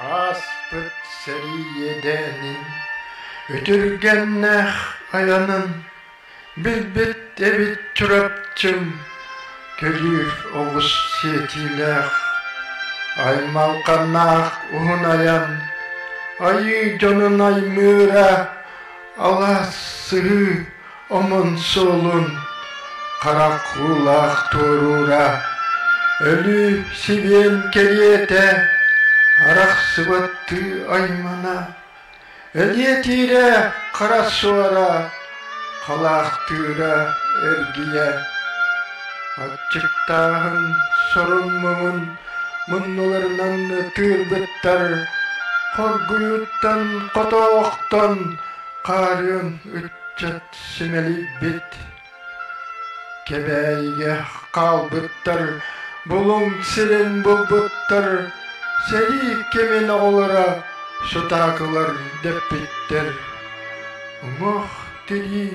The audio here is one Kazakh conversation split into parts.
Aspıt seriyedenin ötürgenneh ayanın bilbit debit türapçım Gölür oğuz siyetiler Aymal kannak uhun ayan Ayı canın ay mıra Allah sıhı omun solun Kara kulak torura Ölü sibel keriyete Arak sıvattı aymana Eliyetire kara suara Kalaktığıra ergiye Açıktağın sorumlumun Munnularından türbüttar Korguyuttan kotoğuktan Karın ütçet simeli bit Kebeyge kalbıttar Bulun sirin bulbuttar Seri kemin oğlara Sutakılar depittir Umuh dili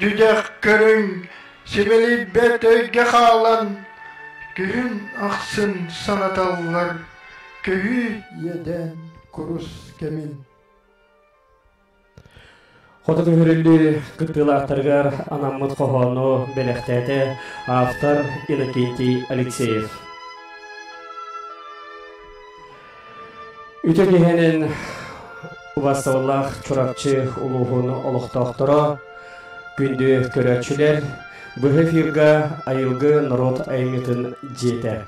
Cücek körün Simeli betöyge kalan Göğün aksın sanatallar Köyü yeden kurus kemin Хода көрүллү кытылаактаргар анаммыт кохоону белектете автор Иннокентий Алексеев. Үтө кехенин убастабыллах чурапчы улуухун олуктоокторо күндү көрөчүлер бу эфирга айылгы народ аймытын жете.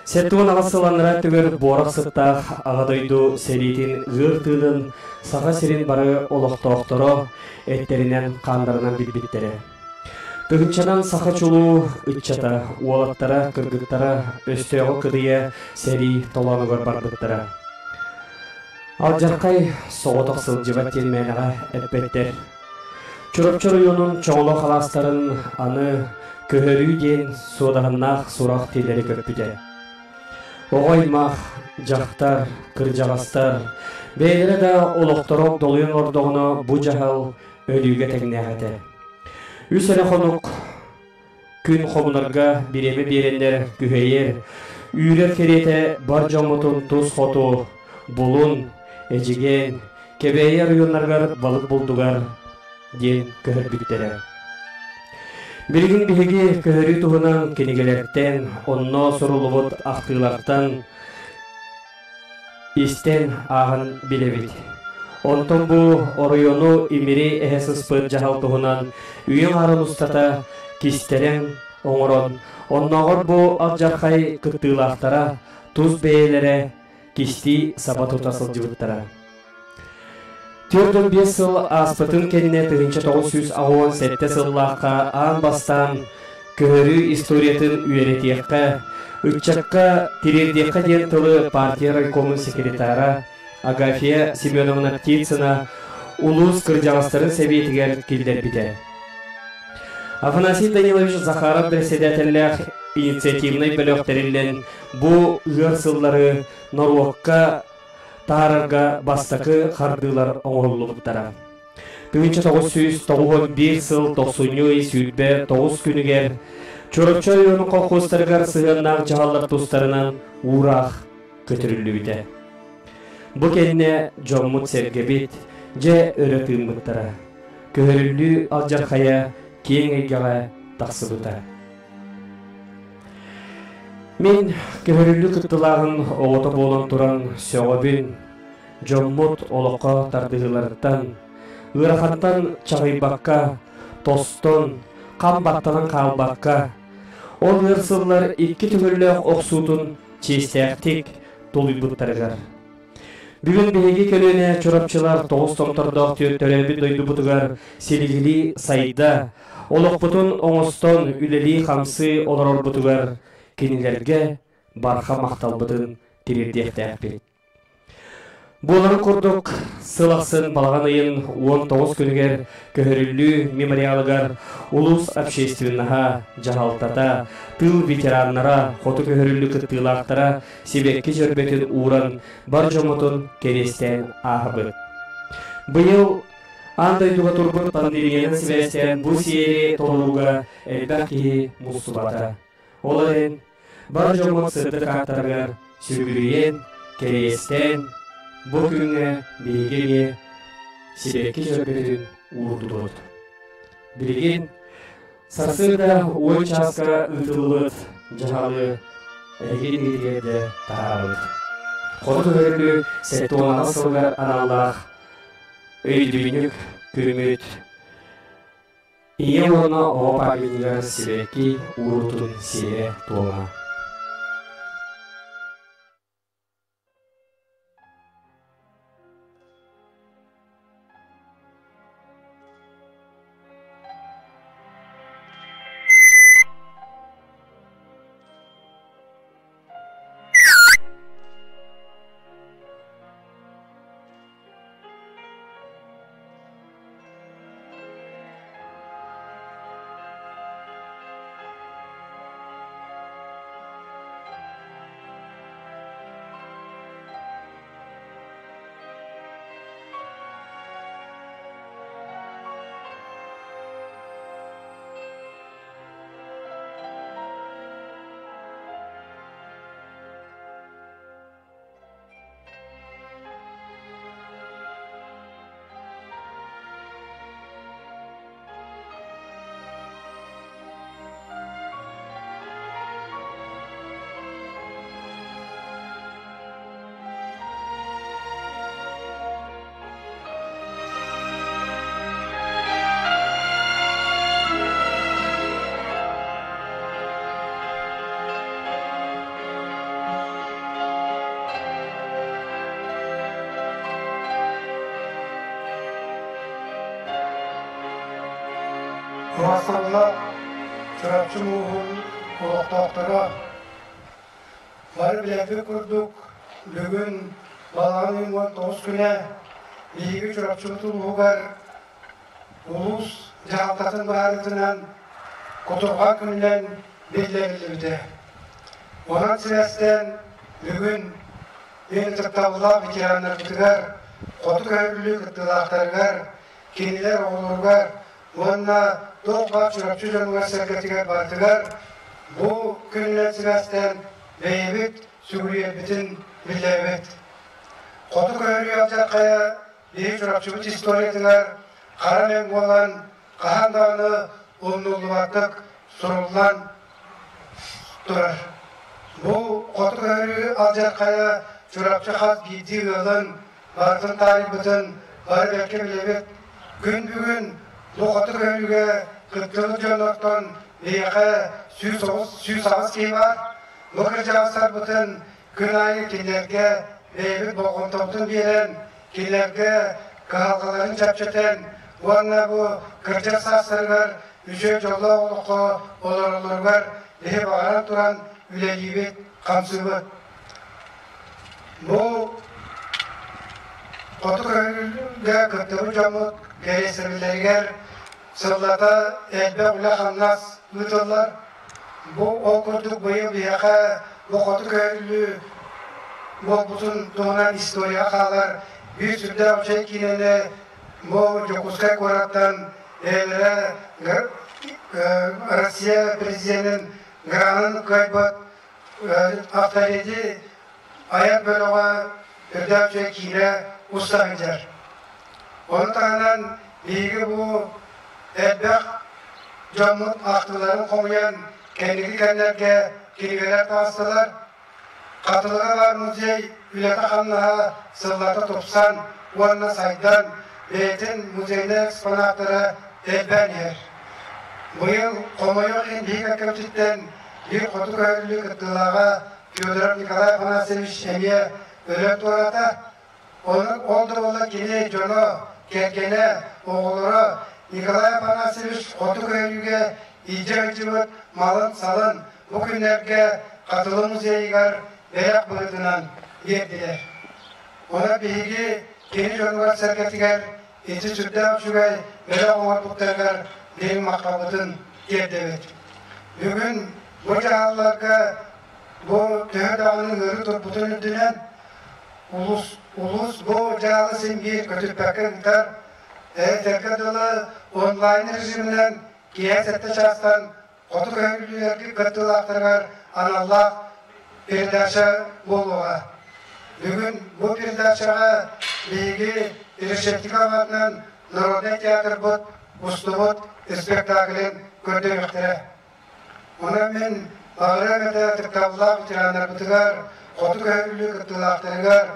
Сеттуын ағасыланыра түгер борық сыттақ ағадойду серитин ғыртыдын саға сирин бары олықтоқтыры әттерінен қандарынан бітбіттері. Түгіншанан сақа чулу үтчата, уалаттара, кыргыттара, өстеғі кыдыя сери толанығыр бардыттара. Ал жарқай соғытық сылжыба телменіға әппеттер. Чұрып-чұр үйінің чоңлы қаластарын аны көхөрүй ден судағыннақ сұрақ телері көппіде. Оғаймақ, жақтар, кыржағастар, бейлері да олықтырық долуын ордығыны бұ жағал өліуге тәңнәғәді. Үсірі қонық, күн қомынырға биреме берендер күхейер, үйрер кереті бар жамытын тұз қоту, бұлын, әжіген, кебейер үйінларғар балық болдығар, ден көхір бүттері. Билгин биһиги көһөрү туһунан кинигелерттен, онно сурулубут ахтыылартан истен ағын билебит. Онтон бу оройону имири эһесыспыт жахал туһунан үйүн арын устата кистерен оңорон, онногор бу акжархай кыттыылаахтара туз бээлере кисти саба тутасыл жыбыттара. Түрдін 5 сыл аспытын кеніне 1917 сыллаққа аң бастан көрі историятын үйеретеққа, үтчаққа тирердеққа ден тұлы партия райкомын секретара Агафия Семеновна Птицына улус кыржағастарын сәбетігер келдер біде. Афанасий Данилович Захаров председателях инициативный бөлөктерилен бұ ғыр сыллары Норвокқа Тарарға бастақы қардылар оңғылылықтара. 1991 сыл 90 сүйітбе 9 күнігер Чорапча үйінің қолқостарғар сығаннақ жағалар тұстарынан ұрақ көтірілуіде. Бұл кәніне жоммут сәргебет жә өрі мұттара. Көрілі алжарқая кең әйгіға тақсы бұта. Мен көрілі күттілағын оғыты болын тұран сөғабін, жоммут олыққа тардығыларыттан, ұрақаттан чағайбаққа, тостон, қамбақтанын қалбаққа, ол ғырсылар 2 түгірлі оқсудың честәқтік толы бұттарығар. Бүгін бейге көліне чұрапчылар 9 томтардақ төрәбі дойды бұтығар селігілі сайда, олық бұтын оңыстон үлелі қамсы олар бұтығар, кенілерге барха мақталбыдың тирердекті әппет. Боларын құрдық сылақсын балаған айын 19 күнігер көхірілі мемориалығар улус общественнаға жағалтата, тыл ветераннара, қоты көхірілі күттілақтара себекке жүрбетін уран бар жомытын керестен ағыбыд. Бұйыл андайдуға тұрбыт пандемияның себестен бұл сиері толыруға әлбәқи мұсубата. Оларын бар жомын сырды қақтарғар сүргірейен Keriyestен bu günge bilgini Sibekki jörgörün uğurdulut. Bilgin sasıda uğun çaska ıtılıt jahalı egin idirgede tarabıt. Kodu hörlü settuğuna sılgar anallah öydübünük kürümüt. İyi ona opa mingar Sibekki uğurtun sire tuğuna. Masallah, çırapçı muğul, uluqtaqtıra. Var bilevi kurduk, bugün balağın 19 güne, bilgi çırapçı tuluğugar, ulus cahaptatın baharıtınan, kuturga günlen belirlildi. Onun sinesten bugün yeni tıktavıla bitirenler bitirer, kotuk öyrülü kıttılaqtargar, keniler oğulurgar, onunla doğuğa çırapçı canıma sergetiger bartıgar, bu günler sinesten beybit, Suriye bütün billebit. Kotuk öyrü alcakaya, bir çırapçı bit historiyetiler, Karamen olan Kahan Dağı'nı unullu baktık, soruldan durar. Bu kotuk öyrü alcakaya, çırapçı has giydi yılın, bartın tarihbıtın, var belki bilebit. Gün bugün bu kotuk öyrüge kıttılı canlıktan beyke süs ağız ki var. Bu kırcağızlar bütün gün ayı kinlerge beybit boğuntotun bilen, kinlerge kıhalkaların çapçeten, Onunla bu kırcağız saslarlar, üçe jolla oluqo olurlar, behe bağıran turan üleyibit, kamsıbıt. Bu kotuk öyrüge kıttılı camut, geresirliler, sırlata elbe ula hamlas ıtırlar. Bu okurduk boyu biyaka, bu kotuk öyrülü, bu bütün doğunan historiya kalır, bir sürde uçay kinene, bu Jokuskay Korat'tan elre Rusya prezidentinin granın kaybet aftaledi ayak bölüğe ördevçe kine ustagıcar. Onun tanınan bilgi bu elbek camut aktıların komuyan kendini kendilerine kiligeler tastılar. Katılığa var muzey ülete kanlığa sırlata topsan onunla saydan Beytin muzeyde eksponatları elben yer. Bu yıl Komoyok'in büyük akıbıtıkten bir kotuk öyrülü kıttılağa Fyodor Nikolay Afanasevich Emiye ölen tuğrata onun oldu ola kini Jono Kerkene oğulları Nikolay Afanasevich kotuk öyrülüge iyice cıvıt malın salın bu günlerge katılı muzeyigar beyak bıgıtınan verdiler. Ona bilgi kini Jono'lar sergetiger İti sürdü uçugay, böyle oğurluklarlar benim makabıtın gerdevet. Bugün bu cahallarga, bu Töhe Dağı'nın ırı turputun üdünen, ulus bu cahalı simgi kötüpekka gitar, terkadılı online rejiminden kiyasette şahstan, kotuk öykülülerki kıttılı aktargar, anallah, perdaşa boluğa. Bugün bu perdaçağa bilgi irişetlik avatından Narodne Teatr bud, Ustubut, spektaklin gördüğümüktire. Ona men ağrımete tıktavlaq bitiranlar bitigar, kodu köylülü kıttılaqtırıgar,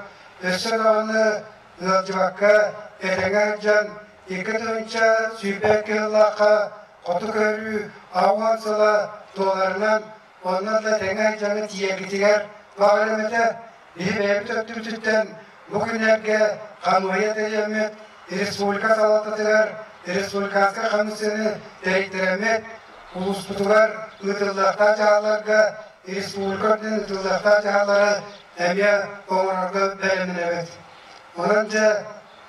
össü dağını ılcıvakka etenger iki dönçe süpek yıllaqqa kodu köylü avvansıla dolarından onlarla tenger canı tiyekitiger, ağrımete bir beybi töptü tütten bugünlerge kamuoya teyemet, Respublika salatılar, Respublikanska kanısını direktiremet, ulus tutular, ıtırlaqta çağlarga, Respublika'nın ıtırlaqta çağları emya oğurlarga bölümünemet. Onunca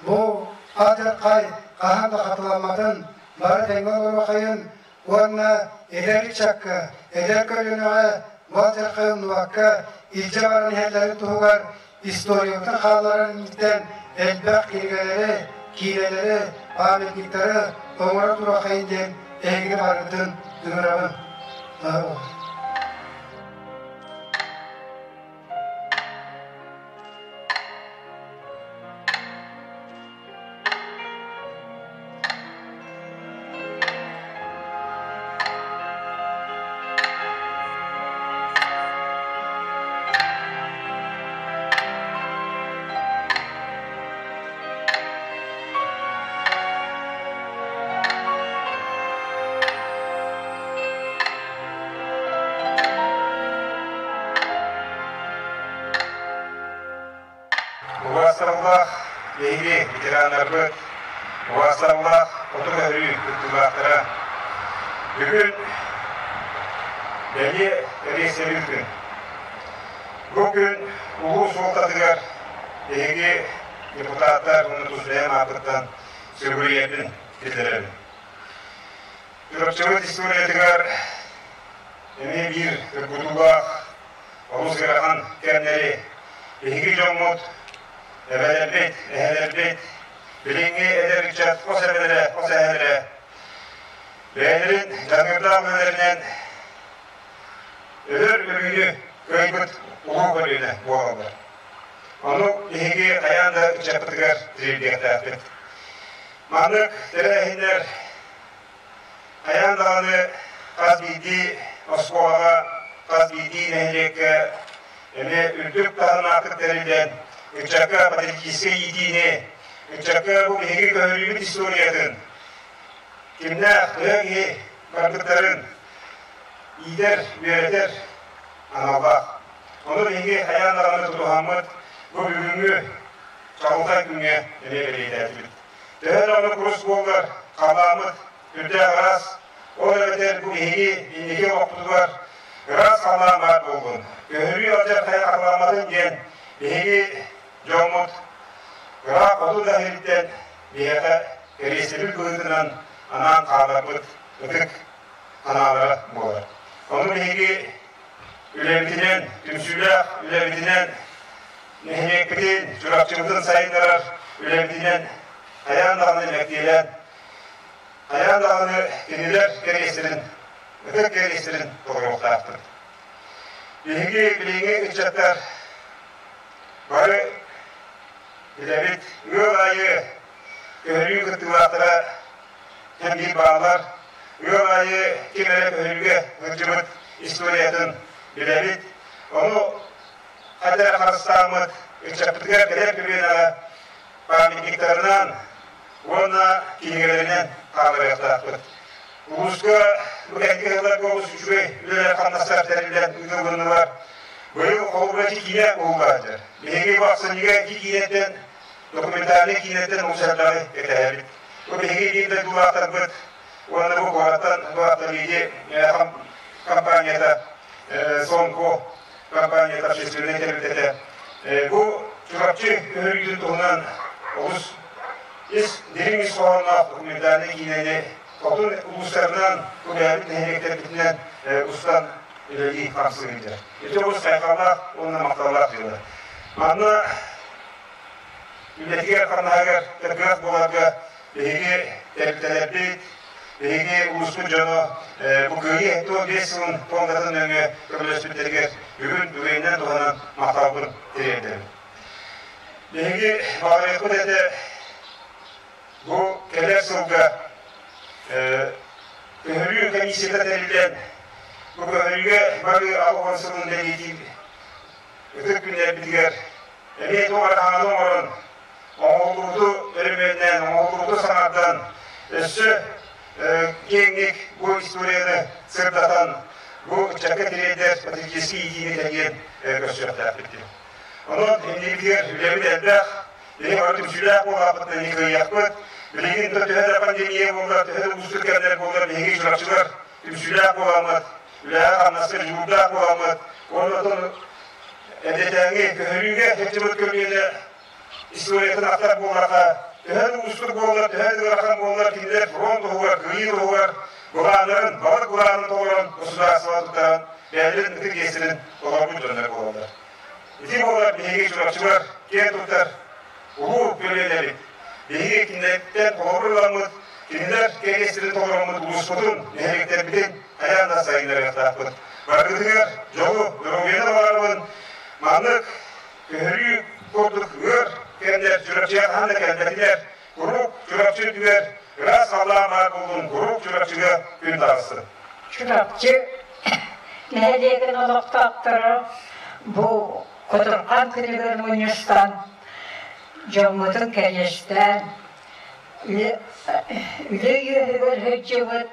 bu adet kay, kahanda katılanmadın, bari tengel olmakayın, ona ederlik çakka, eder kölünüğe, bazı kayın vakka, ilcavarın herleri tuğugar, historiyotun xalarının itten elbaq kirgeleri, kineleri, ahmetlikleri, oğura durakayın den, eğgini barıdın, ümrabın. Uğasırlar, yeyli bitiranlar uğasırlar, otur örü kutlulatlara. Bugün beni reisleri gün. Bugün Uğur Sultadıgar, yeyli deputatlar bunu tuzlayan apıttan sürgüleyetin bildirelim. Türkçevet historiyadıgar, yine bir kutluğa, Oğuz Gırahan kendileri, yeyli Jomut, Ehelelbet, bilingi ederlikçe o sebeplere, beğenirin canırda ağlarından ölüğünü köybüt uğur bölüğüne boğaldı. Onu bilingi ayağında çapıtıgar dirildiğe taklit. Manlık terehinler ayağındağını kazbidi, Oskova'ga, kazbidi nehirlekke, ürdük dağın akıtlarından Uçakka patrikisi yediğine, uçakka bu bilgi köylülük historiyatın. Kimler öğü varlıkların lider, yönetir, anallah. Onu bilgi hayallarını tutuhamıd, bu bugünkü çalıntay günge önebiliydi etibit. Değer onu kurus bollar, kalamıd, ürde ağraz, o öğretir bu bilgi indiki okutular, ağraz kalam var bulgun. Köylülüğü alacak hayal akılamadın diyen bilgi Jomut, Gırak odu dahilitten biyaka erisiril kuyutunan anan kağlapıt, ıtık analara boğar. Onu bilgi ülevitinen, tümsülah ülevitinen, nehmekbitin, çurapçımızın sayınlarar ülevitinen, ayağın dağını emekliyle, ayağın dağını kiniler keresirin, ıtık keresirin doğruluktaktır. Bilgi bilingi ıçatlar, bari Bilevit, yölayı köylü kıttılatlara hem bir bağlar, yölayı kimere köylüge hırcımıt historiyatın bilevit, onu kadar karıstamıt, ıçapıtıgar kadar birbirine bağımlıklarından, ona kingelerinden kalır yaptaktır. Uğuzka, bu kendiklerler koğuz üçüge, üleler kanlaslar terilen uydurgunlu var. Böyle kolbacı kine uğurlardır. Bilgi baksın ki kinetten, dokumentarlı kinetten uğurlarlar etkileyebilir. Bu bilgi bir de duvarlar bırt. Onu bu kovattan, duvarlar iyice kampanyada, sonko kampanyada şeşirine tebrik bu çorapçı örgütü tuğunan Oğuz, derin isporuna dokumentarlı kineyle, Otun uluslarından, bu değerli nehriyekler bitinden ustan iyi kapsayınca. İşte bu sayfalar, onunla maktalar diyorlar. Anla, milletiger karnahager, tekrar bularga, behigi terbiyelerdi, behigi uluslu canı, bu köyü eto 5 yılın tonların önüne kömürleştirdiler. Bugün düğünden doğanan maktabın direydi. Begi bağırıkı dedi bu keler sılga köhürü komisyada terilen bu köhürüge bağı ağıvansılın deliydi. Ötük günler bitiger. Evet o arağını oran oğulurdu ölümünden, oğulurdu sanattan üstü kenglik bu istoriyada sırdatan bu çakı tireder patrikesi iyiliğini tengen gösterdi. Onun hindi bir ülevi elbaq, benim artık şülaq bu hafıqta nikayı yakbıt, bilgin de tühede pandemiye bulda, tühede ulusturkenler bulda, bilgi şulaqçılar, tüm şülaq bulamad, üleğe qamnasır jurdaq bulamad, onu edetenge, köhürüge, hepçimit kölgene, istoriyatın aktar bulmaqa, tühede ulustur bulda, tühede ıraqan bulda, kinler front oğuar, gıyır oğuar, Bulanların, balık bulanın toğuran, usuda asıva tutan, belirli nükür geçinin oğurmuş dönmek oğurlar. Bizim oğullar behege şurapçılar, kent tutar, uğur bölgeleri, behege kinletten oğurlamız, kinler kegestirin toğuramız ulusputun, nehelikler bitin, ayağında sayınlar yaktağıpın. Bargıdıgar, çoğu, durumuyana varımın, manlık, köhürü, kurduk, ığır, kendiler şurapçıya kandı kendetiler, kuruk, şurapçı düver, biraz Allah'a mark olduğun kuruk çorapçıga gün dağısı. Çorapçı ne degen olaqtaqtırı bu Kudurqan Kırıgır Munistan Cumhur'un kelleşten üle yühügür hüccüvüt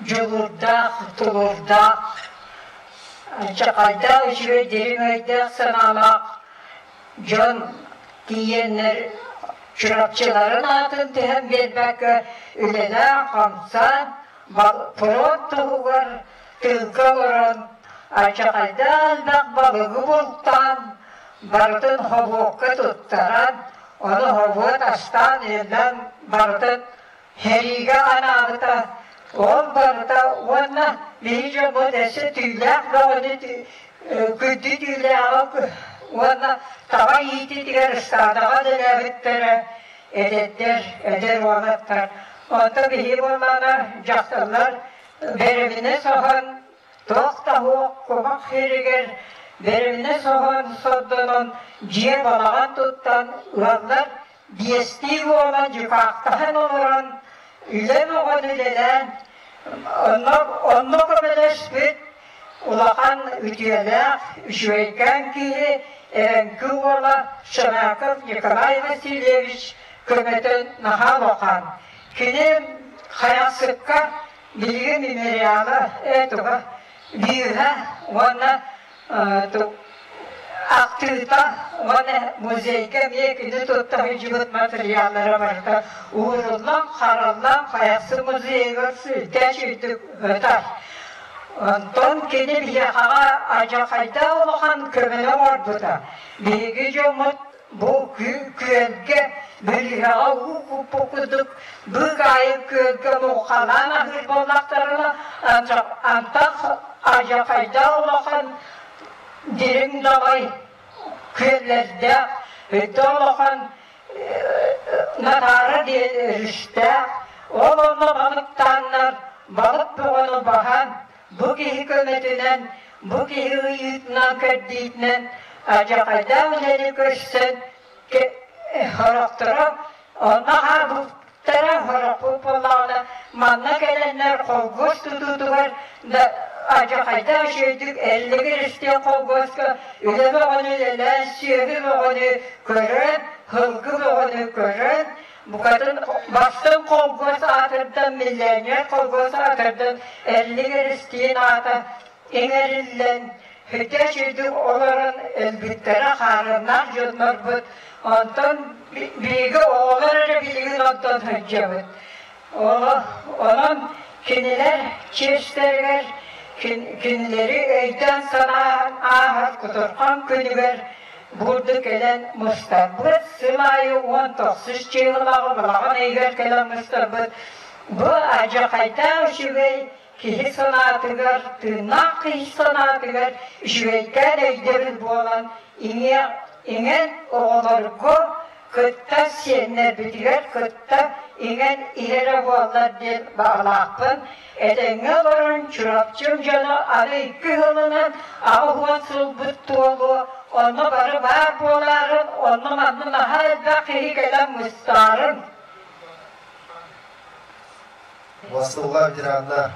Cugurdaq, Tulurdaq Çaqayda üçüge derin öydaq sanalaq Can diyenler Çorapçıların atın tehem vermek ülele kamsan, prot tuğur, tılka vuran, açıkayda aldak balığı bultan, barıtın hovuğu tuttaran, onu hovuğu taştan elden barıtın herige anağıta, ol barıta, ona lihice modesi tüylek ve onu küdü tüyleği, ona tava yiğiti diğer ıstadağa dönebitlere eder oğlatlar. Onda bihi bolana jaktarlar beremine soğan toqta hoq kumak heriger beremine soğan soddonon ciye balağan tuttan ulanlar diyesti olan cukaqtahan oran ülem oğan ülelen onno kömelespit ulaqan ütüyelerüşveyken ki Erenki ola Şanakov Nikolay Vasilyevich kömeten nahal oqan. Kine hayasıkka bilgi memorialı etuğa büyühe ona aktivita ona muzeyke mekini tutta hücumut materyalları vardı. Uğurullan, harallan, hayası muzeyi versi, teşhüdük öter. Ondan kene biyağa acakayda olağan kömene var burada. Bilgi cumhut bu köyge biyağa ukuduk, bu gayet köyge muğalan ahir bolaklarına ancak acakayda olağan derin davay köylerde hütte olağan natarı derişte olanla balıktanlar, balık boğanı bahan bu ki hükümetinden, bu ki hüyütünden kerdiyetinden acakayda öneri köşsen ki haraktırı ona harbuktara harakıp olağına manna gelenler kolgoz tutudular da acakayda şeydik 50 girişte kolgozka üleme onu lelen, süyevi onu görün, hılgı onu görün bu kadın baştan kolgoz atırdan, millenyer kolgoz atırdan 50 giriştiğin ata inerillen hütte şeydik onların elbitleri harımlar yudlar bud ondan bilgi oğulları bilgin ondan hüccebud onun kiniler çeşitler kinileri eyden sana ahır kuturkan künüver burada gelen mustabıt sılayı 19 yılağı bulağın eyger gelen mustabıt bu acakayda üşüvey kihi sanatıgar, tırnak kihi sanatıgar üşüveyken eyderin boğulan ingen oğulları kıtta senler bitiger kıtta ingen ihere bollar diye bağlapın edenge varın çırapçım canı adı 2 yılının ahuasıl büttuğulu onu barı var boların onu manına halda kehigelen müstarın Vasıflar bitiranlar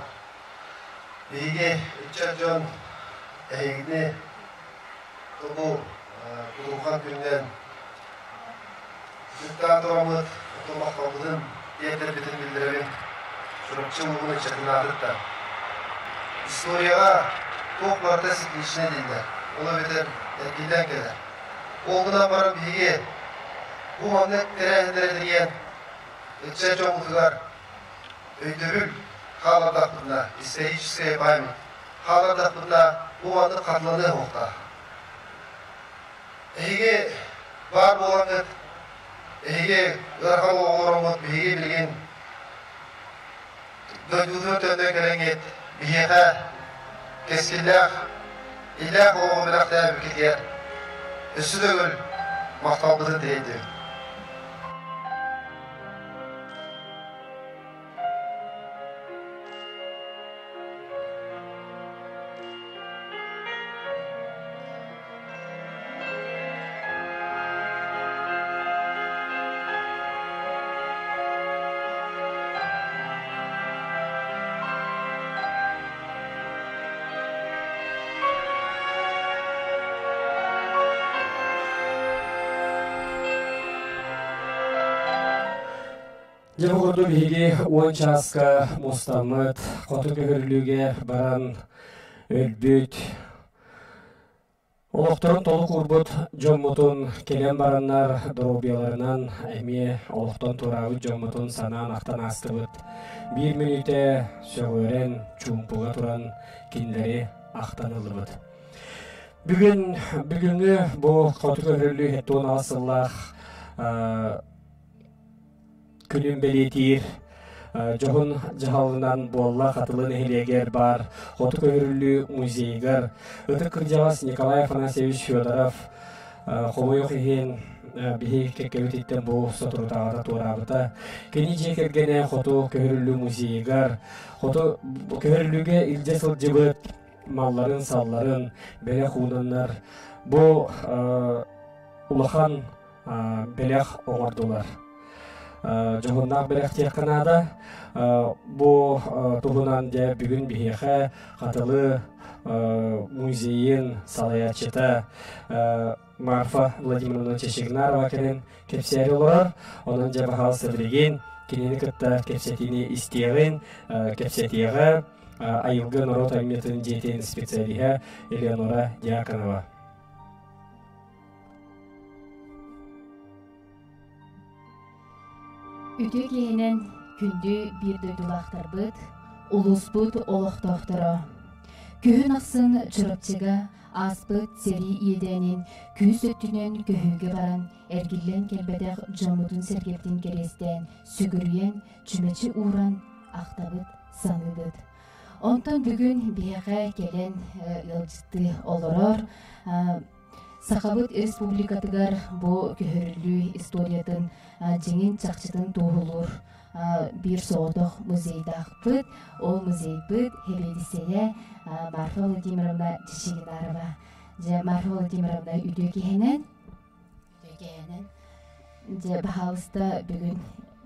Bilgi İçercan Eğini Tuğu Kurulkan günden Lütfen duramıt Oturmak kalbıdın Diyedir bitin bildirelim Şurupçı uğunu içerini adıtta Historiyaga Toğlarda sikilişine değiller Ola biter Erkiden gelir Oğuna barın bilgi Bu mamlet tere diyen İçercan uğutugar Öydürül Halarda bunda isteği hiç isteği baymi Halarda bunda bu anı katlanı hoqta Ege var bolanıt Ege ırhan oğurumut Ege bilgin Döndüğünü tönden gelen et Biyeğe Keskillah İllah oğu bilakta bükit yer Üssü dögül Mahtabıdı deydi Жабығырды бейге 10 часқа мұстамыт, қоты көгірліге баран өлбіт. Олықтырын толық ұрбыт жоммутын келен бараннар дұрубияларынан әме олықтан турауы жоммутын санан ақтан астыбыт. 1 минуте сөғөрен чумпуға туран кендері ақтан ылыбыт. Бүгінгі бұл қоты көгірлі хеттуын асыллақ күнін белетир, жоғын жағалынан болла қатылын әйелегер бар, қоты көрілі музейгер, ұтық кіржағас Николай Афанасьевич Федоров, қомойық еген бігі кеккевететтен бұл сотыртағада турабыта. Кені жекергене қоты көрілі музейгер, қоты көріліге илжесіл жібіт, малларын, салларын, бәлек ұнанлар. Бұл ұлахан бәлек оңардылар. Жоғыннақ бәрек текінада бұл тұғынан де бүгін бейхе қатылы музейін салаятчыта Марфа Владимировна Чешигнарова кенен кепсері олар. Оның де бағал сәдіреген кенені күтті кепсетіне істеген кепсетеға айылғы народ әметін жетен специалиға Элеонора Дьяконова. Үтө кейінен күнді бір дөйділақтар бұд, ұлыс бұд олықтақтыра. Күйін ақсын чырыпчыға ас бұд сері еденін күйіс өттінен күйіге баран әргілен келбедек жомудын сергептін керестен сүгірген чүмечі уран ақтабыд саны бұд. Онтан бүгін бейға келен ылжытты олырар, Сақабыт республикатыгар бұ көхірілі историятын жеңін чақчытын туғылыр бір соғдық музейдақ бұд. Ол музей бұд хебедісене Марфа Владимировна Чешигинарова. Марфа Владимировна үйді кейінен бағалыста бүгін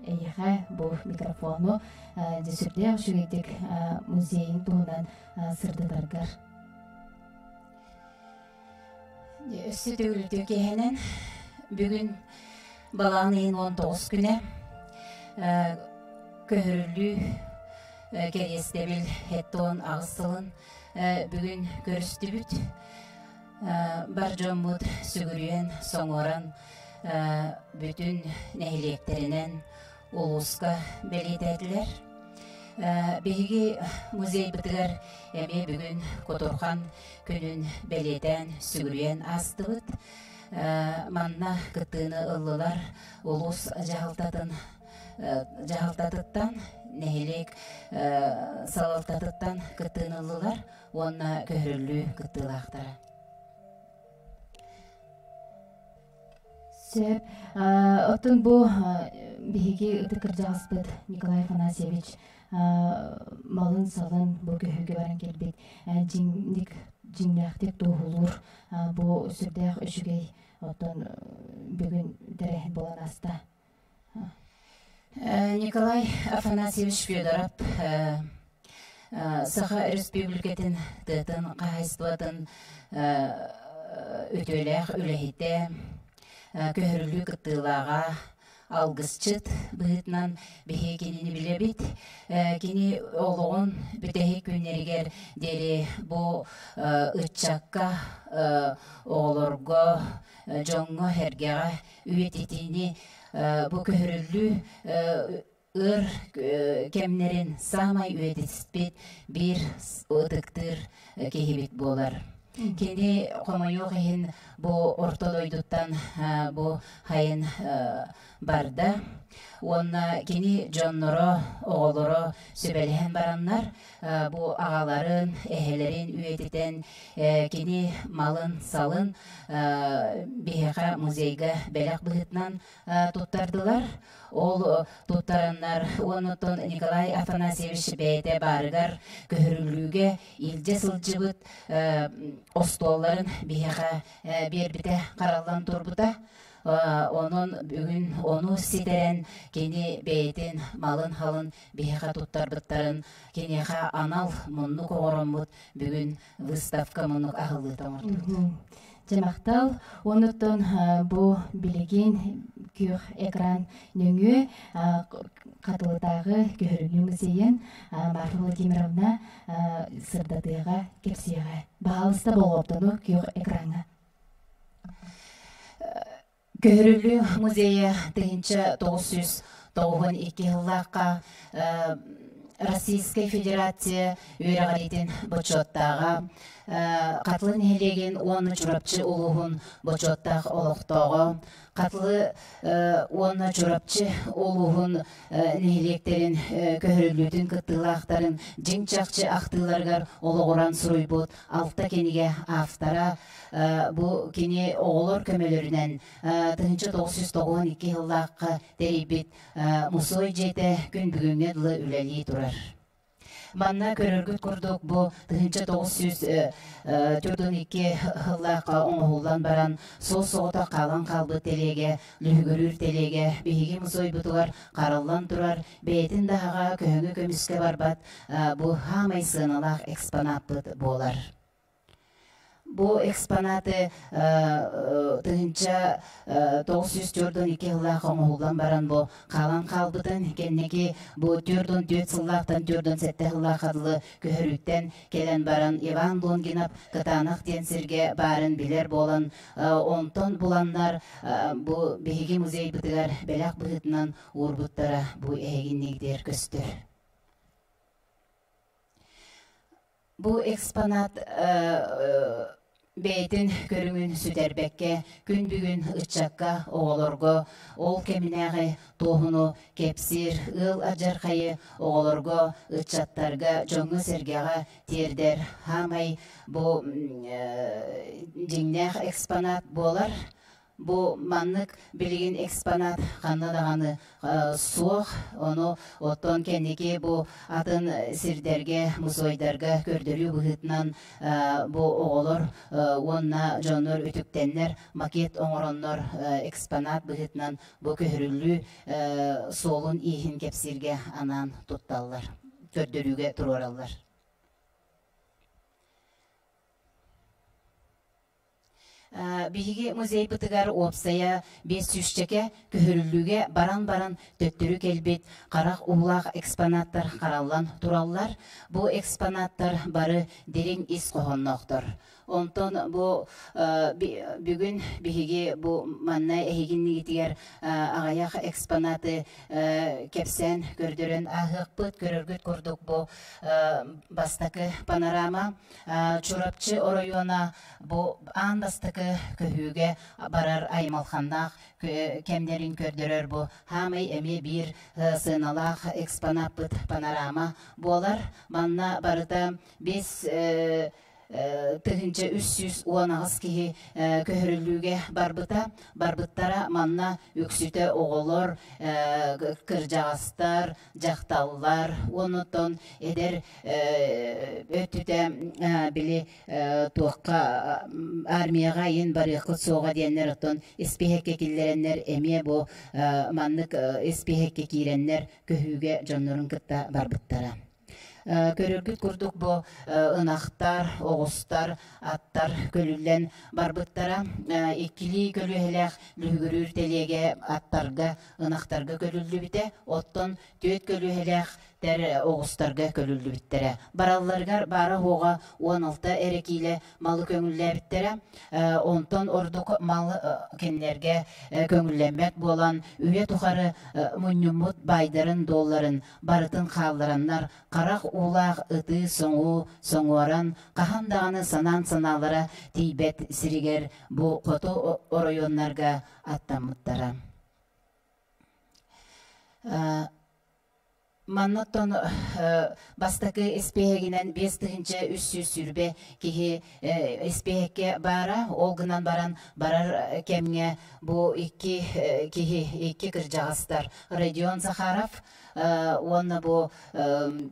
әйіға бұл микрофону жесірде шүгейдік музейін туғынан сырдыдарғар. Өссі төгілді кейінен бүгін балаңын 19 күні көрілі кересте біл хеттуын ағыстылын бүгін көрісті бүт. Бар жоммуд сүгірген соңыран бүтін нәйлектерінен ұлысқа белетәділер. Беги музей бітігер әме бүгін Которхан күнін белетен сүгірген астыбыт. Манна кыттыны ыллылар улус жағалтатыттан, нәйлек салалтатыттан кыттыны ыллылар, онна көрілі кыттылақтары. Сөп, оттон бу биһиги ытыкыржагаспыт Николай Афанасьевич малын салын бу көһүгө баран келбит. Жиңнәктек туһулур бу сүрдәк өшүгей оттон бүгүн дәрәһин болан аста. Николай Афанасьевич Федоров Саха Республикатын тытын кайыстыбатын өтөләк үләһите көһөрүлү кыттылага алгысчыт быытнан бихи кинини билебит кини олугун бүтеһи күннеригер дери бу ыччакка оолорго жоңго хергега үетитини бу көһөрүлү ыр кемнерин самай үетиспит бир ытыктыр кехибит болар. Кини комойу хин бу ортодойдуттан бу хайын барда. Онна кини жонноро, оголоро сөбелген бараннар бу агаларын, эхелерин үетитен кини малын салын бихеха музейга белек быхытнан туттардылар. Ол туттараннар онутон Николай Афанасьевич бейте барыгар көһөрүлүүгө илже сылжыбыт остолларын бихеха бербите каралдан турбута. Onun bugün onu sideren keni beytin malın halın biheha tuttarbıtların keniha anal munnu koğramut bugün выставка munnu ahıllı tamırdı. Jamaqtal onutun bu bilgin kür ekran nöngü katılıдағы көрілімізейін Марфа Владимировна сырдатыға кепсеға. Бағалыста болғаптыны кür экранға. Көрүлүү музейі 1992 жыллаққа Российская Федерация үйрәғалитін бочоттаға қатылын елеген оны жұрапчы ұлығын бочоттақ олықтауға қатылы оны жұрапчы ұлығын нейлектерін көрілудің кыттылақтарын жеңчақчы ақтыларғар олығыран сұруй бұд алта кенеге автара bu kini oğulur kömölörünen 1992 yıllaqqa deribit musoy jete gün bugünge dılı üleli durar. Manna körörgüt kurduk bu 1992 yıllaqqa oğullan baran sol soğuta qalan qalbı telege, lühgürür telege, bihigi musoy butular qarallan durar, beytin dahaga köhüngü kömüske barbat bu hamay sığınalaq eksponatbıt bolar. Bu eksponatı 1992 yıllaqa oğuldan baran bu qalan qalbıdın kenneki bu 4 yıllaqtan 4 yıllaqadılı köhörütten kelen baran Ivan Longinap kıtanaq tensirge barın biler bolan onton bulanlar bu behigi muzey bıtıgar belaq bıhıtынан urbuttara bu eginlikler köstür. Bu eksponat beytin körüngün süderbekke, gün bugün ıçakka, oğolorgo, ol keminäge tohunu kepsir, ıl ajarkayı oğolorgo, ıçattarga, joңu sergega terder, hamay bu jiңнäk eksponat bolar. Bu manlık bilgin eksponat kanadağını soğuk, onu oton kendiki bu atın sirderge, musoydarga gördürü bıhıtnan bu oğulur, onna jonur ütüktenler, maket oңoronlar eksponat bıhıtnan bu köhürüllü solun ihin kepsirge anan tuttallar, gördürüge turorallar. Бихиги музей бытыгар опсая 500-чеке көһөрүлүүгө баран төттөрү келбит карак улак экспонаттар караллан тураллар. Бу экспонаттар бары дерең ис когонноктор. Онтон бу бүгүн бихиги бу манна эхигиннигитигер агаяк экспонаты кепсен көрдөрөн агыкпыт көрөргүт курдук бу бастакы панорама чурапчы оройона бу ан бастакы көһүүгө барар аймалханнак кемдерин көрдөрөр бу хамай эми бир сыналак экспонатпыт панорама болар манна барыта 5 тыгынча 319 киһи көһөрүлүүгэ барбыттара манна үксүтэ оголор кыржагастар жакталлар онотон эдер өттүтэ били туакка армияга ин барыхы соога диеннер отон испехекке киллереннер эмие бу маннык испехекке киреннер көһүүгө жоннорун кытта барбыттара. Көрөргүт курдук бу ынактар, оғустар, аттар көлүллен барбыттара иккили көлүһэлэх лүгүрүр телеге аттарга, ынактарга көлүллү бите, оттон төт көлүһэлэх тер оғустарга көлүллү биттере. Баралларгар бары хуга 16 эрекиле малы көңүллэ биттере, онтон ордук мал кеннерге көңүллэммек болан үйе тухары муннумут байдарын долларын барытын хааллараннар карак улах ыты соңуаран кахандаганы саналара тийбет сиригер бу кото оройоннарга аттамыттара. Маннаттон бастакы эспехегинен 5-тыгынча 300 сүрбе кихи эспехекке бара, олгынан барар кемге бу iki кыржагастар. Родион Захаров, онна бу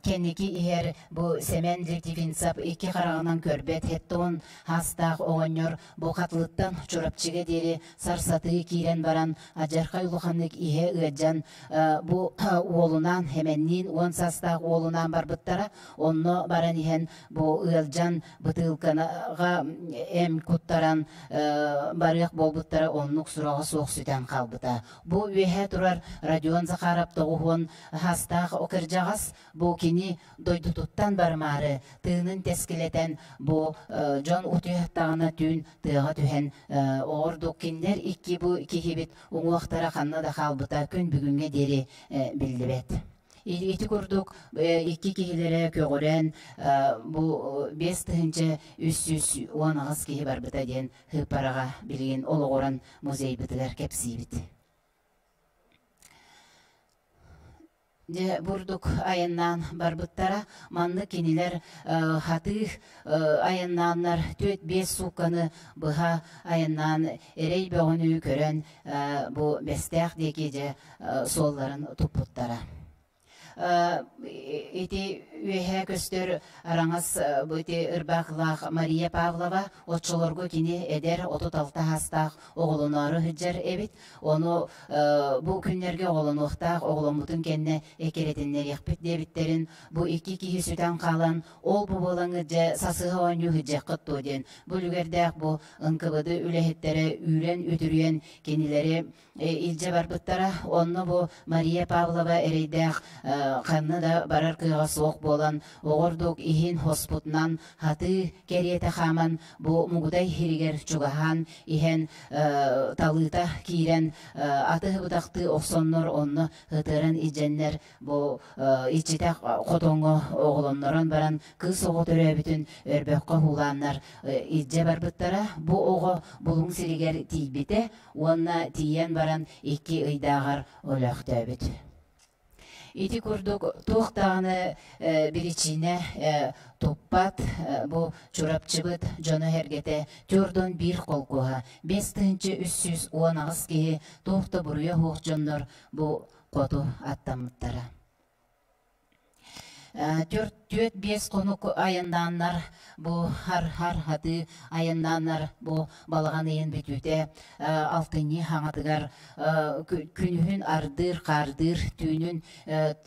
кенники ихер бу Семен Литвинцап 2 карагынан көрбет, хеттон хастақ оғынер бу катлыттан чурапчыға дери сарсаты кирен баран ажарқай улуханнык ихе ыаджан бу олунан хемен он састақ олынан барбыттара, онно баран ихен бу ыалжан бытылканаға эм куттаран барык болбыттара оннук сурағы соқ сүтен қалбыта. Бу үйе турар Родион Захаров тоғуын хастақ окыржағас, бу кини дойдутуттан бармары, тыынын тескелетен бу жон утуяттағына түн тыға түхен оғырдук киндер икки бу кихибит уңуақтара қанна да қалбыта күн бүгінге дери білдібет. Ити көрдік, iki кихилері көгірен, бұл 5-тыгынча 319 кихи бар бұта ден хыпараға білген олығыран музей бұтылар кепсей біт. Бурдук айыннан бар бұттара, манны кенелер хатых айыннаннар 4-5 суканы бұға айыннан әрей бөғіні көрен бұл бәстәқ декеде солларын тұппыттара. Эти үйе көстер араңыз бұйты ұрбақлақ Мария Павлова отшылырғы кені әдер 36 хастақ оғылынары хүджер әбіт. Оны бұл күннерге оғылынуқтақ оғылымытын кенне әкеретінлер еқпет дебіттерін бұл 2 кихи сүтен қалан ол бұл болаңы жа сасыға ойны хүджек қытту ден. Бұл үгердәқ бұл ұнқыбыды үләхеттері үйрен өтірген кенелері илже барбыттара. Оны бұл Мария Павлова әрейдәқ қанны да барар кыға соқ болан оғырдық ихин хоспутнан хаты кереті қаман бұ мұғыдай хиригер чугахан ихен талыта кирен аты бұдақты оқсоннор онны ғытырын иженнер бұ ичітек қотоңы оғылоннорын баран кыз оғы түрі бүтін өрбекқа хуланнар ije барбыттара бұ оғы бұлың сиригер тейбіте онна тиен баран 2 ыйдағар олақты өбіт. Ити көрдік тоқтағыны бірічіне топпат бұ чурапчыбыт жоны әргеті түрден 1 қолқуға 5-тыгынча 319 кейі тоқта бұруя хоқ жонлар бұ қоту аттамыттара. 4-5 қонук айынданнар бұ хар хаты айынданнар бұ балаған ең бітуте алтыны хаңатығар күнүхін ардыр, қардыр, түйінін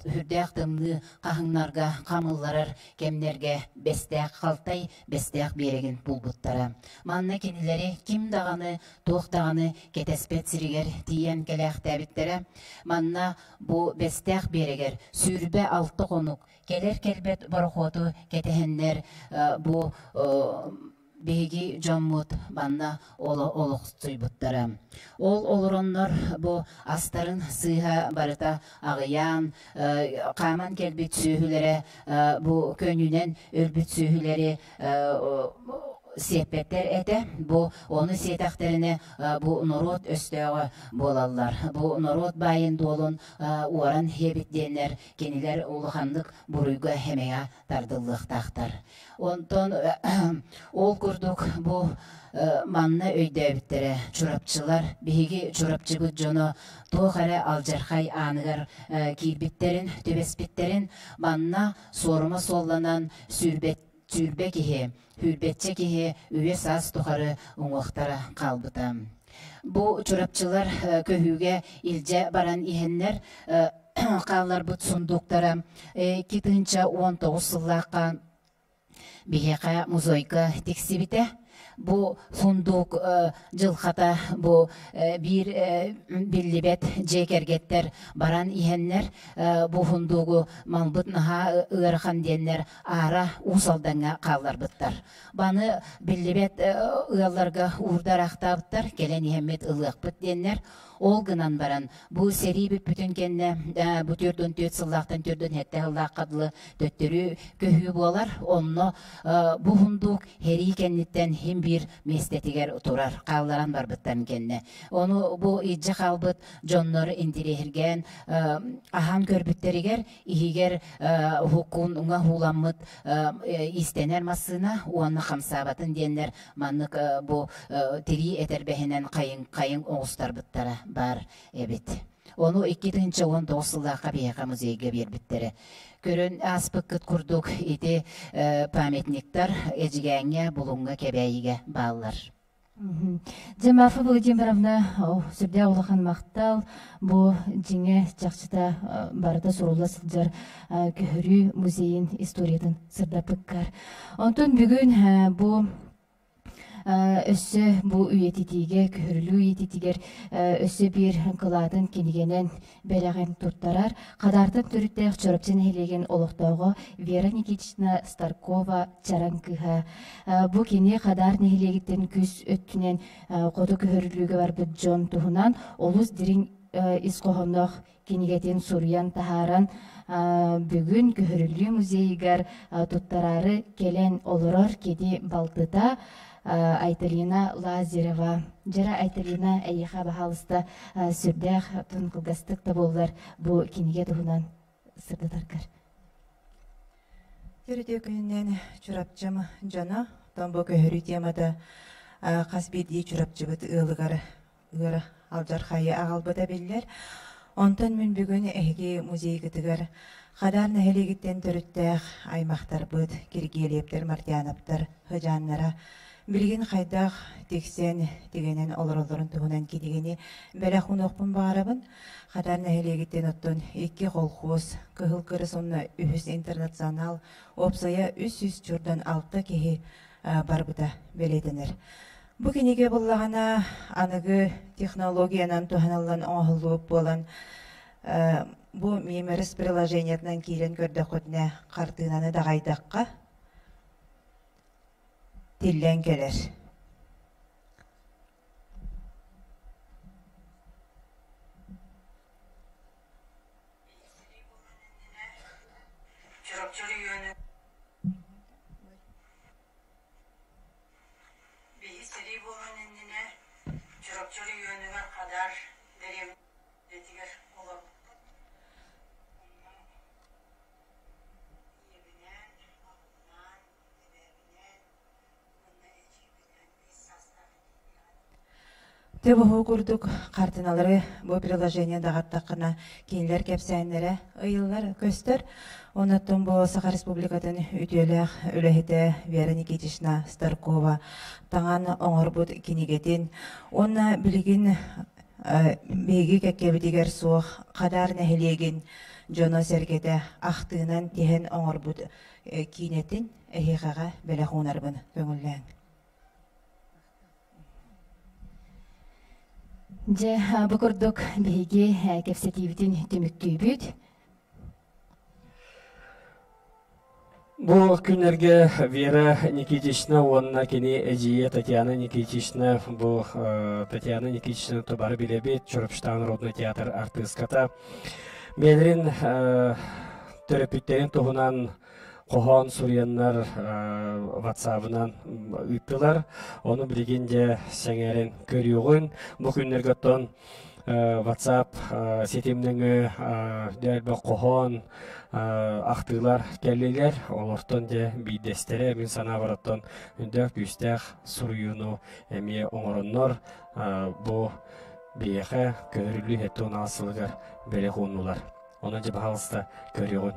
хүрдәк тымны қағыңларға қамылларар кемнерге бәстәк қалтай, бәстәк береген бұл бұттара. Манны кенелері ким дағаны, тоқ дағаны кетеспет сірігер тиен кәләқ тәбіттері. Манна бұ бәстәк берегер сүрбе 6 қонук келер келбет барықоту кетехеннер бұ беги жаммут банна олық бұттара. Ол олыроннор бұ астарын сыға барыта ағыян, қаман келбет сүйілері, бұ көнінен өрбет сүйілері сепеттер эте, бу оны сетахтерине бу народ өстөөгө болалар. Бу народ байын долун уаран хебит денер, кенилер улухандык буруйга хемея тардылыктактар. Онтон ол курдук бу манна өйдөбүттере чурапчылар, биһиги чурапчыбыт жоно тоохаре алжархай аныгар кийбиттерин, төбеспиттерин манна сорума солланан сүрбе кихи, хүрбетче кихи үйе саас тухары уңуқтара қалбыта. Бу чурапчылар көһүүге илже баран ихеннер қаллар бұт сундуктара 2019 сыллаққа бихеқа музойка тексибите. Бу сундук жылхата бу бир биллибет жекергеттер баран ихеннер бу сундугу малбыт наха ырхан деннер ара усалданга қаллар бұттар. Баны биллибет ылларга урдарақтабыттар, келен ихеммет ылық бұт деннер. Ол гынан баран бу сери бүтүн кенне бу төрдөн төт сыллактан төрдөн хетте ыллаккадлы төттөрү көһүү болар. Онно бу хундук хери кенниттен хим бир местетигер турар калларан барбыттан кенне. Ону бу ижжа калбыт жоннор индирехирген ахан көрбүттеригер ихигер хукун уңа хуламмыт истенер масына уанны хамсабатын деннер маннык бу тири этербехинен кайын оңустар быттара бар эбит. Ону 2019 сыллаққа бияқа музейге бербіттері. Көрін аспыққыт күрдік ити памятниктар эжігәңе бұлыңға кебәйіге балылар. Жемафы Владимировна сүрде олақан мақтал бұ жеңе жақшыта барыда сұрулы сылжар көхірі музейін историятын сырда пыққар. Онтын бүгін бұ өссө бу үйетитиге көрүлүү үйетитигер өссө бир кылаатын кинигенен белеген туттарар кадартын түрүттех чорапчын хелеген олоктоого Вера Никитична Старкова чаранкыха бу кини кадар нехилегиттен күз өттүнен кото көрүлүүгө барбыт жон туһунан олус дирин искохомнох кинигетин сурьян тахаран бүгүн көрүлүү музейгер туттарары келен олорор кеди балтыта Айталина Лазарева. Жара Айталина әйіға бағалыста сүрдәқ тұнқылғастық та болылар бұ кенеге тұғынан сырды тарқар. Түріде күнінен чурапчым жана, томбо көхірі темада қасбеди чурапчыбыт ұлығар алжар қайы ағалбыда белілер. Онтан мен бүгін әйге музей күтігер қадар нәхелегіттен түріттәқ аймақтар бұд, кергелептер, мартиянаптар, хыжаннара, Билген қайдақ тексен дегенен олар-оларын тұғынан кедегені бәләқун оқпын бағарабын. Қадар нәхелегіттен оттын 2 қолқуыз, кығыл кірі сонына үхіс интернационал, опсая 300 жүрден 6 кеге барбыда бәледінір. Бұ кенеге болағана анығы технологиянан тұханалан оңғылуып болан бұ мемеріс приложениятынан кейлен көрді қотына қартынаны дағайдаққа Dillen gelir. Çorapçılı yönü bir istediği bulun endine çorapçılı yönüne kadar derim dediler olur. Төбі күрдік қартыналары бұл приложение дағаттақына кейінлер кәпсәйінлері ұйылар көстір. Онаттың бұл Саха Республикатын үтелі өліхеті Вера Никитична Старкова таңан оңыр бұд кенегетін. Онна білген бейгі кәккебідігер суық қадар нәхелеген жоно сәргеті ақтығынан теген оңыр бұд кейінетін әйеғаға бәлі қонарбын көңілләң. Же бұқырдық бейге кәпсетивітін түміктүйбіт. Бұл күнерге Вера Никитична, онна кені әжие Татьяна Никитична, бұл Татьяна Никитична тұбары білебет, Чорапштан Народный театр артистката. Менрин төрөпүттерин туһунан кохон сурьяннар WhatsApp-ынан ыттылар. Оны билгенде сеңерен көрүгүн бу күннергөттөн WhatsApp сетимнеңе дәрбе кохон ақтылар келлилер, олортон же бидестере мен сана бараттан үндәк бүстәк суруюну әмие оңороннор бу бияха көрүлү хеттон асылыгар беле хуннулар. Оны же бахалыста көрүгүн.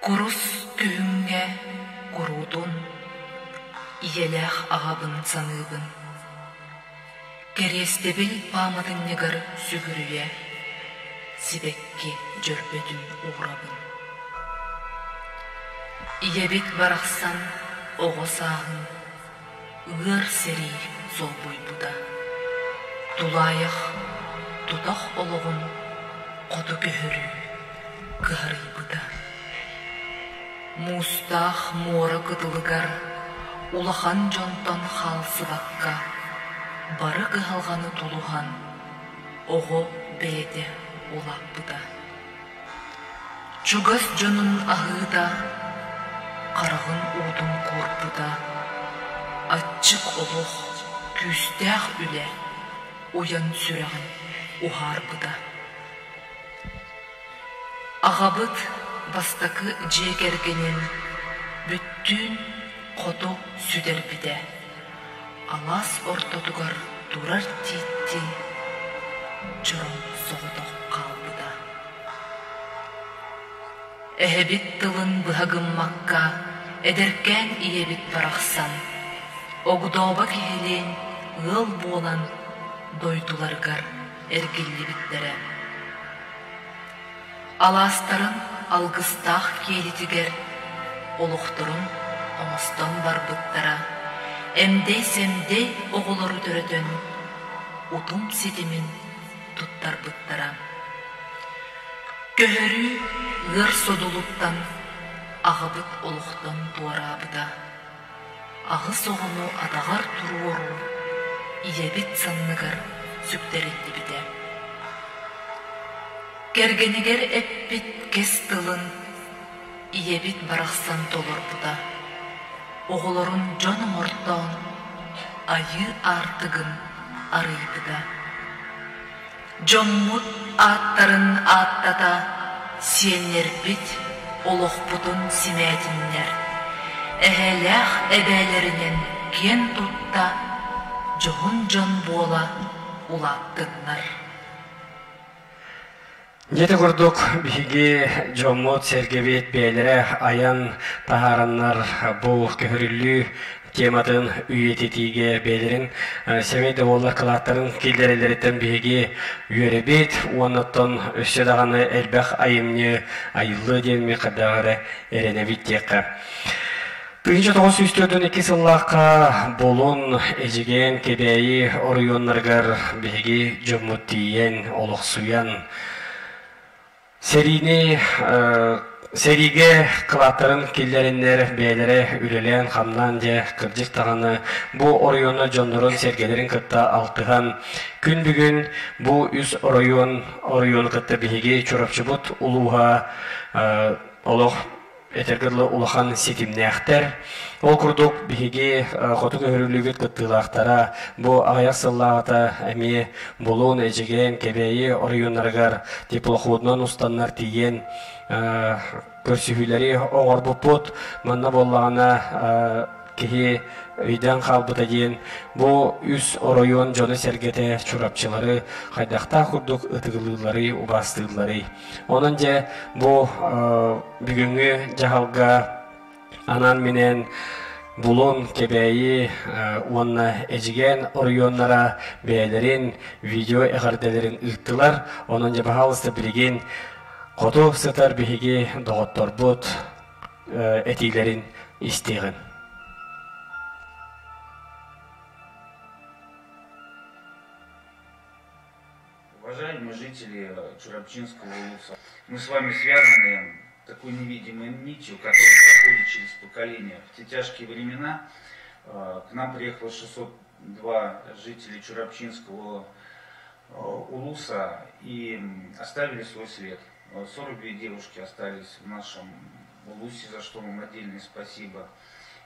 Курус күңге курудун иелях ағабын саныбын. Керестебіл памадын негар сүгірüе, сибекке жөрбөтін уғрабын. Иебет барақсан оғы сағын, ұғыр сери зол бұйбуда. Тулайық, тутақ олығын, қоты көхірі, кығырыбыда. Мустах мора кытылыгар, улахан жонтон халсы бакка, бары кыхалғаны тулухан, оғо бәйде улаппыда. Чугас жонун ахыда, қарағын удун корпыда, атчык олух күстәх үле, уян сүрәғын ухарбыда. Ағабыт бастакы жегергенен бүттүн қото сүдер биде. Алас ортотугар турар титти, жырын соғытық қалбыда. Эхебит тылын бұхагым макка, эдеркен иебит барақсан. Огудоба кехелен ыл болан дойтуларгар эргилли биттере. Аластарын алгыстақ келетігер, олықтырын оңыстан бар бұттара, әмдей-сәмдей оғылары түретін, ұтым сетімін тұттар бұттара. Көхірі ғыр содулуттан, ағыбыт олықтан туарабыда. Ағы соғыну адағар тұру ору, иебет санныгар сүптеретті біде. Кергенегер әппет кес тылын, иебит барақсан толыр бұда. Оғыларын жоным ортауын, айы артығын арыйбыда. Жоммут аттарын аттата, сиенер бит олық бұдын симәдіннер. Әхәләқ әбәлерінен кен тұтта, жоғын жон бола улаттыннар. Жете құрдық бігі жоммот сергебет бәлері аян тахараннар бұл көхірілі тематын үйететіге бәлерін семейді олар қылаттарын келдерелереттен бігі үйеребет, оныттан өссе дағаны әлбәқ айымны айылы денме қадағыры әренебет теқі. 1902 сыллаққа болун әжіген кебәйі орионларғар бігі жоммот тиен олық суян. Сериге қылаттарын келдеріндер бәлері үлелен қамнан де кірдік тағаны бұ орионы жондырын сергелерін қытта алтыған. Күн бүгін бұ үз орион қытта бейге чұрапчы бұт ұлуға олық этергірлі улахан сетимне ақтар. Ол күрдік бейге қотық өрілігіт қыттылақтара бұ ағаяқ сыллағыта әме болуын әжеген кебейі орионларғар теплоходынан ұстаннар тиген көрсүхүлери оңор бұппут манна боллағына кеге үйден қалбыта дейін бұ үз оройон жоны сергете чурапчылары қайдақта құрдық ұтығылылары ұбастығылары. Онын же бұ бүгінгі жағалға анан менен бұлын кебәйі онына әжіген орионлара бәлерін видео әғарделерін ұқтылар. Онын же бағалысты білген қоту сытар бейге доғыттар бұд әтейлерін істеген. Уважаемые жители Чурапчинского улуса, мы с вами связаны такой невидимой нитью, которая проходит через поколения. В те тяжкие времена к нам приехало 600 два жителя Чурапчинского улуса и оставили свой след. 42 девушки остались в нашем улусе, за что вам отдельное спасибо.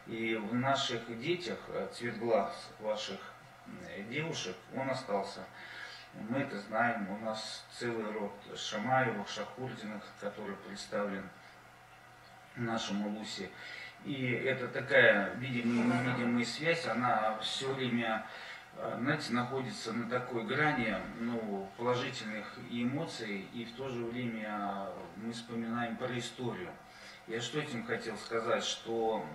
И в наших детях цвет глаз ваших девушек, он остался. Мы это знаем, у нас целый род Шамаевых, Шахурдиных, который представлен в нашем улусе. И это такая видимая и невидимая связь, она все время, знаете, находится на такой грани, ну, положительных эмоций, и в то же время мы вспоминаем про историю. Я что этим хотел сказать, что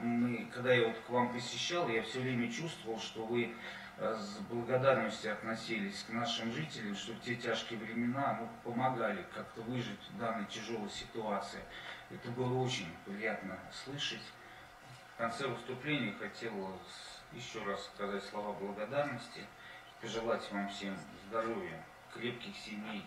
когда я вот к вам посещал, я все время чувствовал, что вы с благодарностью относились к нашим жителям, что в те тяжкие времена помогали как-то выжить в данной тяжелой ситуации. Это было очень приятно слышать. В конце выступления хотел еще раз сказать слова благодарности, пожелать вам всем здоровья, крепких семей,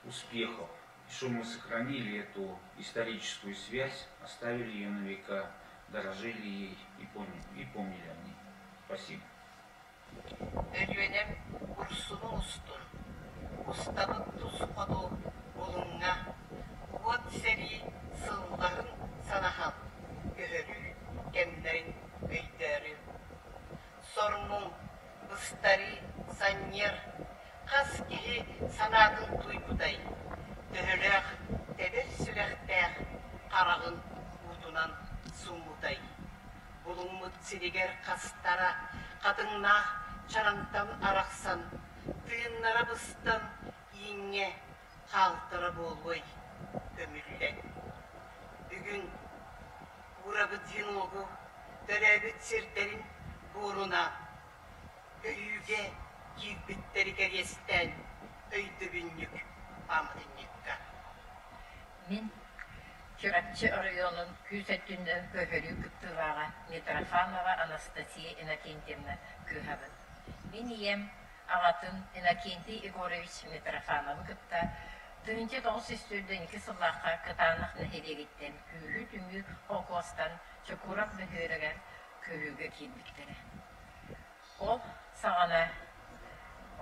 успехов, что мы сохранили эту историческую связь, оставили ее на века, дорожили ей и помнили о ней. Спасибо. Ölüenem ursunu ustun, ustabı tuz kodu bulunga, uvat seri sığların sanaham, göhörü, gemlerin öyderi. Sorunun ıstari sanyer, kas kihi sanadın duyguday, döhörek, teber sürekter, karağın udunan sumuday. Bulunmut siriger kastara, kadınna çarantан арақсан, тыыннара быстан иңе қалтыра болбой көмілден. Бүгін урабы диногу дөрәбіт сердерін буруна, өйіге киіпбіттері кәрестен өйді бүннік памытыннекка. Мен Чурапчы районын күсәттүнден көһөрү күптүлаға Митрофанова Анастасия Иннокентьевна көһәбін. Мен ием ағатын Иннокентий Егорович Митрофанова күпта түйінче 902 сыллаққа кытанық нәхелегеттен күйі түңгі оқуастан чөкурап нөхөрігер көһүгө киінбіктері. Ол сағана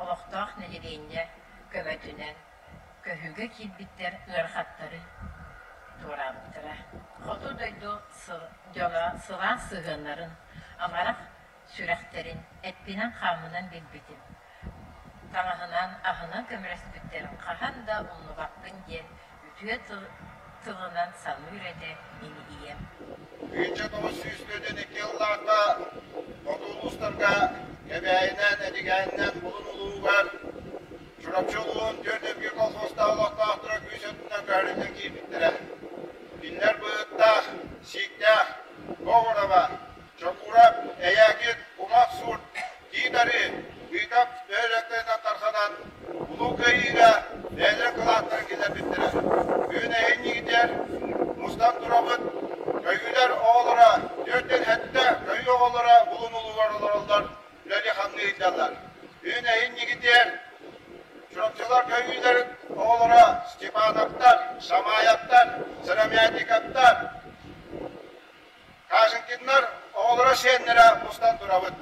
олықтақ нәхелейінде көмәтінен көһүгө киінбіктер ұрқаттары турабыттыра. Хоту дойду сылан сығынларын, амарақ сүрәқтерін, әтпенен қамынан белбетін. Таңағынан ағынан көмірәспеттерін қахан да ұлны бақпын ден, үтуе тығынан сану үйреде ені ием. 1902 yıllarda otobüslerge gebeğinden, edigeninden bulun uluğu var. Çurapçılığın dördünkü kolhosta Allah'ta ahtıra güysetinden böğründen giyibittire. Binler bığıtta, sikte, boğuraba, çokurap, eyagit, umak surt, gideri, büyükap, böğreklerden tarsadan, ulu köyüyle, bezre kılahtır gidebittire. Büyüne en gider, mustan durabıt, köyüler oğulura, dörtten hette köy oğulura bulun ulu varılırlar, Lali Hanlı idarlar. Büyüne en gider, Çurapçılar köyülerin oğulura Stepanovlar, Şamayatlar, Seramyatikatlar, Кажинкинлар оғылыра шенлері мұстан тұрабыд.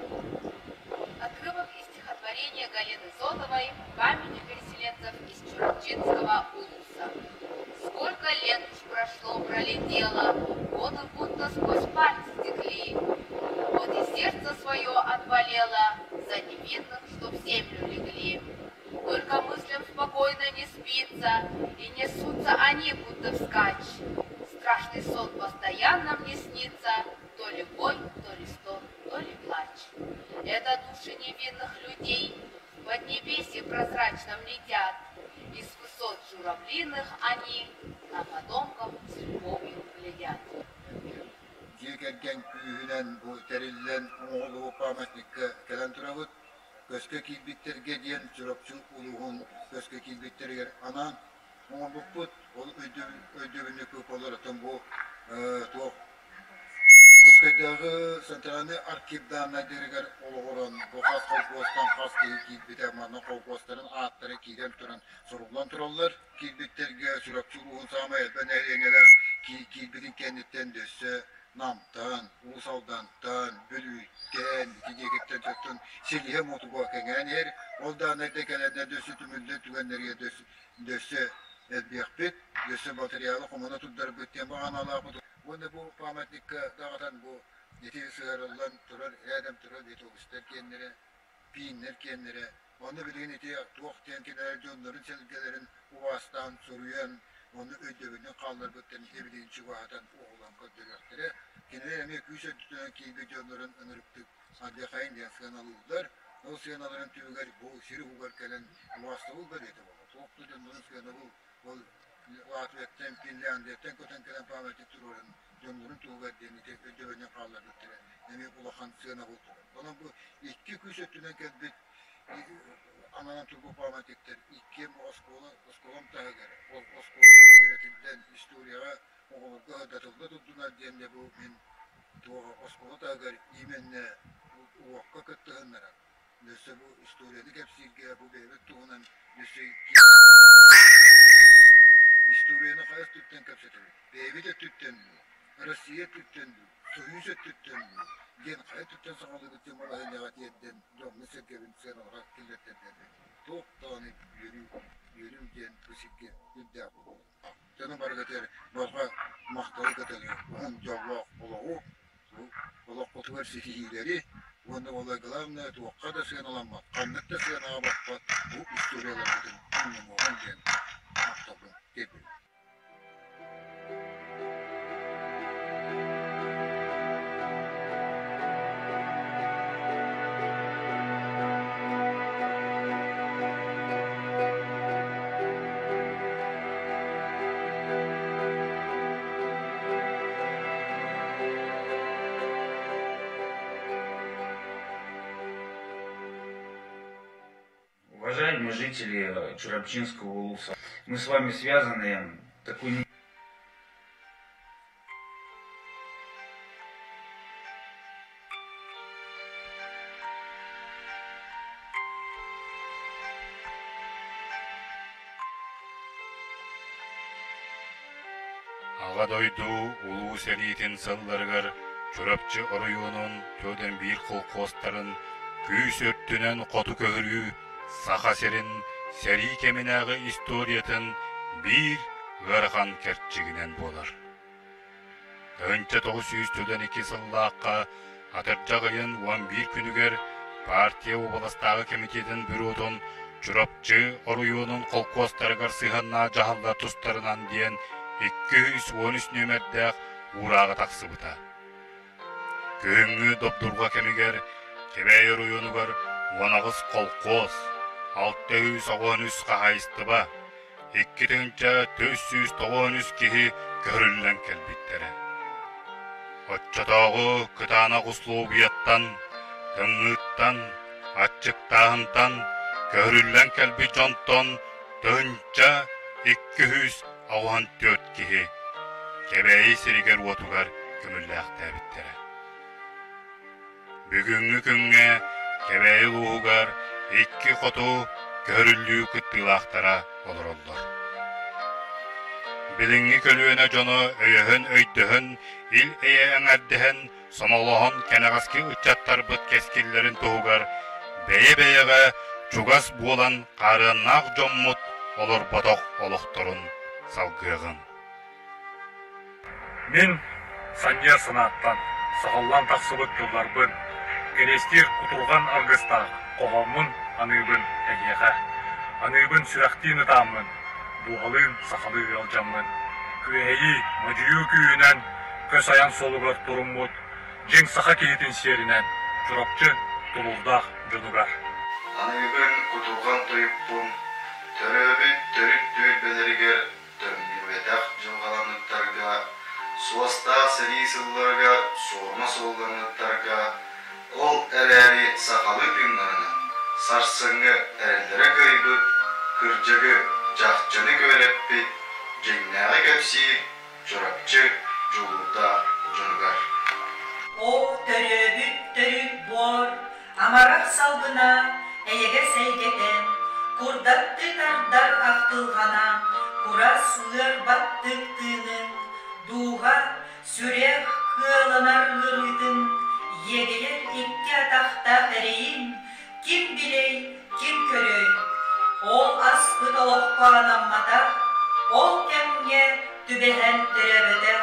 Отрывок из стихотворения Галины Зотовой «Памяти переселенцев из Чурапчинского улуса». Сколько лет уж прошло, пролетело, годы будто сквозь пальцы текли. Вот и сердце свое отболело за невинных, что в землю легли. Только мыслям спокойно не спится, и несутся они будто вскачь. Страшный сон постоянно мне снится, то ли бой, то ли стон, то ли плач. Это души невинных людей в поднебесье прозрачном летят, и с высот журавлиных они на потомков с любовью глядят. Келген күйінен бұл тәрелілен оңылығы памятникке кәлен тұрабыд, көскі кейбеттерге ден жүрапчыл ұлығын көскі кейбеттерге анан оңылық бұд, ол өйдебіне көп олар ұтын бұл тоқ. Көскайдағы Центральный архивдарына дерегер олығырын, бұл қас қолғыстан қас кейбет әманы қолғыстарын аттары кейден тұрын сұрғылан тұралар, кейбеттерге жүрапчыл ұлығын сама әлбән әренелер кейбетін кәнеттен дөсі, намтан, ұлысалдантан, бөлүй, itten, ikigekitten töttün, silihe motuğa kengen her, oldan erde kelende dösü tümünde tügenlerge dösü elbiyakbet, dösü materyali komuna tuttarıp bitten bağanalığa budu. Onda bu pametlik dağıtan bu yetiği sığarılan turar, adam turar, etobüsler kendine, piyinler kendine, onu bilin eti tuğuk tenkiler, onların selgelerin uvastan soruyan, onu ödevini kaldır bitten ebilinci vahatan oğlan kötülükleri. Kendiler emek yüzü tutunan ki videoların ınırıktık. Adli kayın diyen sığınalılar. O sığınaların tüyüger bu siri hugar kelen uvasta bul belirti bolu. Toplu döndürün sığına bul. O atvetten Finlandiyadan köten kelen pametik tururun. Döndürün tüyüger denite ödevini kaldır bittiler. Emek ulakan sığına bul turur. Onun bu iki yüzü tutunan kelbet ananan turbu pametikler. İki oskolam tahıgar. Oskolam yönetimden historiaya oğulga datılda tuttular diyende bu men tuğa oskola tahıgar imenine uakka kıttığınlara. Nöse bu historiyadık hepsilge bu beyvet tuğunan nöse historiyanı kayas tütten kapsatır. Beyvete tütten bu, Rusya tütten bu, Soyuz'a tütten bu. Gen kayas tütten sağlı gittim Allah'ın negatiyetten, domlu sergevin sen olarak killetten dedi. Toğ tağını yürü gen kısıkke yüddağ bu. Canım bargatır, barga mahtalı katanıyor. Onun cavlaq olağı, olaq kutuver sihihileri, onda olay galavna tuğakka da sığın alanma, kanlık da sığın ağa bakma, bu historiyalar bütün anlamı olan gen mahtalı gibi. Уважаемые жители Чурапчинского улуса, мы с вами связаны такой... Ағадойду улус элитин сылларгар Чурапчы орuyunun төден bir колкостарын күйс өрттүнен коту көгүрүү сахасерин сери кеминагы историятын bir гархан керчигинен болар. Önce 902 сыллаакка Атыржагайын 11 күнүгер партия областагы комитетин бюротун Чурапчы орuyunun колкостарыгар сыганна жахалла тустарынан диен 213 нөмердәк урағы тақсыбыта. Көңі допдурға кемігер, кебәйір ойынығар, онағыз қолқоз, 613 қағайысты ба, 2-493 кеге көрілген кәлбеттері. Отчатағы күтана құслу бияттан, тыңғыттан, атчықтағынтан, көрілген кәлбі жонтон, төнча 264 кеге, кебәйі серігер отуғар көмілләқ тәбіттері. Бүгінгі күнге кебәйі луғығар 2 қоту көрілі күттілақтара olur олар. Біліңгі көлуіне жоны өйіхін өйдіхін, ил әйе әңәрдіхін, сомалығын кәнәғаскі ұчаттар бұт кескелерін тұғығар, бәйе-бәйеға чугас болан қарынақ жоммут olur батоқ олықтырын салғығын. Мен Саньяр санаттан сағаллан тақсыбыт жылдарбын, керестер құтылған арғыста қоғамын аныбын әйеға, аныбын сүрәқтені тамын, дуғалын сақалы алжамын. Көйі мәжүйі күйінен көз аян солығыр тұрыммыд, жең сақа кейтін серінен Чурапчы тұлылдақ жонығар. Аныбын құтылған тойыппын, Төрөбүт төрүт дүрбелерге төмбүбетак жылгаланыктарга, суаста сырисылларга, сорма солганыктарга, ол әрәри сақалы пиңнарынан, сарсыңы әрәлдері кайбыт, кыржыгы жақчыны көреппет, жеңнәғі көпсі, Чурапчы жолуда жонғар. О төрөбүт төрүт бор, амарақ салгына, әйеге сәйгетен, Курдатты тардар ақтылғана, кура сылыр баттықтының, дуға сүрек қылынар ғырытын, егелер икке kuanamada, ol kemge tübehen törebede,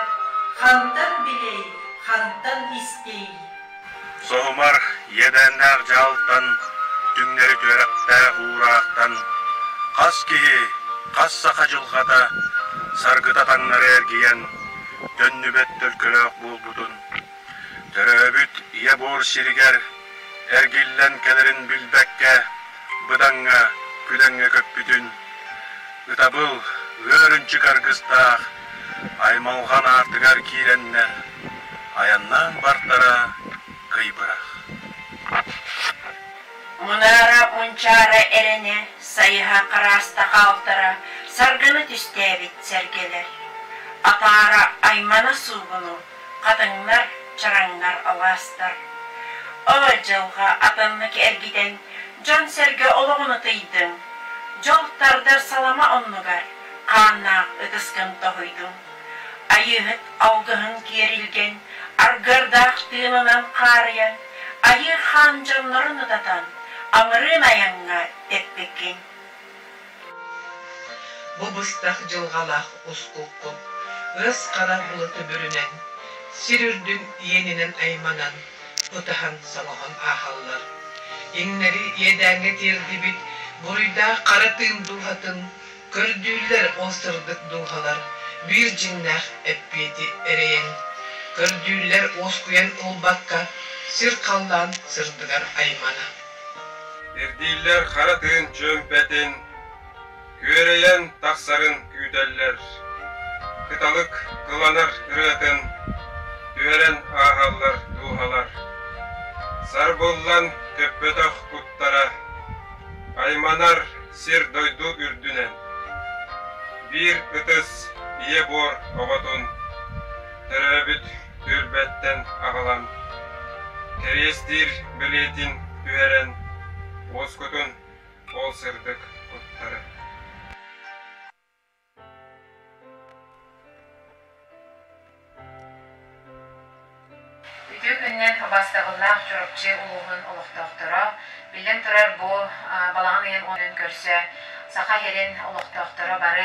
xantan biley, xantan istey. Soğumar yedenler jaltan, tüngleri törekte uğraqtan, kas kihi, kas sakacılgada, sargıda tanları ergiyen, dönnübet tölkölök bulbudun. Töröbüt iye bor şiriger, ergillen kelerin bilbekke, bıdanga, külenge köppütün. Itabıl, örünçü kargıstağ, aymalgan artıgar kirenler, ayannan bartara kıybırak. Munara unçara erene, sayıha karasta kaltara, sargını tüstebit sergeler. Atara aymana suğunu, kadınlar çarangar alastar. Ağacılga atanlık ergiden, can serge oluğunu tıydın. Joltardar salama onnugar, kanna ıtıskın tohuydun. Ayıhıt algıhın kerilgen, argardağ tığınınan karıyan, ayı han canlarını datan, anırın ayanga teppekin. Bu bıstak jılgalak uskukkun, ıs kara bulutu bürünen, sirürdün yeninin aymanan, utahan salahan ahallar. İnleri yedenge tirdibit, buruyda karatın duhatın, gördüğüller osırdık duhalar, bir cinler eppiyeti ereyen, gördüğüller oskuyan olbakka, sır kallan sırdıgar aymana. Erdiller karatın çömpetin, göreyen taksarın güdeller, kıtalık kılanır ırıtın, düveren ahallar duhalar, sarbollan töppötök kuttara, aymanar sir doydu ürdünen. Bir ıtız iye bor oğutun, töröbüt tülbetten ağılan, kerestir biletin düveren, oskutun ol sırdık kuttarı. Bütün günden bastığınlar çorapçı uluğun uluqtaqtıra, bilin turar bu balağın eyen onun görse, sağa helen uluqtaqtıra barı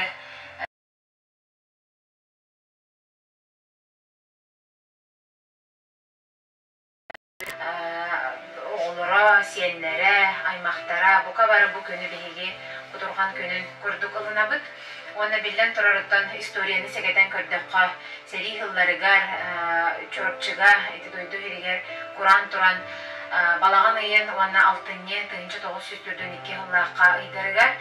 oğullara, siyenlere, aymaqtara, bu kabarı bu günü bilgi kuturgan günün kurduk ılınabıt. Onu bilin turarıttan istoriyani segeten kördüqqa, seri hıllarıgar, çorapçıga, eti doydu hiriger, Kur'an turan, balağın eyen ona altınye, tığınca 942 hıllaqqa idarıgar.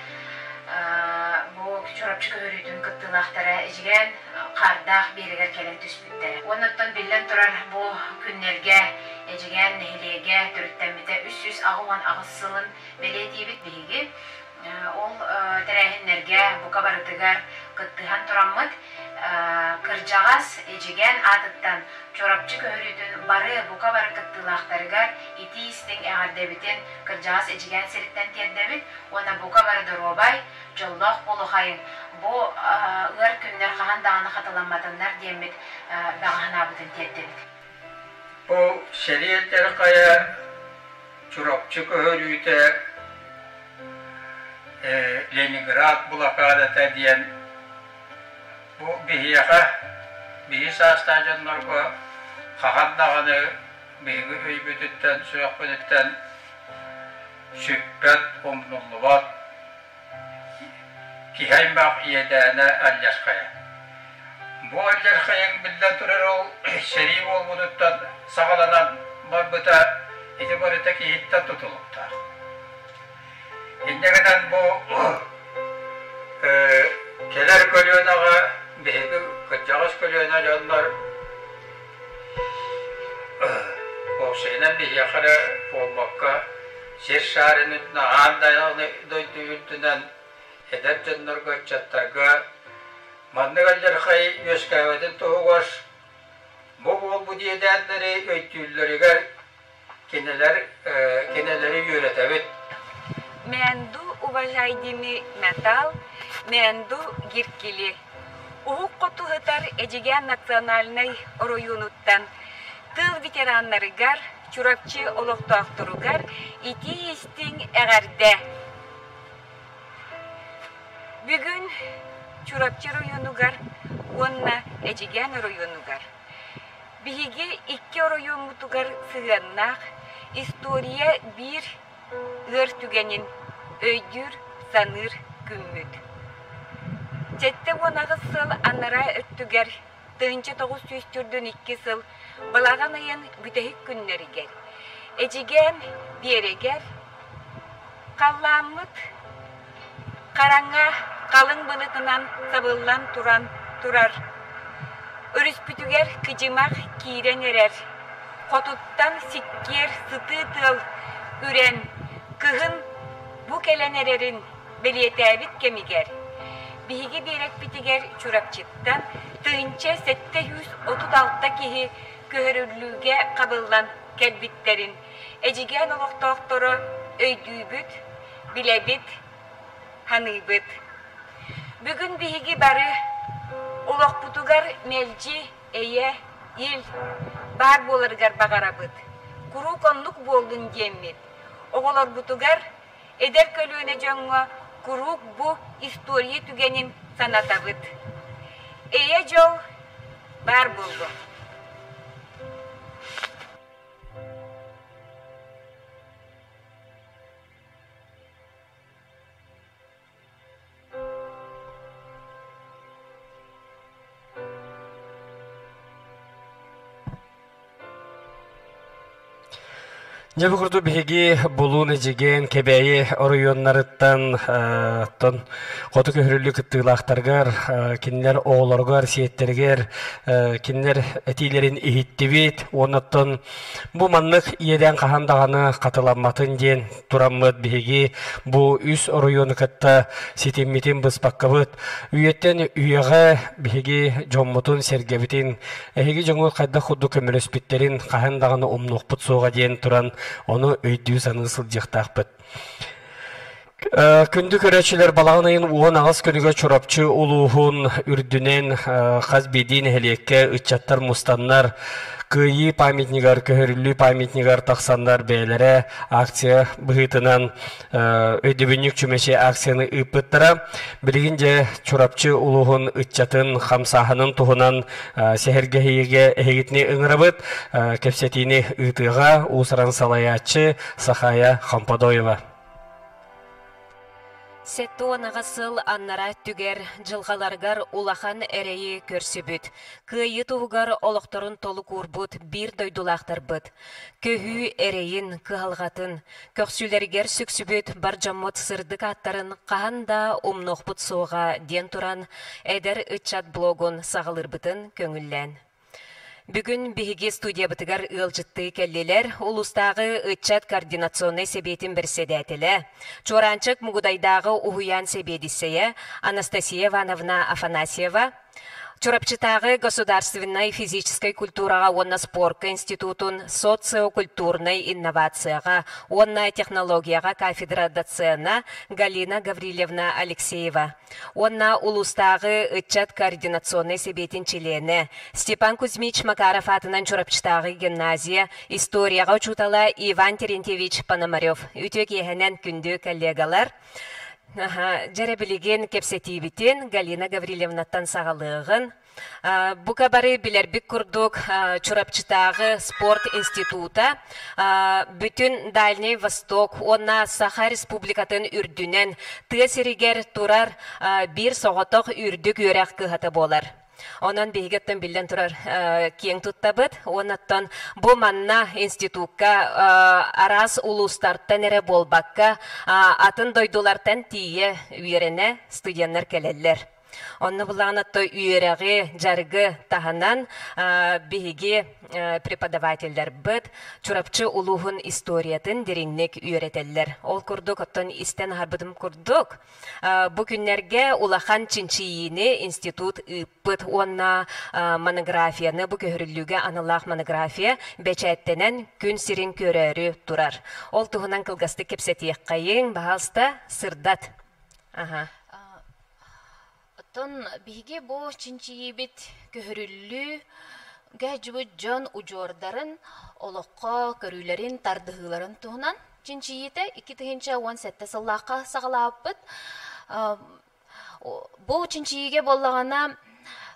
Bu çorapçı köhürütün kıttılaqtara ejigen, qardaq beriger kelen tüspüttere. Onuttan bilin turar bu günlerge, ejigen nehilege, türüttemite üs ağıvan ağısılın beletiyebit bilgi. Ol terehinlerge bu kabarıtıgar kıttıhan turamıd, kırcağız ejigen adıttan çorapçı köhürütün barı bu kabarı kıttılaqtarıgar iti istin eğardebiten kırcağız ejigen seritten terdebit, ona bu kabarı da robay, jolloq boluxayın. Bu ıgar künler qahan dağını qatılanmadınlar diyemit bağın abıdın terdebit. Bu şeriyetleri kaya çorapçı köhürüte Leningrad blokadete diyen bu bihi sastacınlar bu qahandağını bihi öybütütten, süyaqbütütten süppet, omnulluvat kihaymbaq iyedene alyaskaya. Bu alyaskayın bilden turar ol seri olmuduttan sağlanan barbıta itibarıta kihitten tutulukta. İndegeden bu keler kölüyonağa, bihi kıcağız kölüyona canlar o şeyden bihi yakara olmakka sir şarının nağandayağını doyduğundan edep canlar göçattarga mandıgallar kayı yüzkavedin toğuğaş bu diyedenleri öйтүүллөрүгөр keneleri yöretebit. Менду уважаемый металл, менду гиркили. Ухук котухытар эжеген национальный районуттан тыл ветераннарыгар, чурапчы олоқтуақтыругар ити истин эгерде. Бүгін Чурапчы районугар, онна Эжиген районугар. Биһиги 2 районутугар сыганнах история bir өртүгенин өйдүр саныр күммүт. Четте онағы сыл аннара өттүгер 1902 сыл балаган айын бүтәһик күннәригер. Эжиген берегер қалламыт қараңа қалың бынытынан сабыллан турар. Өріспүтүгер кыжымақ киирен эрер. Котуттан сиккер сыты тыл үрен кыһын бу келен эрерин белиетәбит кемигер. Биһиги берек битигер Чурапчыттан тыынча 736 киһи көһөрүлүүгө кабыллан келбиттерин эжиген олоктооктору өйдүүбүт, билебит, ханыбыт. Бүгүн биһиги бары улокпутугар мелжи эйе ил бар болыргар багарабыт. Куру коннук болдун жеммит. Оголор бутугар эдер көлүүнө жоңго курук бу история түгенин санатабыт. Эйе жол бар болду. Жабыкурду биһиги булуун эжеген кебейи районнарыттан тон хоту көһүрүлү кыттыылаахтаргар кинилер оголоргар сиеттергер кинилер этилерин ихиттибит онноттон бу маннык иеден кахандаганы катыламматын диен тураммыт биһиги бу үс району кытта ситиммитин быспаккабыт үйеттен үйеге биһиги жоммутун сергебитин эхиги жоңу кайда худду көмөлөспиттерин кахандаганы умнукпут суога диен туран onu öydüğü sanısıl jıhtaqpıt. Күнді көрәчілер балағынайын уын ағыз күнігі чурапчы улуғын үрдінен қазбедейін әлекке үтчаттар мұстаннар күйі памятнигар, көхірілі памятнигар тақсандар бәйлері акция бұғытынан өйдебінік чүмеше акцияны үппіттіра. Білігінде чурапчы улуғын үтчатын қамсағының тұғынан сәхіргейге әйгітіне үңірабыт кепсетіне үтіға ұсыран салаячы Сахая Хампадоева. Сетті онағасыл аннара түгер жылғаларғар улахан әрейі көрсібіт. Күйі туғығар олықтырын толы көрбіт, бір дойдулақтар бұд. Көхі әрейін кығалғатын, көксүлергер сүксібіт бар жаммот сырдық аттарын қағанда умнық бұд соға ден тұран әдір үтчат блогын сағылыр бұтын көңіллән. Бүгін биһиги студия бытыгар ылжытты келлелер улустағы ытчат координационный себетін бір седәтілі. Чоранчык Мугудайдағы ухуян себедисея Анастасия Ивановна Афанасьева, Чурапчытағы государственной физической культураға онна спорка институтун социокультурной инновацияға онна технологияға кафедра доцена Галина Гаврилевна Алексеева. Онна улустағы ытчат координационный себетін члены Степан Кузьмич Макаров атынан Чурапчытағы гимназия историяға учутала Иван Терентьевич Пономарев. Үтек ехенен күнді коллегалар. Жәрі білеген кепсетибітін Галина Гаврилевнаттан сағалығын. Бұқа бары білербік күрдік Чурапчытағы спорт института. Бүтін Дальний Восток, онна Саха Республикатын үрдінен түйесірігер тұрар бір соғытық үрдік өрәқ кығаты болар. Онан бейгеттен білден тұрар кең тұттабыд. Онаттан бұл манна институтка арас улустарттан әрі болбаққа атын дойдулартан тие үйеріне студенттер келелер. Онны бұлағынатты үйеріғі жарғы тағынан бейге преподавательдер бұд, Чурапчы улуғын историятын дереңнек үйретелер. Ол күрдік, оттан істен харбыдым күрдік. Бұ күнлерге улахан чинчиini институт бұд, онна монографияны, бұ көхіріліге анылақ монография бәчәттенен күн сирин көрәрі тұрар. Ол тұғынан кылғасты кепсетек қайын, бағалста сырдат. Тон биге бо чинчи бит көһөрүллү гәҗбү жон уҗордарын олоққа көрүләрен тардыгыларын туһунан чинчиите 2017 сыллакка сагалаппыт. Бу чинчиге боллагана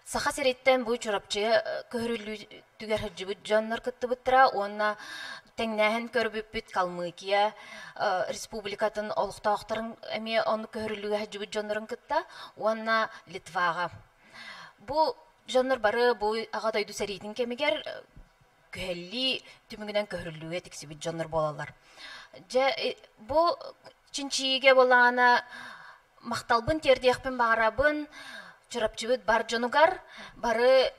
саха сереттен бу чурапчы көрүлү түгер хыжыбыт жаннар кыттыбыттыра, онна теңнәһен көрбүппүт Калмыкия республикатын олуктаактарын эми оны көрүлүгө хыжыбыт жаннарын кытта, онна Литвага. Бу жаннар бары бу ага дойду серитин кемигер көхелли түмүгүнөн көрүлүгө тиксибит жаннар болалар. Бу чинчиге боллагана макталбын тердиякпен багарабын чурапчыбыт бар жонугар бары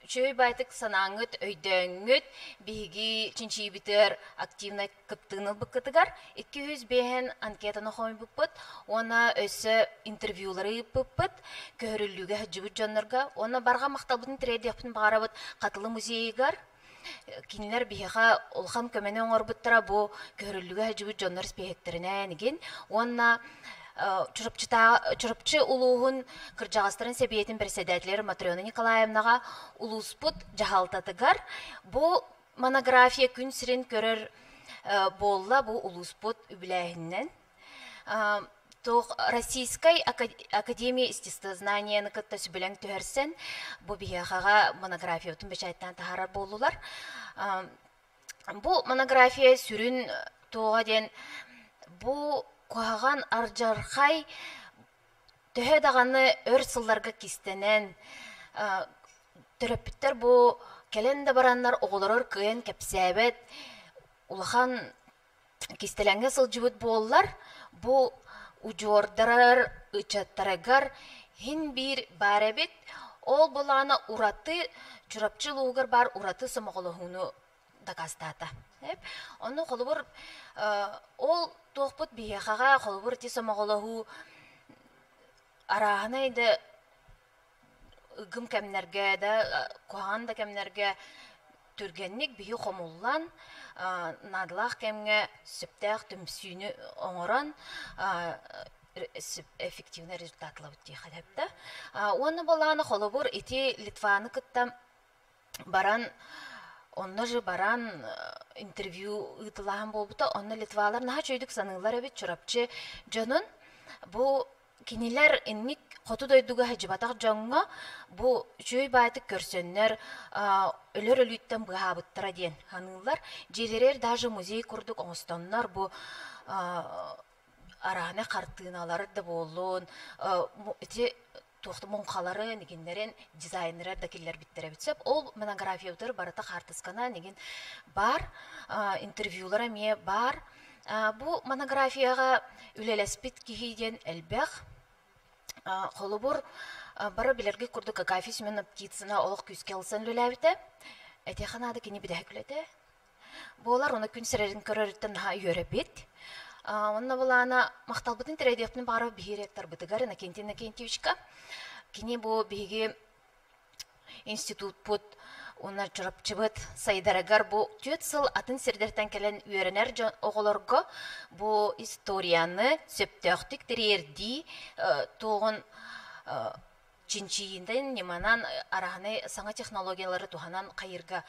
чөй байтык санаңыт өйдөңүт биги чинчибитер активно кыптыгыныл быкытыгар 200 бehen анкетаны хойбуппут, она өсө интервьюлары ыппыппыт көрүлүгө хыжыбыт жоннорго, она барга макталбытын тердиякпен багарабыт катылы музейгар кинилер биһига улхан көмөнө оңорбуттара бу көрүлүгө хыжыбыт жоннор спехектерине неген, она чурапчы улуғын кыржағастырын себиетін председателері Матрена Николаевнаға улуспут жахалтатыгар. Бу монография күн сирен көрір болла бу улуспут үбіләйіннен. Российской академия естествознания кытта сүбілен түхерсен, бу бияхаға монография өтін бешайттан тахарар болулар. Бу монография сүрін тоға ден бу Куаган аржархай төһө даганы өр сылларга кистенен төрөппүттер бу келенде бараннар оголорор кыйын кепсәбет улахан кистеленге сылжыбыт боллар бу ужордарар ычаттарагар хин бир баребит ол булана ураты чурапчы лугар бар ураты самоголохуну дакастата. Оны холбур ол тоқпут бияхага холбур ти самоголоху араханайды гым кемнерге да куан да кемнерге түргенник бии хомуллан надлах кемге сөптәк төмсүйүнү оңоран эффективный результатлы бит хадапта. Оны баланы холбур ити Литваны кытта баран онны же баран интервью ытылахан болбута, онны Литвалар наха чөйдүк санылар эбит чурапчы жонун. Бу кинилер инник хоту дойдуга хажыбатак жоңго бу чөй байтык көрсөннөр өлөр өлүттен быхабыттара диен ханылар. Желерер даже музей курдук оңостоннор бу араны картыналары да болуун. Тоқты монқалары негендерін дизайнерер дакелер биттері бітсеп, ол монографияудар барата қартысқана неген бар, интервьюлар әме бар. Бұл монографияға үлелеспит кейден әлбәқ. Қолыбыр бары білерге күрді кагафис мен птицына олық күзге алсын үлеләбіті. Әтеқанады кені бідәк үледі. Болар оны күн сірерін көреріттен үйері бет. Онна булана макталбытын тередиптин бары бихиректор бытыгар Накентьевичка. Кини бу биги институт пут онна чурапчыбыт сайдарагар бу 4 сыл атын сердертен келен үйренер оголорго бу историяны сөптөктүк терерди тоғын чинчиинден неманан араханы саңа технологиялары туханан кайырга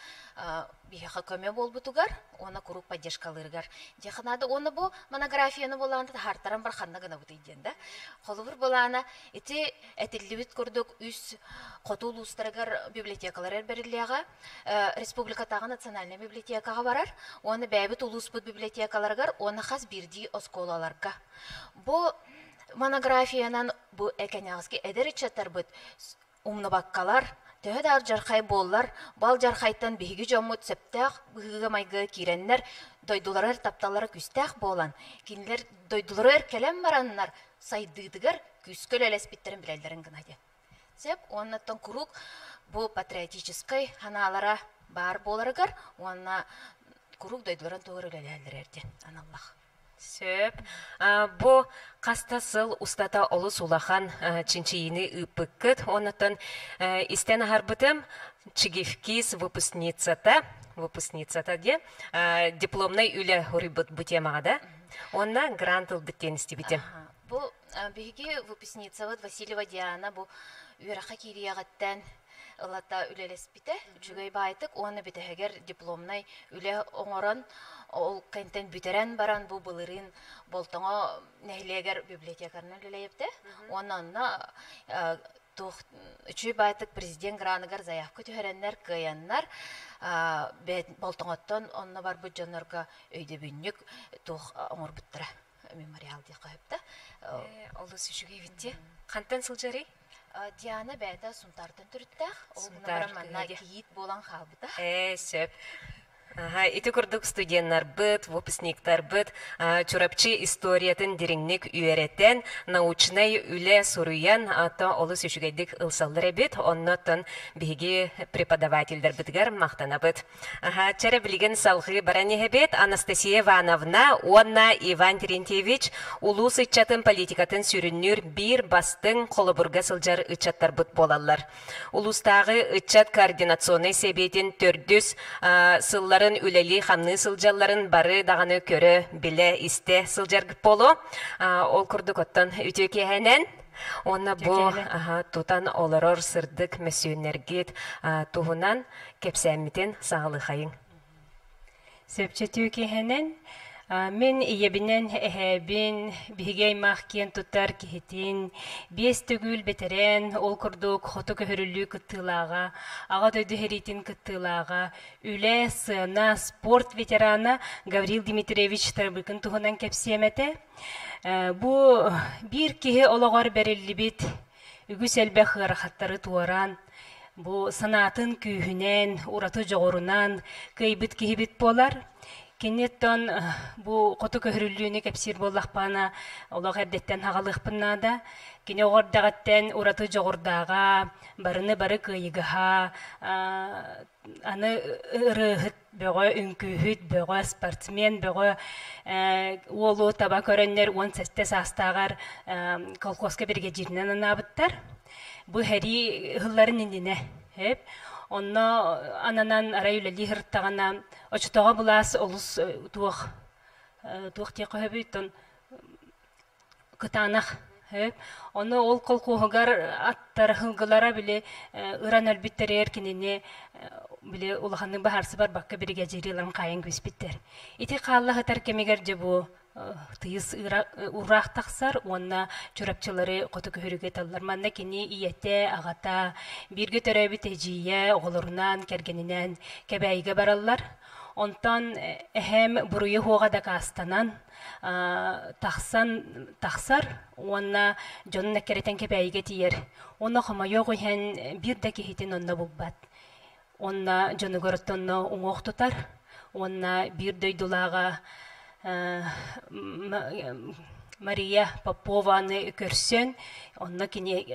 бияха көмө болбутугар, оны курук поддержкалыргар. Деханады оны бу монографияны боланды хартаран бар ханна гына бут иденде. Холубур болана эти этилибит курдук үс котул устаргар библиотекалар берилега, республикатагы национальный библиотекага барар, оны бәбит улуспут библиотекаларгар, оны хас бирди осколаларга. Бу монографиянан бу экенягызки эдеричаттар бут умны баккалар, төһөдар жархай боллар, бал жархайтан биги жомут септак, быгыга майгы киреннер, дойдулар тапталары күстак болан. Кинлер дойдулар келем бараннар, сайдыдыгар күскөл элеспиттерин билелдерин гына ди. Сеп оннан курук бу патриотической ханалара бар боларыгар, онна курук дойдуларын тоору элелдерерди. Аналлах. Сөп. Бу кастасыл устата олус улахан чинчиини ыпыккыт. Онотон истен харбытым чигифкис выпускницата де дипломный үле хурибыт бутемада. Онна грантыл биттен истибитем. Бу биги выпускница Васильева Диана бу үраха кириягаттан Лата үлелеспите, жүгөй байтык, оны битегер дипломнай үле оңорон, ол кентен бүтерен баран бу былырын болтоңо нехлегер библиотекарны лелейепте. Онанна тух үчүй байтык президент граныгар заявка төһөреннер кыяннар болтоңоттон онна бар бу жонорга өйдө бүннүк тух оңор буттара мемориал ди кайыпта. Олус үшүгө битти. Кантан сылжары? Диана бәйдә сунтартын түрттәх. Ол гына манна киит болан халбыта. Сөп. Ити курдук студенттар быт, выпускниктар быт, чурапчы историятын дереңнек үйәреттен, научнай үле соруян ата олыс үшігейдік ылсалдар бит, оннаттан биги преподавательдер бітгер мақтана быт. Чәрі білген салғы баранеге бит Анастасия Ивановна, онна Иван Терентьевич, улус итчатын политикатын сүріннүр бір бастың қолыбырға сылжар итчаттар быт болалар. Улустағы итчат координационный себетін төрдүс сылларын үлели хамны сылжалларын бары дағаны көрі біле исте сылжаргып болу. Ол күрдік оттан үтекеғенен. Оны бұл тұтан оларор сырдық мәсүйінергет туғынан кепсәмітен сағылы қайын. Сөпче түйкеғенен мен иебинен эһэбин бигей махкен тутар кихитин бес түгүл бетерен ол курдук хото көһөрүлүү кыттылаага ага дөйдү херитин кыттылаага үле сына спорт ветераны Гаврил Дмитриевич Тарбыкын туһунан кепсиемете бу бир киһи ологор берилибит үгүс элбе хырахаттары туаран бу санатын күйүнен ураты жогорунан кыйбыт киһибит болар. Кенеттен бу қоту көһөрүлүүнү кепсир боллақпана олақ әрдеттен хағалықпыннада. Кене оғырдағаттен ураты жоғырдаға, барыны бары кыйыгыға, аны ырыхыт бөғі үнкүйіт, бөғі спортсмен, бөғі олу таба көріннер 17 састағар колхозка бірге жерінен анабыттар. Бу хәри ғылларын ендіне. Онно ананан арайулали хырттагана очтога булас олус туох тек хөбүтөн кытанах онно ол колкугар аттар хылгылара биле ыран өлбүттерер кинене биле улаханын бахарсы бар бакка бириге жерилан кайын күспиттер ити каллахытар кемегер же бу тыйыс урак таксар онна чурапчылары коту көһөрүгө таллар манна кини иете агата бирге төрөбү тежие оголорунан кергенинен кебейге бараллар онтан эһем буруйу хуга да кастанан таксар онна жонна керетен кебейге тиер онна хамайого хен бир да кихитин онна булбат онна жону гороттонно уңок тутар онна бир дөйдулага Мария Попованы көрсен, онна кини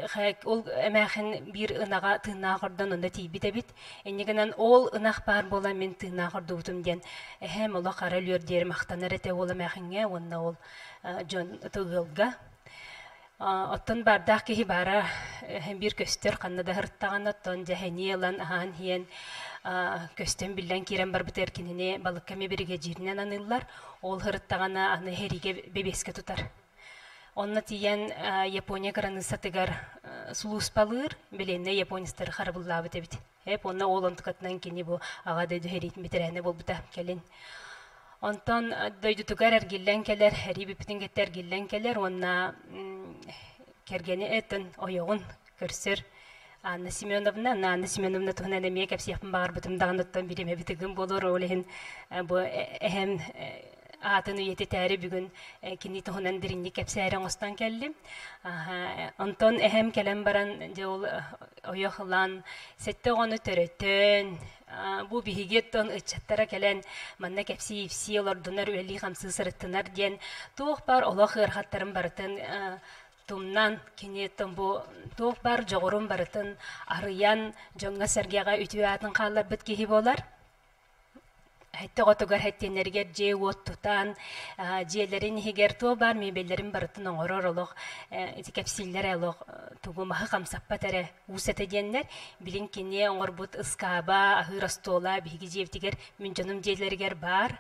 ол эмәхен бир ынага тыынаагырдан онда тийбите бит. Эннигенен ол ынак бар бола мен тыынаагырды утум ден. Эһем ола кара лөрдер мактанар эте ол эмәхенге, онна ол жон тыгылга. Оттон бардак кихи бара hem bir көстөр каннада хырттаган оттон жахениелан ахан хиен көстөн билен кирен бар битер кинене балыкками бириге жиринен аныллар ол хырттагана аны хериге бебеске тутар. Онна тиен Япония караны сатыгар сулуспалыр биленне японистер харбыллабы тебит. Хеп онна ол онтукатнан кини бу ага дөйдү херит битерене болбута келин. Онтон дөйдү тугар эргиллен келер, хериби битин геттер гиллен келер, онна кергени этен ойогун көрсөр. Анна Семеновна туһунан эмие кепсияпын багар бутумдагандыттан биреме битигин болор олехин бу эһем атын үйети тәри бүгүн кини туһунан диринни кепсәрен остан келди. Онтон эһем келен баран жол ойохлан сетте гону төрөтөн бу бигеттон ычаттара келен манна кепси ивси олордунар үли хамсы сырыттынар ден туох бар олох ырхаттарын бартын тумнан кинеттен бу туох бар жогорун бартын арыян жонга сергега үтүатын каллар бит кихи болар. Хәтта готугар хәттенергә же оттутан желерин хигер то бар мебелерин бартын оңорор олох кепсиллер алох тугу махы камсаппа тере усете деннер билин кине оңор бут ыскаба ахырастола биги жевтигер мен жонум желергер бар.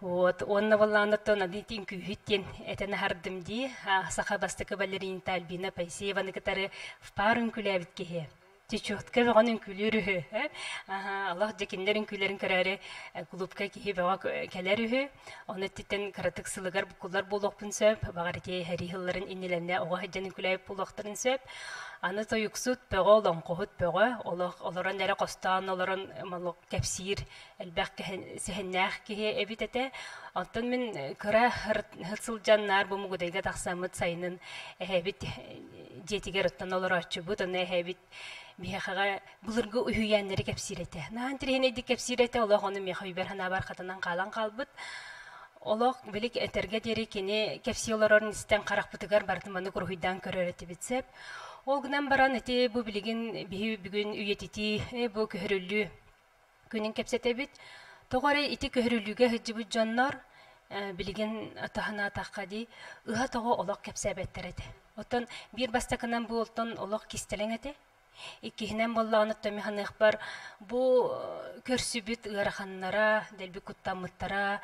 Вот онна волланаттан адитин күһүттен этен хардымди саха бастыкы балерин Альбина Пайсееваны кытары в парын күләбит кеһе. Тичотка ваган күлүрү. Аллах декендерин күлөрүн көрәре клубка киһи бага келерү. Оны титтен каратык сылыгар букулар болохпун сөп, багарти харихылларын иннеленне ога хаҗанын күләйп булактырын сөп. Аны тоюксут бага олон кохут бага, олорон дәре костан, олорон малык кепсир, элбәк сехеннәх киһи эбитете. Антон мен кыра хырсыл жаннар бу мугудайга таксамыт сайынын эбит жетигер оттан олор ачыбыт, аны эбит бихага булыргы уйяннары кепсирете. Наан тирени ди кепсирете, Аллах оны мехайбер хана бар хатынан калан калбыт. Аллах билик этерге дери кини кепсиолорон истен каракпытыгар бартыманы курхуйдан көрөрөтү битсеп. Ол гынан баран эти бу билигин бихи бүгүн үйетити бу көһөрүлү күнүн кепсете бит. Тогары ити көһөрүлүгө хыжыбы жаннар билигин атахана такади ыха того Аллах кепсебеттерет. Оттон бир бастакынан бу олтон Аллах кистелеңете. Иккиһинен боллаганы томиханых бар бу көрсүбүт ыраханнара, делби куттамыттара,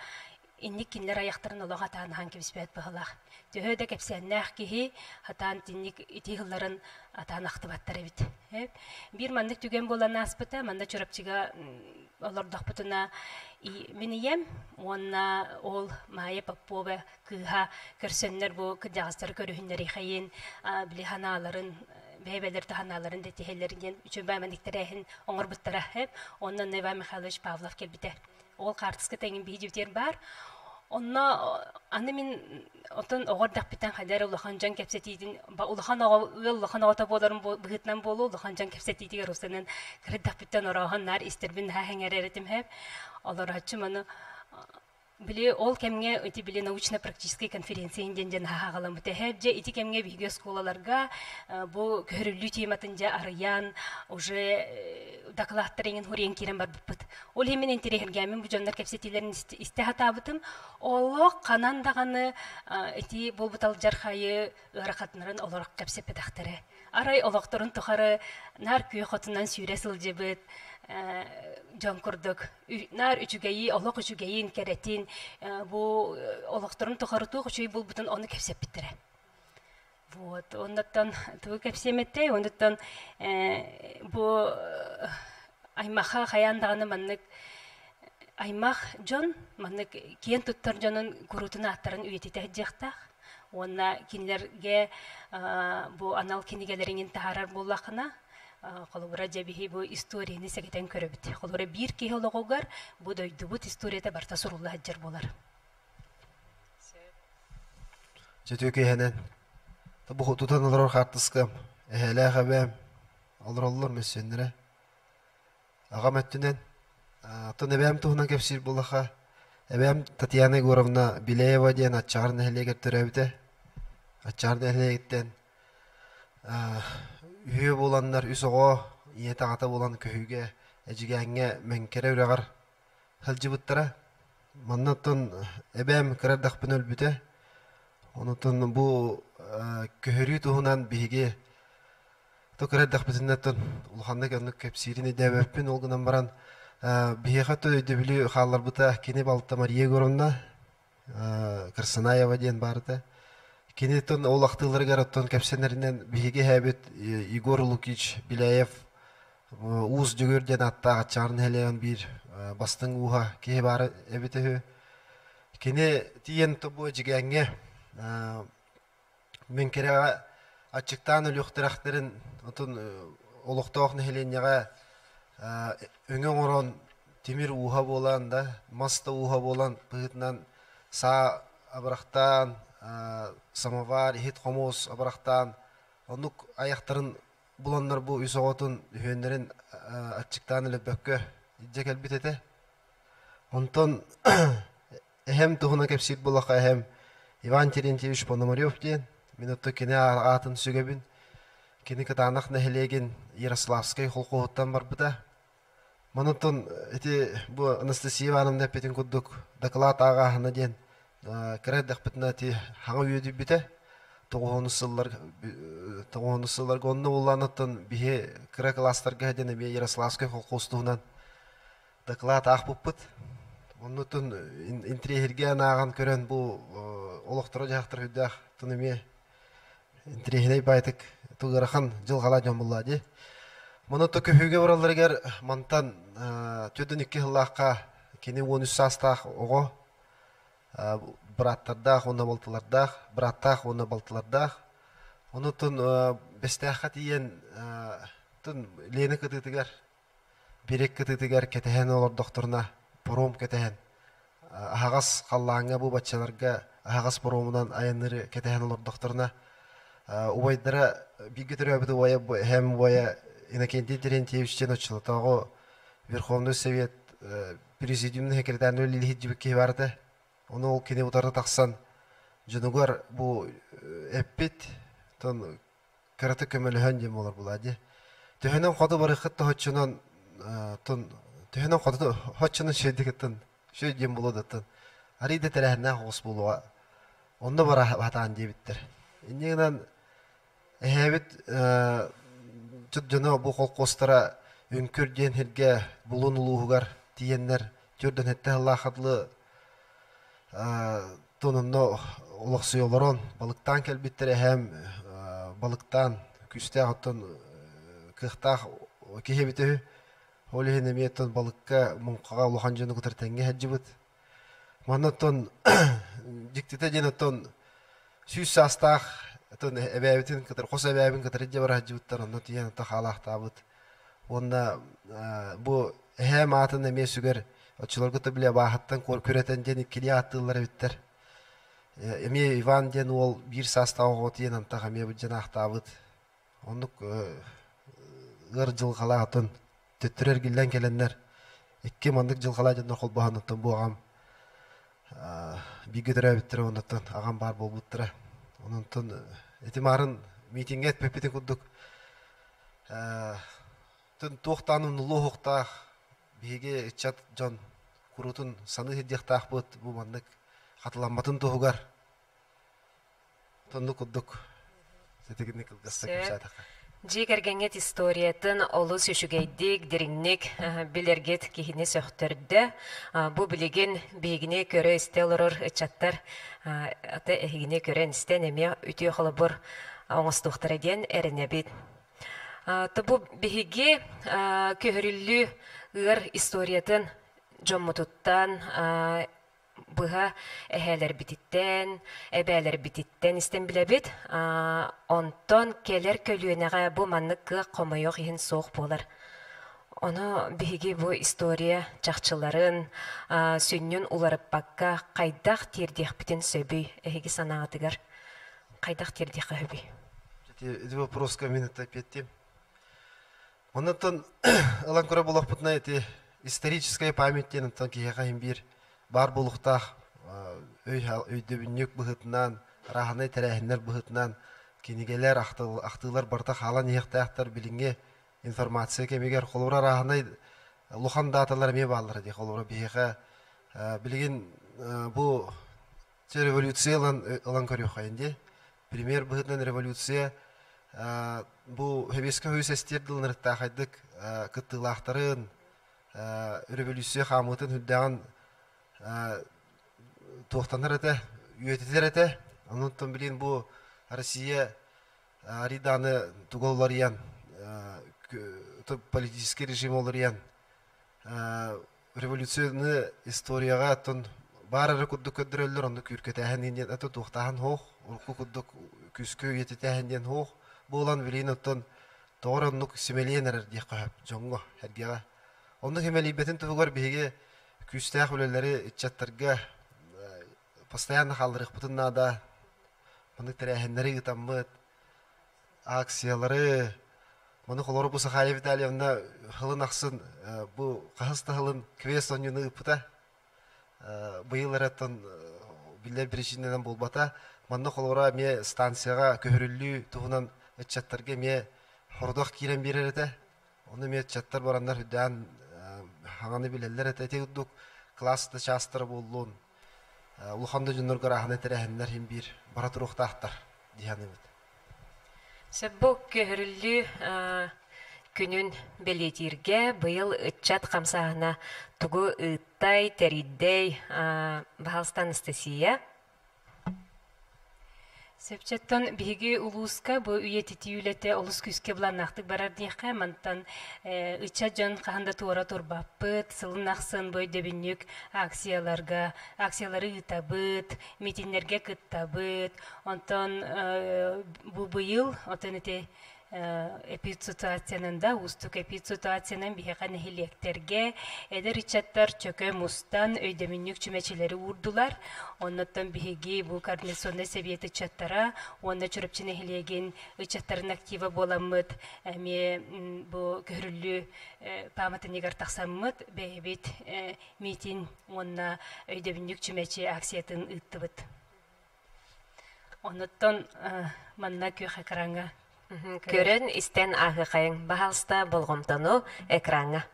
инник кинлер аяқтарын Аллах атаан хан кебиспет бахалах. Төһөдө кепсеннах киһи хатаан тинник итихылларын атаан актыбаттар бит. Бир мандык түген болан аспыта, манда чорапчыга олордохпутуна минием, онна ол майя паппова кыха көрсөннөр бу кыдагастар көрүһүннөр ихайын билиханаларын бәйбәләр таһаналарын да тиһелләрен үчүн бәмәниктәрәһен оңор буттара һәп оннан Нева Михайлович Павлов келбите. Ол картыска тәңин бийҗүтер бар. Онна аны мин отын огордак битен хәләр улахан жан кепсетидин ба улахан ата боларын быгытнан болу улахан жан кепсетидигә русанын кредак битен орагыннар истербин һәңәрәретим һәп алар ачыманы Били ол кемге эти били научно-практический конференция инден хагалам битеһәҗә ити кемге биге сколаларга бу көрүлү тематынча арыян уже докладтарын хурен кирен бар бит. Ол hemen интерегән мен бу җаннар кепсетиләрен истехатабытым. Аллах канандаганы эти булбутал жархайы рахатнарын олар кепсеп педахтары. Арай олактырын тухары нар күй хатыннан сүрәсел җебет. Жан курдук. Нар үчүгәйи, Аллах үчүгәйин керетин бу олактырын тухарыту үчүй бул бутын аны кепсеп биттере. Вот, ондан ту кепсеметте, ондан бу аймаха хаяндаганы маннык аймах жон, маннык киен туттар жонун курутуна аттарын үйетите жактак. Онна кинлерге бу анал кинигелерин тахарар буллакына Колубра жабихи бу историяны сәгетен көрөбүт. Колубра бир кеологогар бу дойдубут историяда барта сурулла хаджар болар. Жетөке хәнән. Бу хутутан алар хаттыскам. Әһәлә хәбәм. Алырлар мәсәннәре. Агамәттенән тон әбәм туһынан кепсир булаха. Әбәм Татьяна Егоровна Билеева дигән ачарны һәлегә төрәбүтә. Ачарны һәлегәттән үйе боланнар үсіғо, ие тағата болан көйге әжігәңе мәңкері үрағар хәлжі бұттыра. Маннаттын әбәм кірардақ бін өлбіті. Онытын бұл көхірі тұғынан бейге кірардақ бітіннаттын ұлғандық әнік кәпсиріне дәбәппін олғынан баран бейге қатты өйді білі қалар бұта кені балытта Мария Егоровна Кырсынаева ден барды. Кенеттен ол ақтылырғар оттан кәпсенерінен бейге әбет Егор Лукич Биляев уыз жүгерден аттаға чарын әлеген бір бастың уға кеге бары әбет өй. Кене тиен тобу жігәңге мен кереға ачықтан өліқтірақтырын олықтауқны әленеға өңен орон темір уға болан да, маста уға болан бұғытынан са абырақтан самовар, хит хомос абарақтан онук аяқтарын бұланлар бұл үйсоғытын үйендерін атчықтан өліпбәккі идже кәлбет еті. Онтон әхем тұғына кәпсет болаққа әхем Иван Терентьевич Пономарев ден минутты кене атын сүгебін кене катанақ нәхелеген Ярославскай холқуғыттан бар бұта. Мұнытын бұл Анастасия Ивановна петін күддік доклад ағағына ден кірәддәқ бітіна те хаңа үйеді біті тоғуыны сылларға онны оланыттын бейе кірә кластарға әдені бей Ярославскай қолқостығынан доклад ақ бұп бұт. Оннытын интригерге анаған көрен бұл олықтыры жақтыр хүддәқ тұнымен интригеней байтық тұғырақын жылғала жамылла де. Моны то көһүгө бараларгар мантан төдөн 2 хыллакка кени 13 састах ого браттардах, оны балтылардах, браттах, оны балтылардах. Оны тон бестахат иен тон лені кытытыгар, берек кытытыгар кетehen олар докторна, пором кетehen. Ағас қаллаңа бу батчаларга ағас поромунан айыныры кетehen олар докторна. Убайдара биги төрөбүдү боя hem боя Иннокентий Терентьевичтен очылытагы Верховный Совет президиумның секретарны Лилихит жибекке барды. Оны ол кене утарды тақсан жөнігер бұл әппет тон кіріті көмеліген дем олар болады. Төхенен қоды бары қытты хотчынан төхенен қоды хотчынан шөйдігіттін шөй дем болады. Ариді тәрәхінен қоғыс болуға. Онды бара батаған дебіттір. Иннегінен әйбет жүні бұл қол қостыра үнкір ден херге бұлын ұлуғығар тиеннер түрден әтті Аллахадлы тонынны олықсы оларын балықтан кәлбеттері әм балықтан күсті ағыттын қықтақ кехебеті олығын әметтін балыққа мұңқаға олыған жөні күтіртенге әджі бұд. Маннаттын диктеті денеттін сүйіс састақ әбәбетін кітір, қос әбәбін кітір әджі бар әджі бұдтар, онны тиен қалақта бұд. Онна бұл әм атын әме сүгер Очылар күті біле бағыттан көретін дені келе аттылары біттір. Эме Иван ден ол бір састауға отыен антақ әме бұл жена ақтабыд. Онық ғыр жылғала атын төттірер келден келенлер. Екке мандық жылғала жена қол бағын ұттын бұл ағам. Бигі дүрі біттірі оныттын ағам бар бол бұттыры. Онынтын әтімарын митинге әтпепетін күддік. Түн тоқтанын ұлы хоқтақ биге ичат жон курутун саны хеддиқтақ бұд бұл мандық қатыламатын тұғығар. Тонны күддік. Сетігінні кілгісті кімсайдаққа. Жекергенет историятын олы сөшігейдік, деріңнік білергет кейіне сөқтірді. Бұл білеген бейгіне көрі істел ұрыр үтчаттар аты әйгіне көрен істен әме үті оқылы бұр оңыстуқтар әден әріне бейд. Бұл бейге көхірілі ығыр историятын жоммутуттан бұға әхәлер бітіттен, әбәлер бітіттен істен біле бит. Онтон келер көлуенеға бұл маннық қы қомайоқ ең соқ болар. Оны бейге бұл история чақчыларын сөннен уларып баққа қайдақ тердеқ бітін сөбей әйге санағатығар. Қайдақ тердеқ өбей. Это вопрос ко мне опять. Оннан алан көре болақ бұтына историческая память тенін кеға имбир бар болуқтақ өйдөбіннек бұғытынан, раханай тәрәхінлер бұғытынан кенегелер ақтылар бартақ алан еқтаяқтар білінге информация кемегер қолура раханай лұхан даталар ме балыр де қолура бейға білген бұл революция алан көре қайынде. Пример бұғытынан революция бұл хөбескі өз әстерділін рыттақайдық күттілақтарын революция қамытын хүддаған тоқтаныр әті, үйететер әті. Онынтын білен бұл Россия ариданы тұғалар ен, политический режим олар ен. Революцияны историяға әттін бары күдді көддірелер, оны күркет әхінден әті тоқтаған хоқ, ұлқы күдді күскі үйетет әхінден хоқ. Болан білейін ұттын тоғыр ұнық семелейін әрір дей қойып, жоңғы әргеға. Оның хемелейбетін тұғығар бейге күстәқ өлелері үтчаттарға постоянно қалдырық бұтыннада, мұны тәрәхінлері ғытаммыд, акциялары, мұны қолоры бұсы Халев Италиевна ғылын ақсын, бұл қағысты ғылын квест оңыны ұпыта, бұйылар әттін білер біріншінен болбата, мұны қолора ме станцияға көхірілі тұғынан үтчаттарға ме хордоқ кейрен берер әті. Оны ме үтчаттар барандар хүддән хаңаны білелер әті. Әте үддік класты частыры болуын. Улханды жүніргір ағын әтірәхінлер хем бір бара тұруқтақтар дейханы бұд. Бұл көхірілі күнін белетірге бұйыл үтчат қамсағына тұғы ұттай, тәриддей бағалстан Анастасия. Сепчеттон биги улуска бу үйетитиюлете олус күске буланнахтык барар дияка мантан ыча жон каханда туора турбаппыт сылын аксын бой дебиннүк акциялары ытабыт митингерге кыттабыт онтон бу быйыл отон эти эпидситуациянында устук эпидситуациянан биһахан хилектерге эдер ичаттар чөкө мустан өйдөмүннүк чүмечилери урдулар оннотон биһиги бу координационный совет ичаттара онна чүрөпчүне хилеген ичаттарын актива боламмыт эми бу көрүлү паматынигар таксаммыт бэбит митин онна өйдөмүннүк чүмечи акциятын ыттыбыт оннотон манна күйхакаранга Көрөн истен ағықайын бағалста болғымтыну экранға.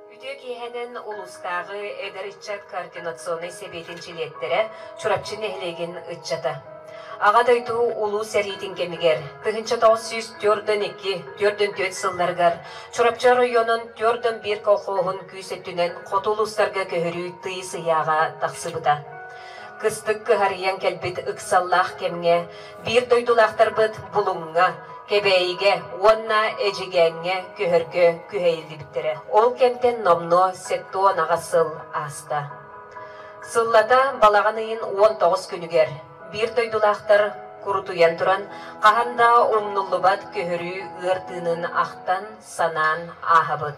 Үтөкейхенен улустағы эдер итчат координационный себетинчилеттері чурапчын эхлеген итчата. Ағадайту улу сәритін кемігер, тығынча 904-4 сылларғар, Чурапчы районын 4-1 колхоғын күйсеттінен қотулустарға көхірі тыйы сыяға тақсыбыда. Кыстық көхариян кәлбет ұқсаллақ кемге, бір дойдулақтар бұд бұлыңға, кебейге, онна әжігенге көхіргі көхейлі біттірі. Ол кемтен номно сеттуан ағасыл аста. Сыллата балағанайын 19 күнігер. Bir doydulaqtar kurutuyan turan, qahanda umnullubat köhürü ığırtının aqtan sanan ahabıd.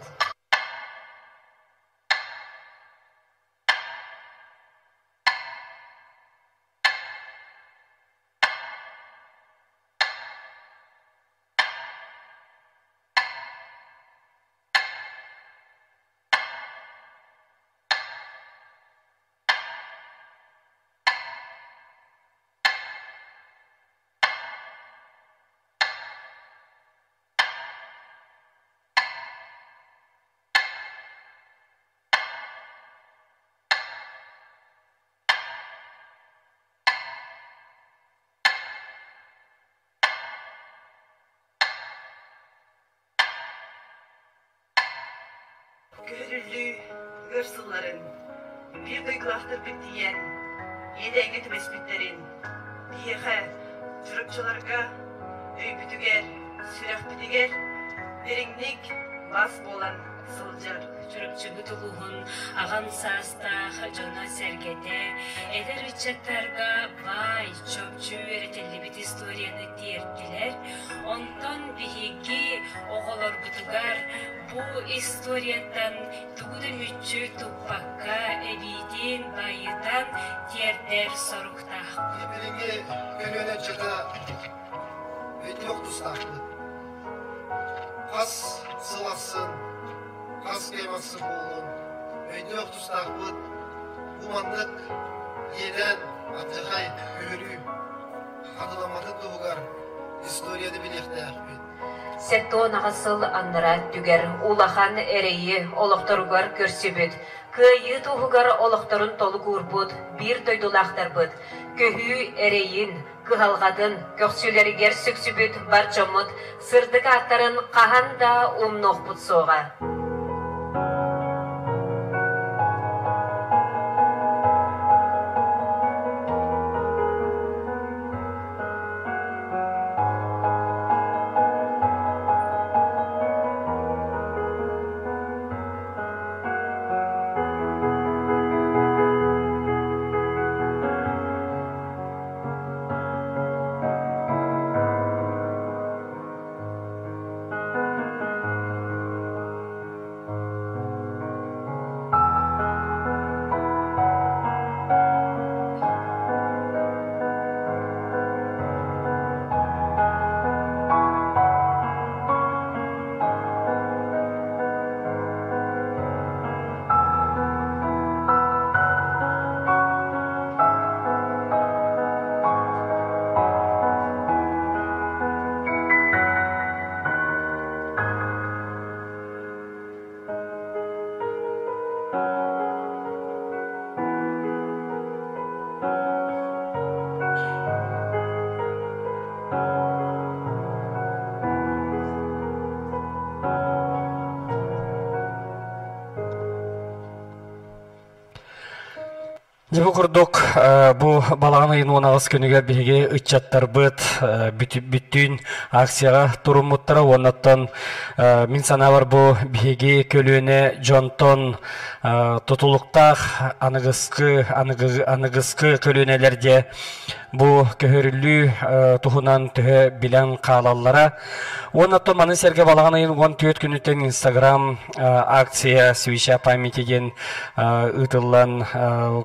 Görüllü gırsılların, bir duygulaştır bittiyen, yedenge tümesmitlerin, diyeğe, çırıkçılarga, öybütüger, sürek bitiger, derinlik, bas bolan sılcar. Çırıkçı bütülüğün ağam sastaq, jona sergede, eder ıçattарға vay çöpçü öğretelli bit istoriyanı diyerttiler. Ondan bihigi oğolor butugar, bu istoriyadan tugudun üçü tupakka, ebitin bayıdan diyerder soruktaq. Birinci gönüne çıka, öyle yok tustaqlı. Kas sılasın, kas kıyması bulun, öyle yok tustaqlı. Umanlık yeden atıhay görü, adılamadı doğugar, istoriyada bilekte akbet. Сеттон ағасыл аннара түгер, улахан әрейі олықтаругар көрсебет. Күйі туғығар олықтарын толы көрбұд, бір дойдулақтар бұд. Көхі әрейін, кығалғадын, көксілерігер сөксібет бар жамыд, сырдық аттарын қағанда умноқ бұд соға. Жабы құрдық, бұл балаған айын 10 күніге біреге үтчаттар бұд, бүттін акцияға тұрымыттыра. Онаттан мен сана бар бұл біреге көліне жонтон тұтылықтақ анығысқы көлінелерде бұл көхірілі тұхынан түхі білен қалалара. Онаттан маны серге балаған айын 14 күнітен Инстаграм акция свища памятеген ұтылан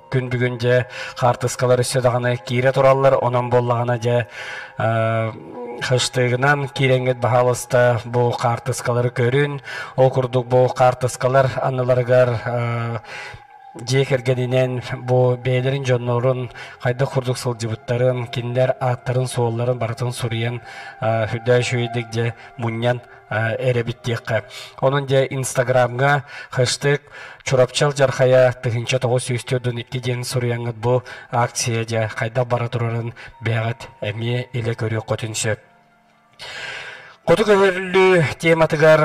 күн бүгінде қартысқалар үстедағаны кейре тұралар, онан болағына де қыштығынан кейренгет бағалыста бұл қартысқалары көрін. Ол күрдік бұл қартысқалар аныларғар жекергенінен бұл бейлерін жонларын қайда құрдық сыл жібіттарын, кендер аттарын суолларын барытын сұриян хүдді шөйдік де мұниян әребіттеқі. Оның де Инстаграмға хэштег чурапчал жархая тыгынча 902 ден сұрияңыд бұл акция де қайда бара тұрарын бәғат әме еле көрі қотыншы. Қоты көрілі тематығар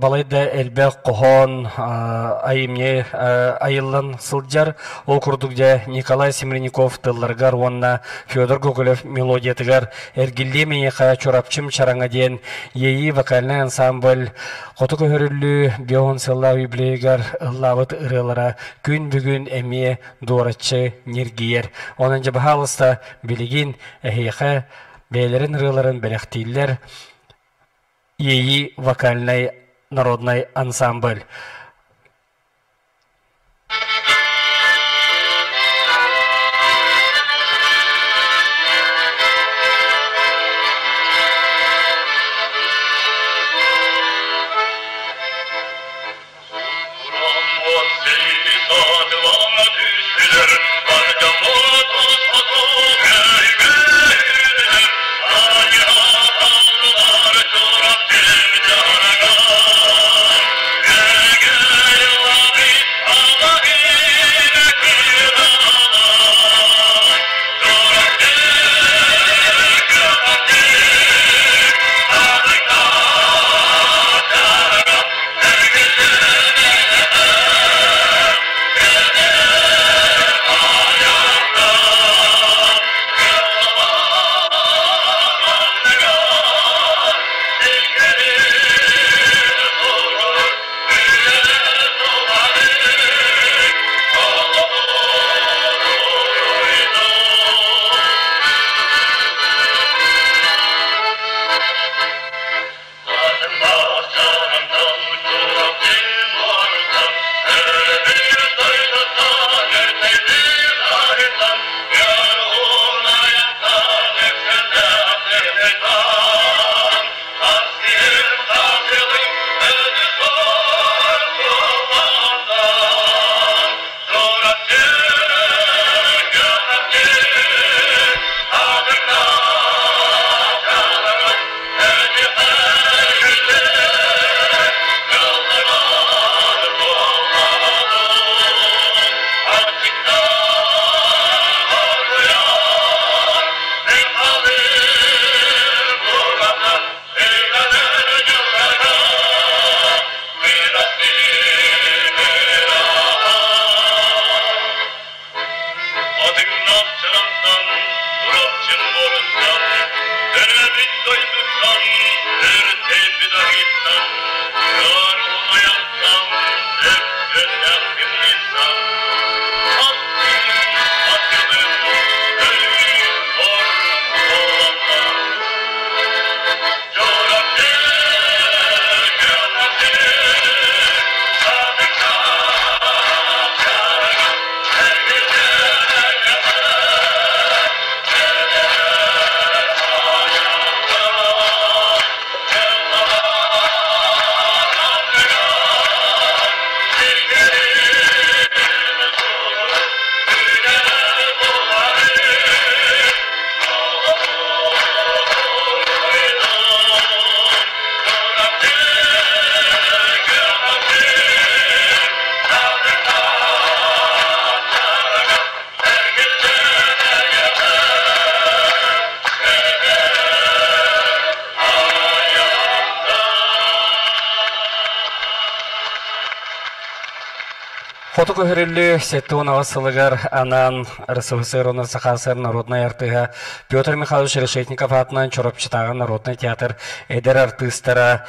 балайда әлбәқ қохон айымне айылын сылджар. Ол күрдік де Николай Семреников тылларғар, онна Федор Гоголев мелодиятығар әргілі менеқа чорапчым чараңа ден ейі вокальный ансамбль. Қоты көрілі бион сылла үйблейгар ұллавыт ұрылара күн бүгін әме доратчы нергейер. Онын жа бағалыста білеген әхейқа бәйлерін ұрыларын бәліқтейлер. ЕИ вокальный народный ансамбль. Yeah. Фото көһөрүллү сеттуон авасылыгар анан РСФСР СХСР народная артыга Петр Михайлович Решетников атынан чоропчытаган народный театр эдер артыстара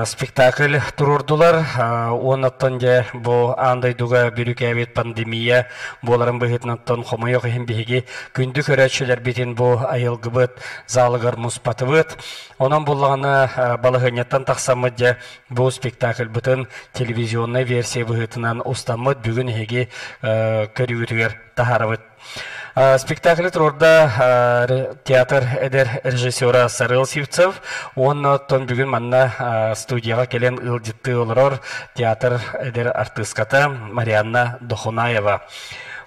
спектакль турурдулар. Оннаттан же бу андай дуга бүрүкәбит пандемия боларын быгытнаттан хомойок хем биги күндү көрөчүлөр битин бу айылгыбыт залыгар муспатыбыт. Онан буллагана балыгынаттан таксамыт же бу спектакль бытын телевизионный версия быгытынан устамыт бүгүн хеги көрүүтүгөр тахарыбыт. Спектакль турурда театр эдер режиссера Сарыл Сивцев, он тон бүгүн манна студияга келен ылдитты олорор театр эдер артистката Марианна Дохунаева.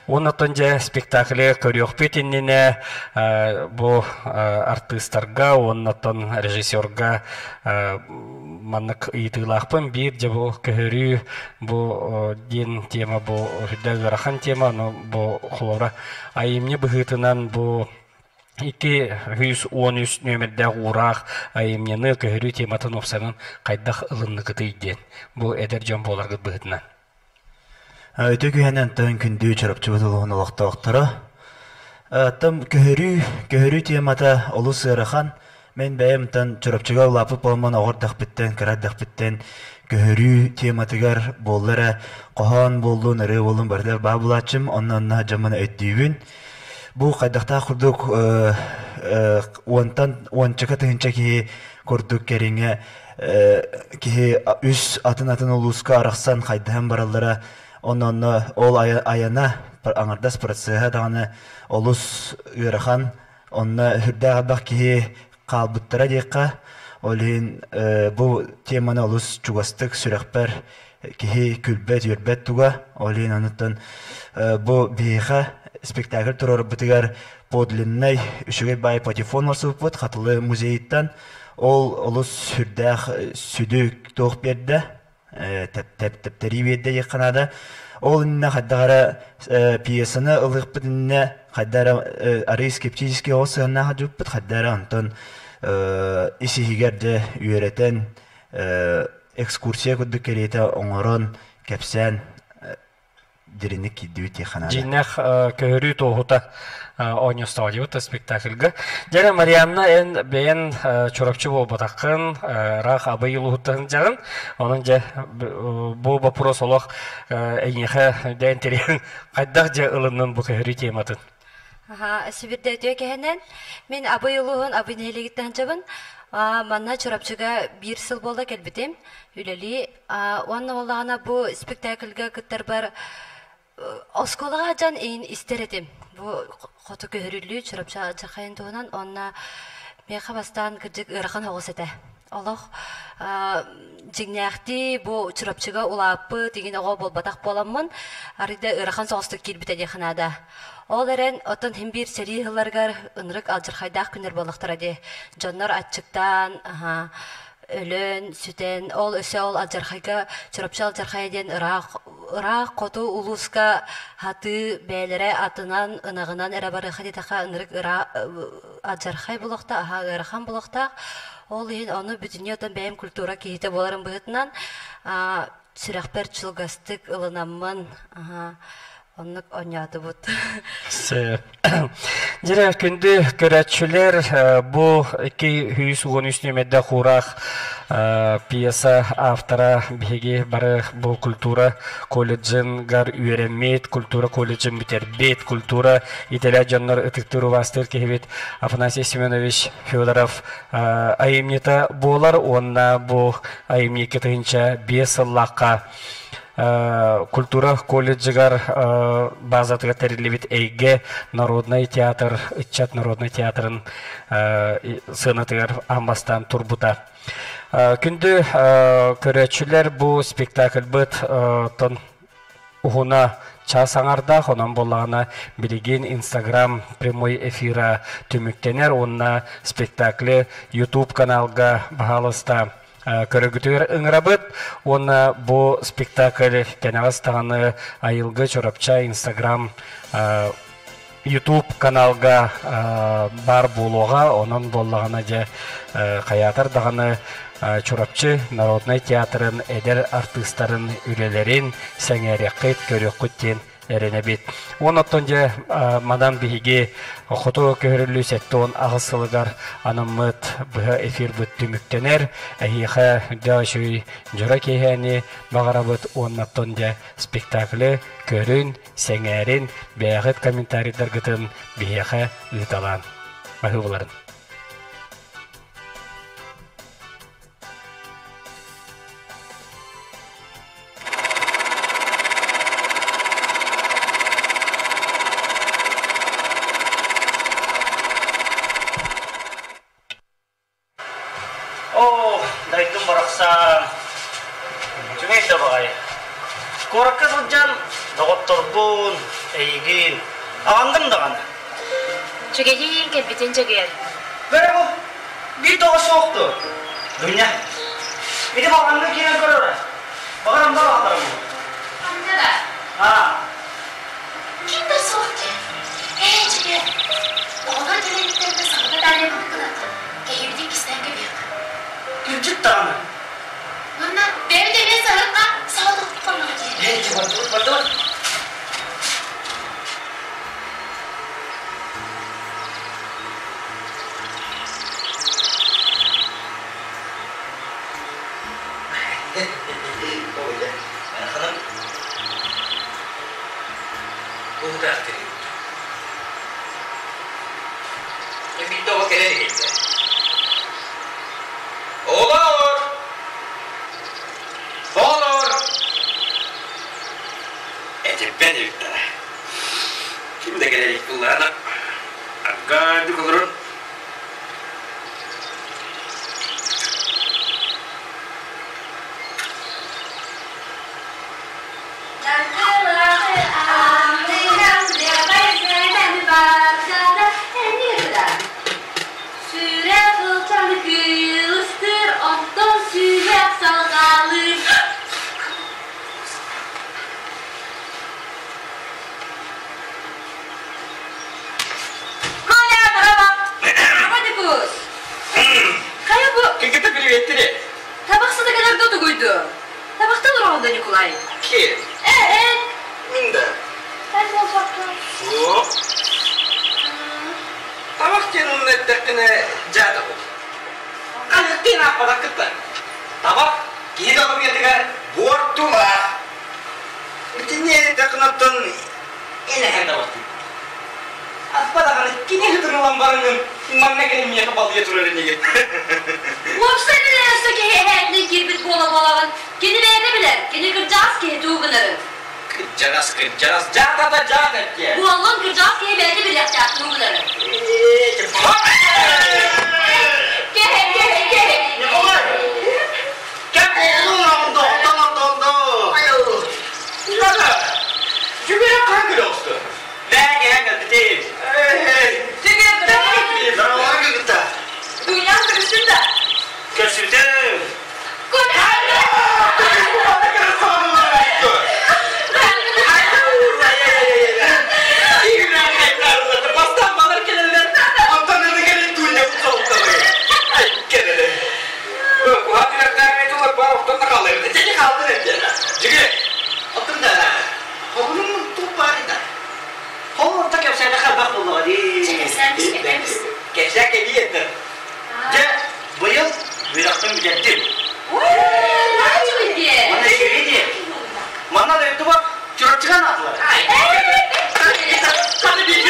Он же спектакле көрөкпөт иннине бу артисттарга, оннотон режиссерга маннык ыйтылакпын бир же бу көрүү бу дин тема бу хүддөгөрахан тема, но бу хлора айымны быгытынан бу 213 нөмердә урак айымны көрүү тематын опсанын кайдах ылынныкыты иден. Бу эдер жон боларгы быгытынан. Өтө күйәнен төн күндүү чырапчы бұтылығын олақтауқтары. Тым көхірі темата олу сырахан, мен бәйім тын чырапчыға улапы болман оғырдақ біттен, кіраддақ біттен көхірі тематыгар боллары қоған болуын, ұры болуын барды бабылачым, онна жамын өттүйін. Бұл қайдақта құрдық ончақа тұхынча кейі құрдық кәріңе кейі үс атын олуысқа арақсан қайдаған баралары. Оннан ол аяна аңардас процесса дағаны олус үйрахан, онна хүрдәға бақ кейі қалбыттара дейқа, олин бұл теманы олус чугастық сүрәқпәр кейі күлбәт, үрбәт туға, олин оныттан бұл бейға спектакль тұрар бұтығар подлиннай үшіге бай патефон варсып бұд, қатылы музейттан, ол олус хүрдәқ сүдік тоқ берді, тәптәптәрі бейді еқанада. Ол үніне қаддағара пьесаны ұлық бұдынне қаддара ары скептически осығына қаджып бұд, қаддара антон исігерді үйеретін экскурсия күдді керейті оңырын кәпсән дерінік кедді өте қанады. Жиннақ көрі тоғыта ойны стадиоты спектакльға. Және Марианна ән бәйін чорапчы бол батақын, рақ абай ұлғыттығын жағын. Оның жа бұл бапырос олық әйнеға дәйін терен қайдақ жа ұлының бұл көрі тематын. Сібірді өте кәйінен, мен абай ұлығын абай нәйлегіттен жабын. Манна чорапчыға бір сыл болды кәлбітем. Үлелі, онны олағына бұл спектакльға күттір бар осколаға жан ең істер етем. Бұл қоты көрілі чорапчыға жақайын туынан, онна меқа бастан кірдік ұрақын оғыз еті. Олық жеңнәқті бұл чорапчыға ұлапы деген оға бол батақ боламын, арыда ұрақын соғыстық келбіті дехінада. Ол әрін отын хем бір сәрі ғыларғар ұнырық алжырқайдақ күнер болықтырады. Жонлар атчықтан, өлін, сүтен, ол өсе ол алжырқайға, чорапчы алжырқайден ұрақ қоту ұлысқа хаты бәлері атынан, ұнағынан әрабары қадетақа ұнырық алжырқай болықта, ұрақан болықта. Ол ең оны бүтіне отын бәйім культура кейті боларын бұғытынан сүрәқпер чылғастық ұлынамын, онлық ойнады бұд. Жері күнді көрәтшілер бұл 213 нөмедді құрақ пьеса автора беге бары бұл культура колледжін ғар үйеренмейд, культура колледжін бітербейд, культура ителя жаннар ұтықтыру вастыр кехебет Афанасий Семенович Федоров айымнета болар, онна бұл айымне кетігінші 5 лаққа культура колледжигар базатыга терилибит эйге народный театр, ичат народный театрын сынатыгар амбастан турбута. Күнді көрәтшілер бұл спектакль бұд тон уғына час аңарда, онан болағына білеген Инстаграм прямой эфира түміктенер, онна спектаклі YouTube каналға бағалыста көрігітер ұңырабыд. Оны бұл спектакль кәнағыз тағаны айылғы чорапча Инстаграм YouTube каналға бар болуға, оның болағына же қаятар дағаны Чурапчы Народный театрын эдер артисттарын үлелерин сәңәреккет көрөккүттен эренебит. Оноттон же мадам биһиги хото көрүлү сеттон агысылыгар аныммыт быһа эфир бүттүмүктенер эхиха дашуй жора кехени багарабыт онноттон же спектакль көрүн сәңәрин бәгыт комментарийдер гытын биһиха ыталан баһыбыларын. Daitum baraksan cuma itu bagai korakas hujan dokter bun egin awandam dengan Çögeğin kelbitin çöger. Böyle bu bir doğu soğuktu dünya bir de bakanlığı kine görür bakalım da bakalım Amca da. ha Kimdir soğuktu? Çöger. Oğlan gelenliklerinde sağda derle bakılattı. Kehibdik isten gibi. Küçük tane Bunlar benim de ben sarıkla sağda tutmalı diye. Hey betul. Oh ya, hanım. Bu da artık. Bir de o gelene gitti. Olur. Ben de şimdi de gelecek kullarına. Agak dikulurun. Табақсыда kadar dodu koydu. Tabakta dur orada Nikolay. Kim? Minda. Ben de olacaktım. Hop. Tabak canının ettekine cadı bu. Kalıktın apa kıtta. Tabak giydi alıp getirken bortular. Bütün yeri takınatın ene hem tabak. Apa da kan kini hıdırılan barının manne gelin miye kapalıya turarını gel. Lopsa bilen ki heyetli girbit bola. Gini verdi bile. Gini kıracağız ki tuğunları. Kıracağız. Cağda da cağda et. Bu Allah'ın kıracağız ki verdi bile yapacak tuğunları. Gel. Ne olur? Gel oğlum dondu. Ayo. Nada. Cümle kanka olsun. Ben gel değil. Tigil. Lan var mı gıda? Dünya kırışında. Köşüldüm. Geçecek hediyedir. Bu yıl Virak'tan mücaddim. Ne hediye? Bana hediye. Bana da evde bak, çorapçıkan attılar. Hadi bir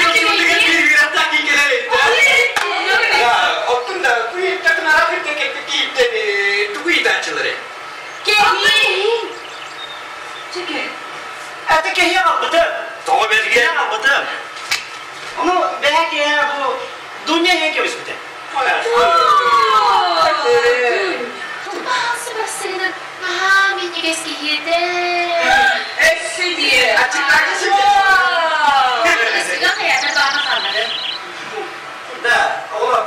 Virak'tan gelelim. Ya, ottun da bu yıltakın arafı tekip de tuğuydu açıları. Kehin. Çekil. Ete kehin almadım. Doğru belgeyi almadım. Onu belki bu dünya hengi bisküte. Nasıl senin minik eski yedi. Eksi diye açıklarca şimdi. Eskiden hayata bağına kalmadı. Da, oğlum.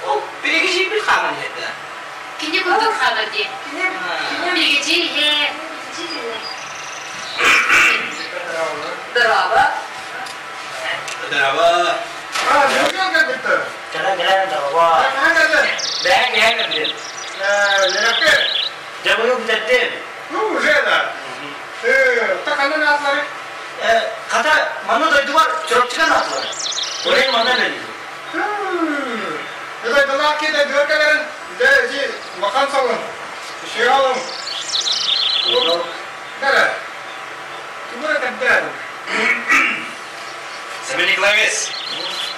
O bir kişi bir kamer yedi. Kini kurduk kamer diye. Bir gece he. Drama. Jalan-jalan drama. Ben gel. Nerede? Jago yok dedem. Nu jeda. Takanın atları. Kata mana da duvar çorapçıkan atlar. Oraya mana veriyor. Ya da dalaki de dörkelerin de makan salın. Şey alın. Nere? Kimura kadar? Semen Niklaus.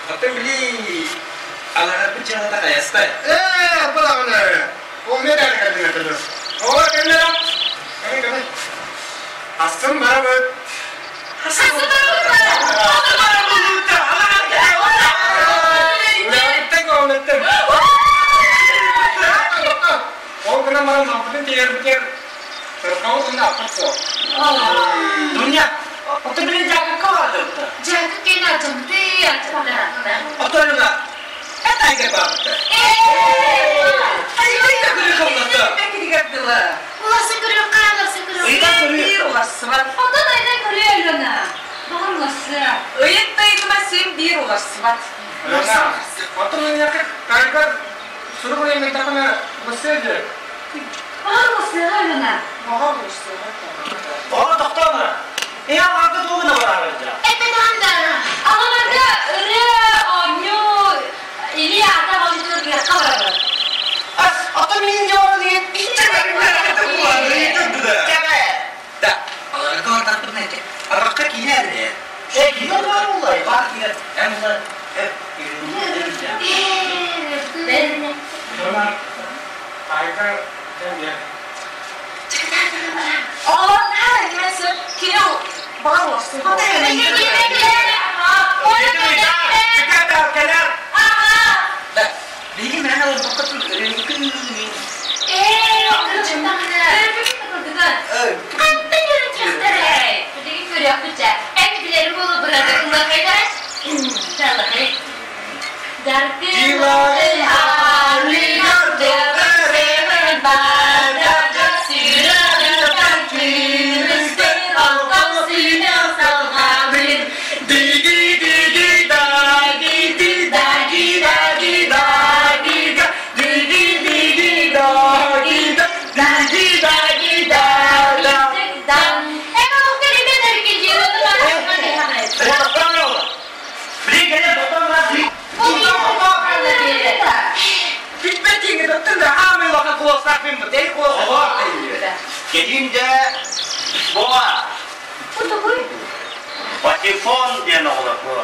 Katanya beli alat pencahaya tak kayak stay. Apa lah mana? Oh ni dah dekat dengan tu. Oh kena. Kena. Asam barat. Asam barat. Tengok nanti. Oh kena malam apa ni pikir. Terkau kena apa kau? Dunia. Atau beli jaga kau ada? Jaga kena jemti ya cepat. Atau ada? Eta ikan apa? Ayo kita kudu kau nata. Kita kita dulu. Ulah sekuriu kalah sekuriu. Kita kudu ulah sebat. Atau dah nak kuriu lona. Bahan masa. Kita itu masih bir ulah sebat. Lona. Atau ni nak kaikan suruh yang minta kena mesej. Bahan masa lona. Bahan masa. Oh doktor. Ya waktu tu kena berapa aja? Benar. Awak ada onyo. Ini ada kalau itu dia kabar. Atau minjem orang ni? Itu dah. Tak. Kau tak pernah cek. Orang kena ada. Kita baru lah. Pagi kan. Lona. Kaikan dia. Oh, nah, masuk kilo. Baru. Ini mana orang buka tu? Kedince boa. Patifon dia nak orang boa.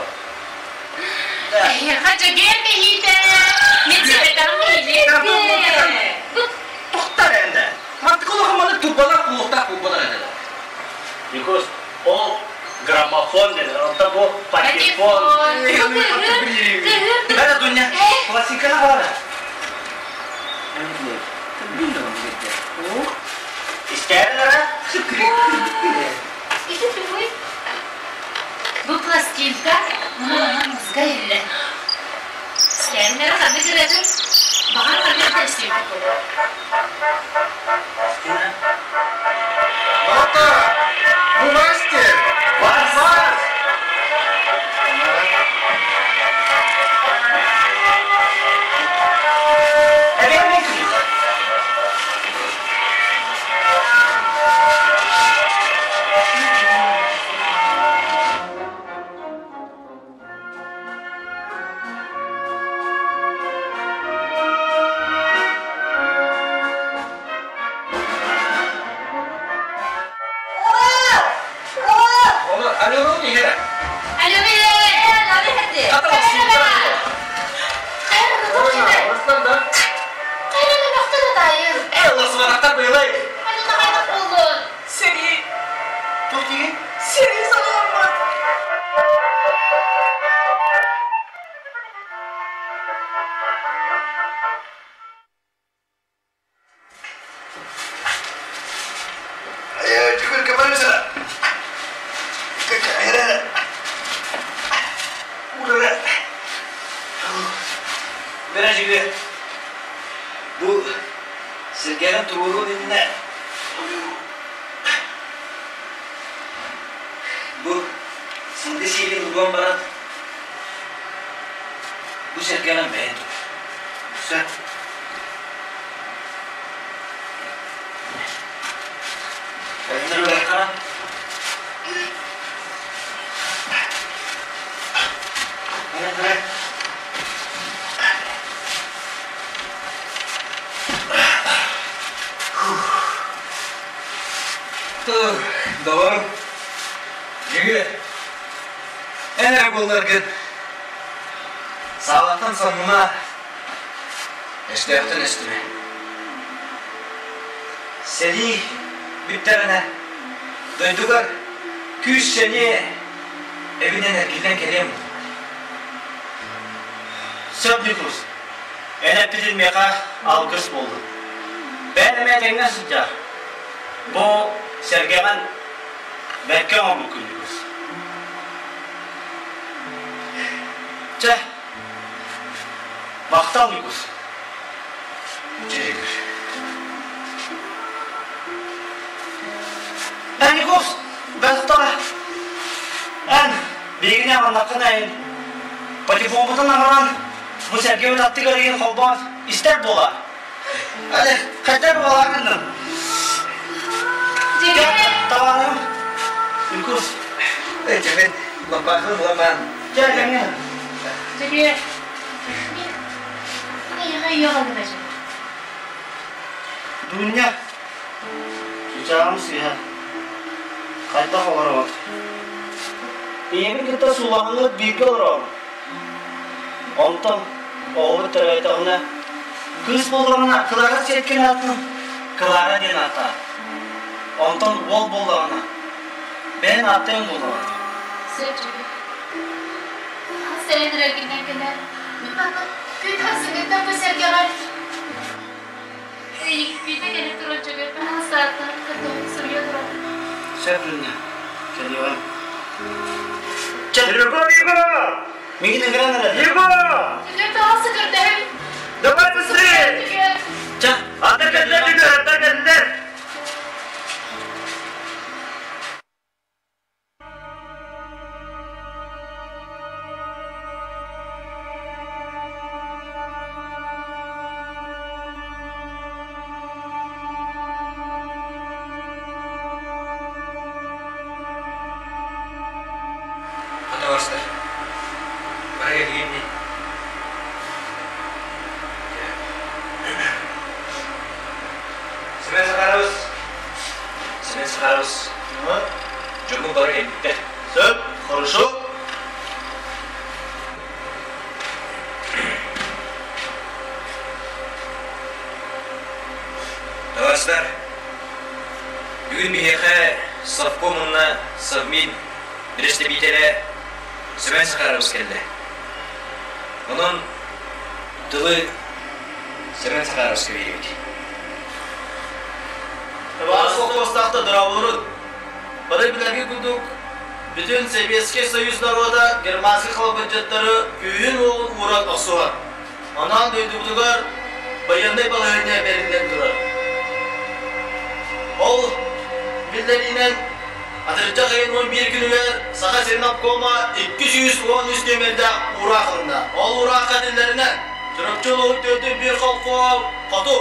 Hacı gelmeyi de. Necipeden gelmeyi. Doktor ende. Artık o zaman tubalar kulakta ende. Because o gramofon dedi. Orada bu patifon. Ada dunia klasikal apa? İsteyenlere Itu tuh. Bu plastilka mana mızga elle. Kendine tabii girelim. Bahar tabii plastik. Bata. Bu vaste. Var. Bu Serge'nin turunun önüne bu şimdi şeyin ulan barat bu Serge'nin beğendi. Güzel. Doğru. Yürü. Ener kollarken sağlıktan sonuna eşleyaptın üstüne. Seni bütlerine duydular. Küş seni evinden erkilden geleyim. Söpnikus. Ene pitilmeka algıs buldu. Benime tengden sıcak. Bu sergemen bekle ama bu külükus. Çeh. Baktal nikus. Çelikir. Ben nikus. Ben tutara. En bilgine anlattın en. Patipomutun amaran bu sergemen attı garayın kolbaz ister bola. Hadi kaçar bola kandın. Gel tavanım. Nikus. Cemet, bakın ulan. Gel gel. Jadi, ini yang apa aja? Dunia, kita sih ya. Kata orang. Ini kita sulangat bigel orang. Ontam, oh terlihat ona. Kız bollarına, Clara çetken atın. Clara den ata. Ontam bol bollarına. Ben atayım bollarına. Sevgi. Senedir erginden gelen. Gün hasıgıdan bu sergiler. Bir de gelip duracak. Ben saatten kadın soruyor duran. Sevgiline. Geliyor. Yürü! Mungkin negara nggak ada? Dia tahu sekedar. Dapat istri. Cak, ada gender juga, ada gender. Harus cukup baru ini. Sep, хорошо. Dostlar, bugün bir heke Savkomun'la Savmin Birleştirmeytele Sümen Sakharovs geldi. Onun tılı Sümen Sakharovs'a verildi. Vasıl Kostak'ta duravuğun. Bari bilagi kuduk. Bütün Sovyetski Soyuz naroda Germanski halk budjetleri köyün oğul uğrak osu var. Ondan duyduklar bayanday balayına berinden durar. Ol billeriyle Atırcak ayın 11 günüler Saha Serinap Koma 213 demelde uğrakında. Ol uğrak adillerine Çırıkçılığı dördü bir halkı katı.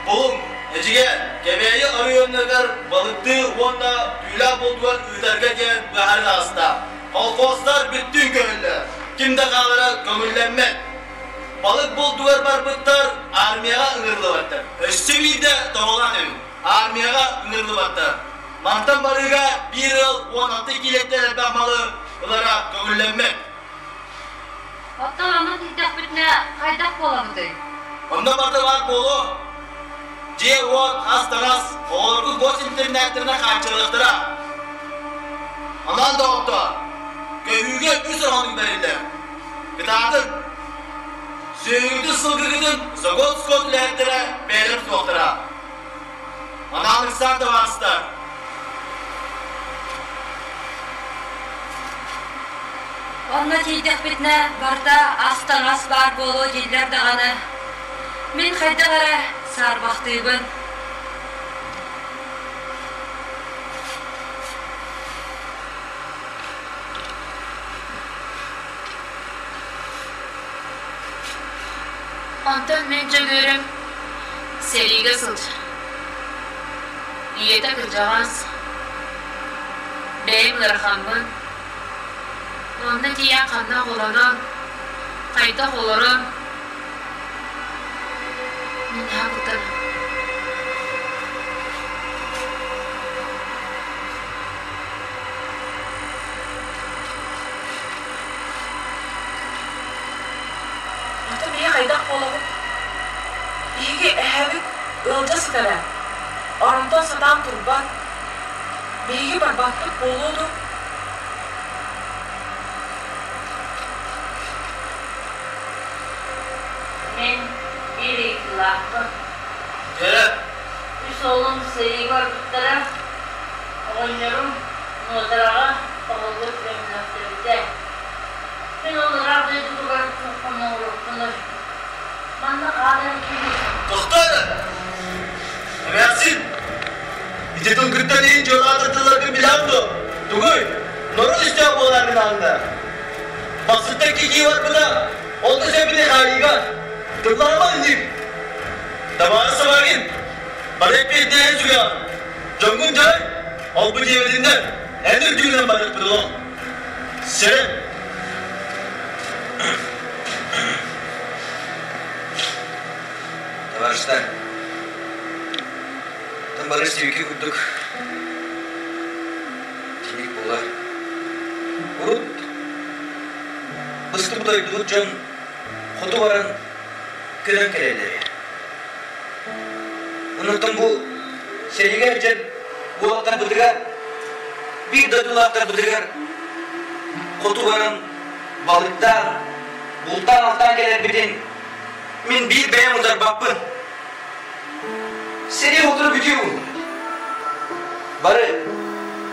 Bulun Ecigen, kebeği arıyonlar balıktı, onda tüyla buldular üylerge gel bahar hasta. Halkoslar bütün köylü, kimde kalır kömüllenmek. Balık buldular barbıtlar, armiyaya ınırlı battı. Öşçevide doğulanım, armiyaya ınırlı battı. Mantan barıga 1 yıl 16 kiletler bakmalı, bunlara kömüllenmek. Hatta anlat iddia bütüne kaydak bolamıdı. Onda barda var bolu. Cevot, hastanas, oğurgu gos internetlerine karşılıktıra. Aman doktor, köyüge üç rahatlık verildi. Gıdadın, söğüdü sılgıgıdın, zogot skot lehetlere belirip doktora. Analıksan da vasıta. Onunla teydik bitne, barda astanas var bolu giller dağını. Min kaydağara sarbaxtıybın. Ondan men görüm seriga sıldı. Iyete kırcağız. Beyim ırxanmın. Onda diye kanna olurum. Kayda olurum. Min hakkıdır. Ata beye kaydak olalım. Beyge ehebik ılca sıkara. Arımda sadan turban. Beyge barbatlık boludu. Men bir ikhtilafı. Gel. Üç oğlum seri gördükleri. Oğullarım Nodrağa oğulluq memleklerinde. Ben onlara bir durgan toplama uğraştılar. Bana kadar kimi? Doktor! Emersin! İçetin kırkta deyin jola atırtılarını bilandı. Tuguy! Norul işte oğlanın anda. Maksıttaki ki var buna. Oldu sebine haliga. Tıklama indik. Damağını sabahın. Barek bir deyen suya. Jongun cay. Al bu cevedinden. En ürkünden barek bir olan. Selam. Tavarslar. Tam barış sevki kurduk. Tinik bola. Urut. Bıstı buday dudcan. Kodu varan kölen keleleri. Unuttum bu seriye için bu hafta bıdıgar. Bir dadıl hafta bıdıgar. Kodu varan balıktan, bultan alttan gelen bitin. Min bir beyem uzar bakpın. Seni oturup bitiyor mu? Bari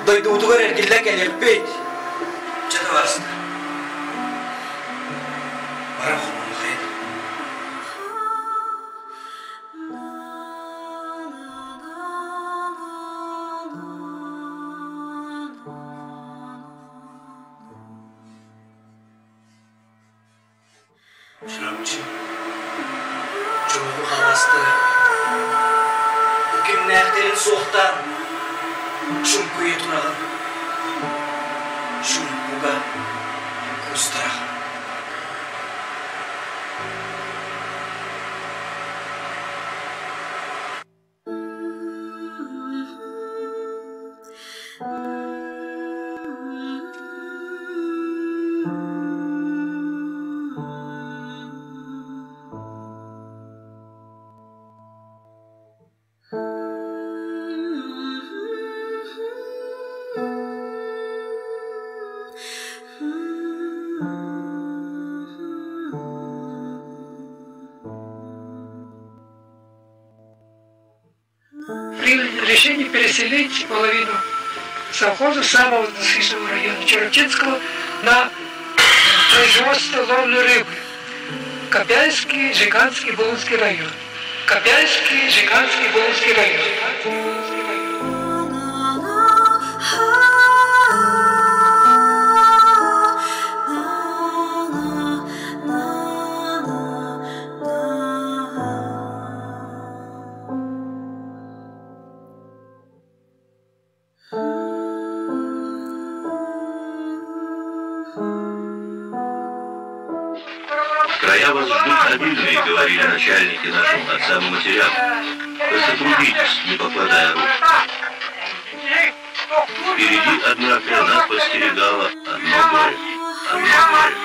doydu utugar ergilden gel yapmayın. Çatı varsın. Bari okulunu kayın. Şuramcı. Çoğu havastı. Bugün nehderin soğuktan. Şumkuyu tunağın. Şumkuga kustıra. Приняли решение переселить половину совхоза самого насыщенного района Черченского на производство ловли рыбы. Копяйский, Жиганский, Булынский район. Копяйский, Жиганский, Булынский район. Края вас ждут обильные, говорили начальники нашим отцам и матерям. Потрудитесь, не покладая рук. Впереди, однако, нас подстерегало одно горе. Одно горе.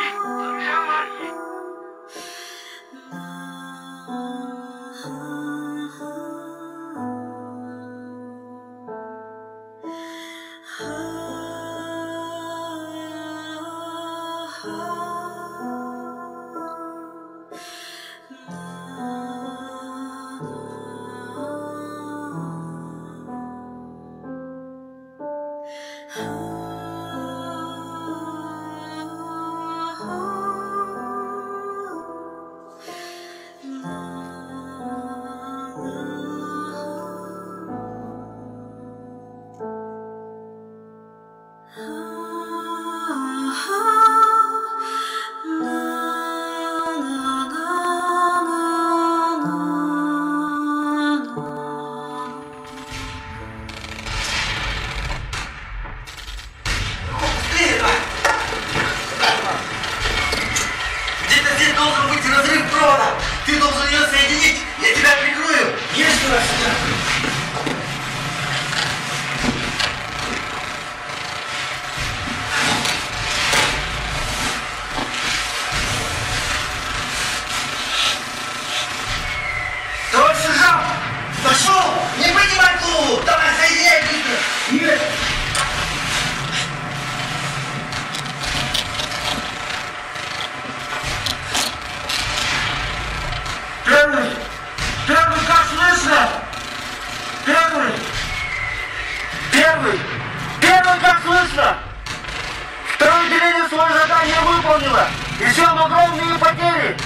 выполнила. Несем огромные потери.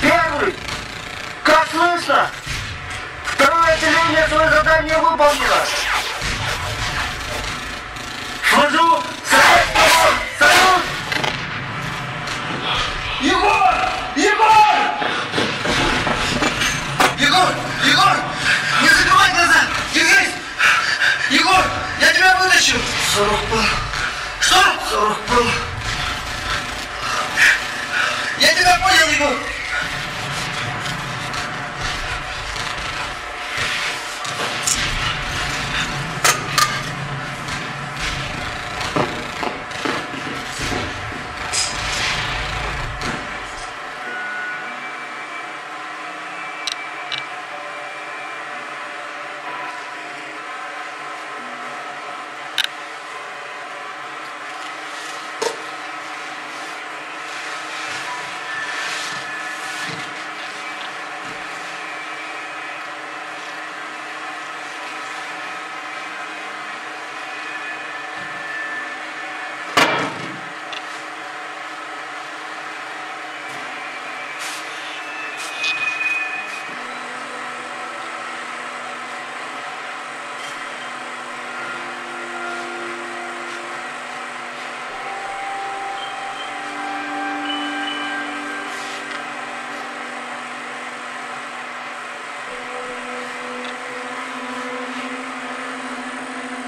Первый. Как слышно? Второе отделение свое задание выполнило. Служу. Салют! Егор! Егор! Не закрывай глаза! Держись! Егор, я тебя вытащу! 40 был. Что? 40 был. Я тебя понял, Егор!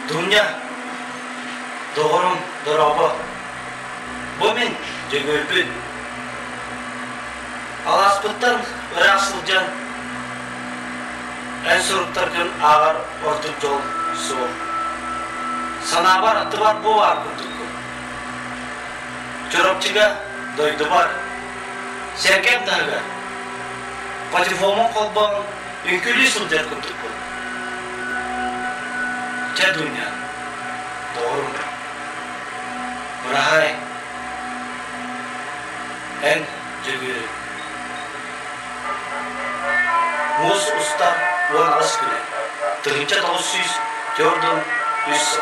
Dunya, doğrum, doraba. Bu men jөгөлбүн. Аласпыттан ыраксылжан. En soruktаркын ağır ortuk жол суу. Санабар аты бар bu var күндүккү. Чоропчуга дойду бар. Серкем дагы. Патефомон колбон үңкүлүү сылжар күндүккү. Dunya, doğru. Bırahay. En jөгөлү. Muz usta uan askıne. Tırınca 900 Jordan 100.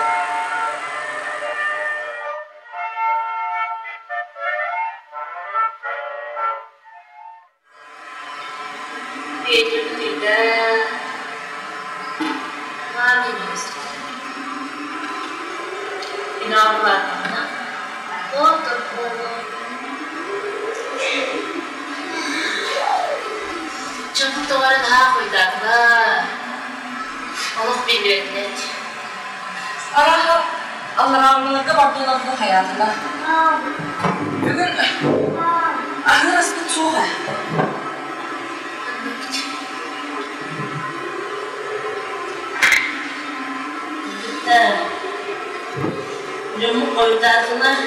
İnanlarına doğdur kolu. Çabuk doğru daha koydaklar. Allah bilirler. Araha Allah'ın baktığı hayatında. Bugün ahır aslında çok. Cumhur koyutasını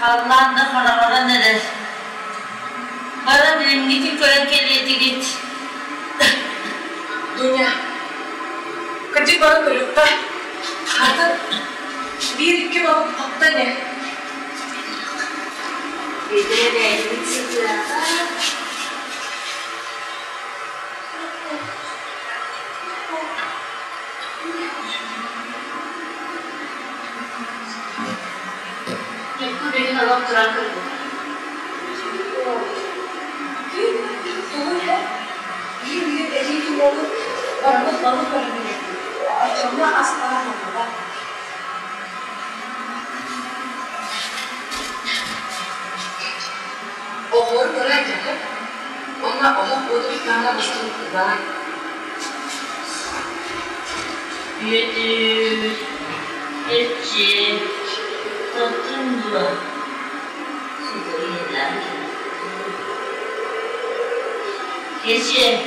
Allah'ın kara neler? Bana bilim gidip köye geliydi git. Dunya, kaçık bana bölükte hatta bir iki balık patla ne? Bir de elini çıkıyor. Beni alıp duran kırdı. Doğru ya. Bir elini balık balık verebilir. Açımda asla olmadı. Oğur buraya gelip onunla oğuk bodu bir tane bastırdı da. Büyüdü. Etçi. Tattım dura. Sizi iyiler. Geçin.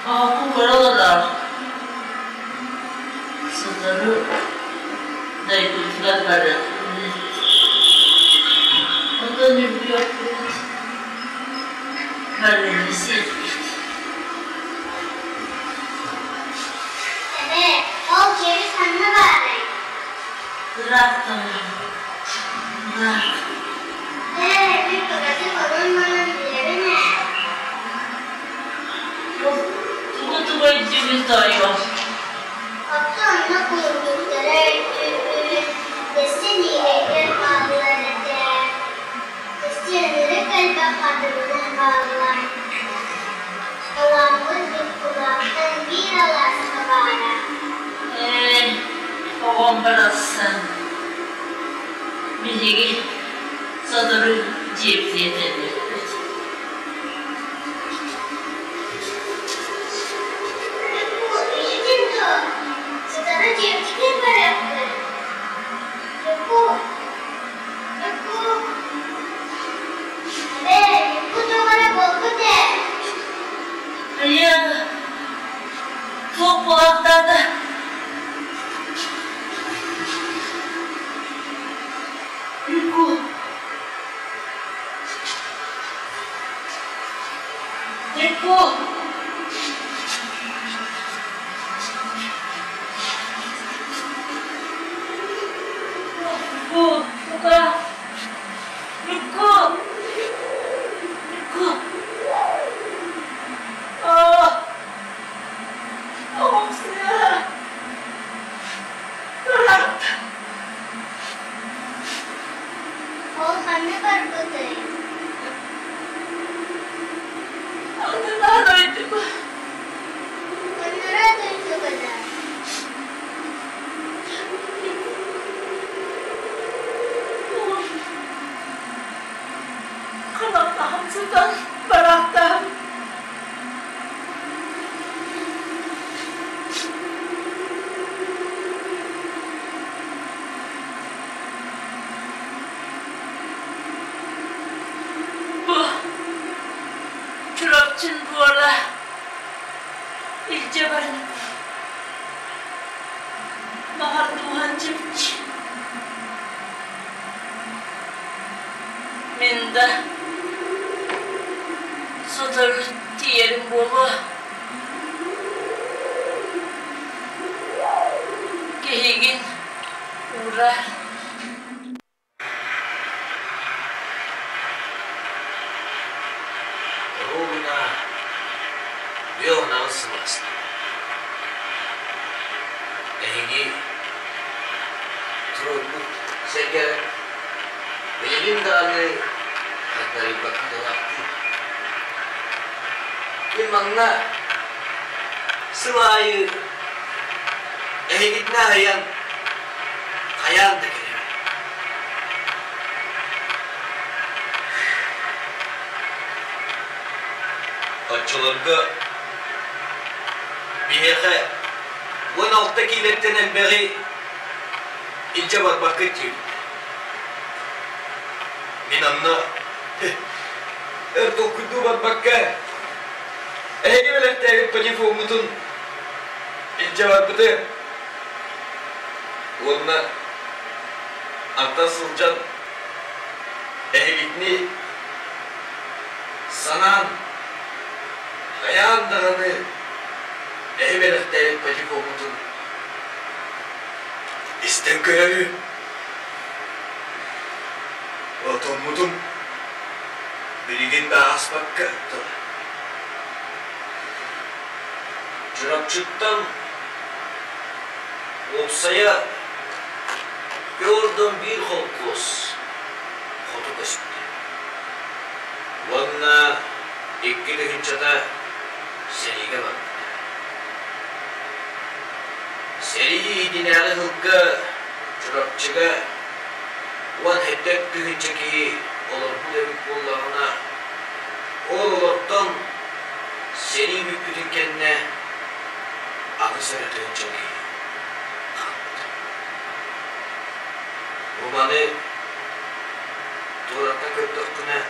Bu paralar. Sınırı dayıklıklar var. O da nübü yok. Karnesi. Evet, o geri sana bari. Bıraktım. Bırak. Bir kırıcı olmanın yeri ne? Tuğu içimiz dayıyor. Hatta ona kuruluklara deseni evler bağlıları Oğlan barasın. Bilgi sanırım cepledenir. Sekarang cip-cipin berapa? Aku. Aku tuh mana bokut deh. Iya. Çok kulaklarda. Iku. Iku. Buka. Iku. Iku. Oh. Oh, saya. Berat. Oh, kamu berapa deh? Ada itu. Bener ada itu benar. Kenapa sudah beratkan? Bu çorapçın bu ara ilçe var. Bahar Doğan Cipçi. Men de sotar diyelim bolu. Gehigin uğrar. Ruhuna bir ona ısınmasın. Ehigi turunluk seker. Benim de anne dari bakıda yaptı. Memangna selayu ehigitna hayang hayang da kere. Açılırga bihehe 16 kilometreden beri ilçe bakmak için. Minanna erdokudu bakmakka. Ehegi belekte pajifu umutun ilçe bakıdı. Onunla Arta Sılcan ehegitni sanan Kayan dağını ehbelekte pajifu umutun İstem görevi otomudum birigin daha asmakka çorapçıktan olsaya gördüm bir holkos kodu kaçtı. Vanna iki de hinçada seriye baktı. Seriyi dinarı hılga çorapçıga Wan hedek günceki olur bu devik bollarına oğullardan seri büyükbütün kendine ağızları günceki kalktı. Romanı Turat'a gördüğüne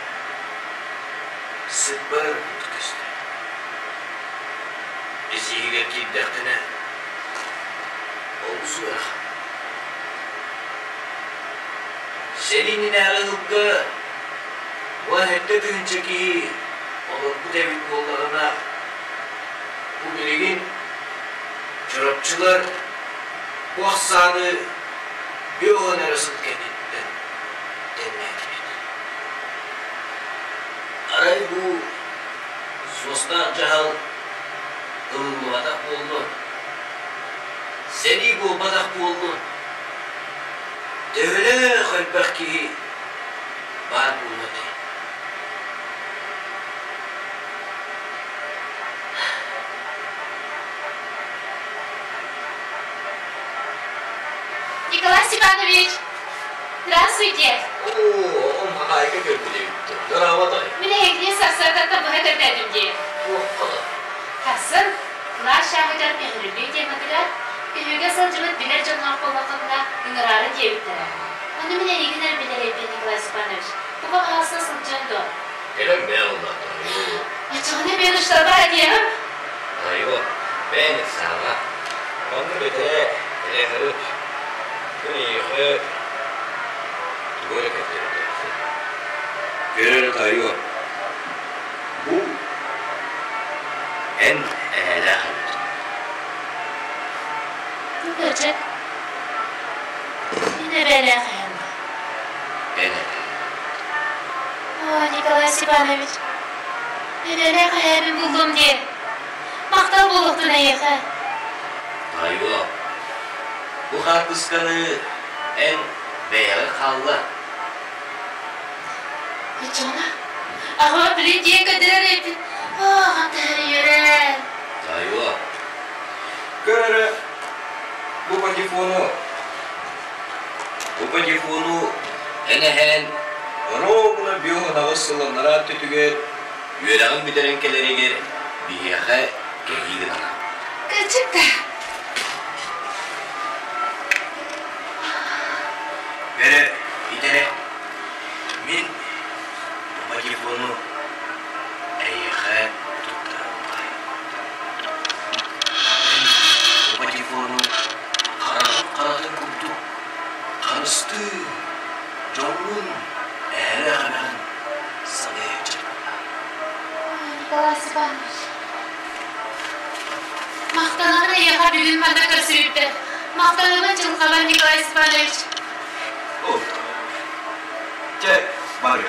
sıkbar tutkıstı. Eziğe gidertine omuzlar. Senin arasında vahette günceki olur bu devlet kollarına bu bilgin çorapçılar bu aksanı bir oğlan arasında kendinden denmektedir. Aray bu sosna cahal ılmadak oldu. Seni bu badak oldu. Devlet halbuki var bulmadı. Здравствуйте. О, он хайка görmedi. Bravo da. Mine hekliye sarsardan bu hedef dedim diye. Kasın, kulaş şahıcan mehirli demediler. Üyüge sancımı bilir canlar kolakında ünürarı diyebildiler. Onu mine ilgiler bilir evde Nikolay Stepanoviç. Bu bak hasta sınıcındı. Öyle mi ben ondan? Açığını ben uçta var diyemem. Ayol, ben sana. Onu bete, hırıp, kıyığı, böyle katıyorum. Görürük ayol. Bu en eğlen. Bu kaçak. Yine böyle kıyamda. Evet. Nikolay Stepanoviç. Öyle kıyabım buldum diye. Maktal buluktu ne yıkı. Ayol. Bu harpıskanı en değerli kaldı. Cana. Ama bir diye kadar edin. Hatta yürü. Ayol. Görürük. Bu patefonu enehen Ровно биогнавы сылымнара түтүгер, үйерағын бідеренкелерегер, бияға кегейдің ана. Качыкта. Бері, итере, мен бұл телефону әйеға тұттырымбай. Мен бұл телефону қарағып күрді, қарысты, жолын, әрі ғанағын саңай жырмала. Николай Степанович. Мақтананы еға бүгін мада көрсіріпті. Мақтанымын жылқалар Николай Степанович. О, жай, бар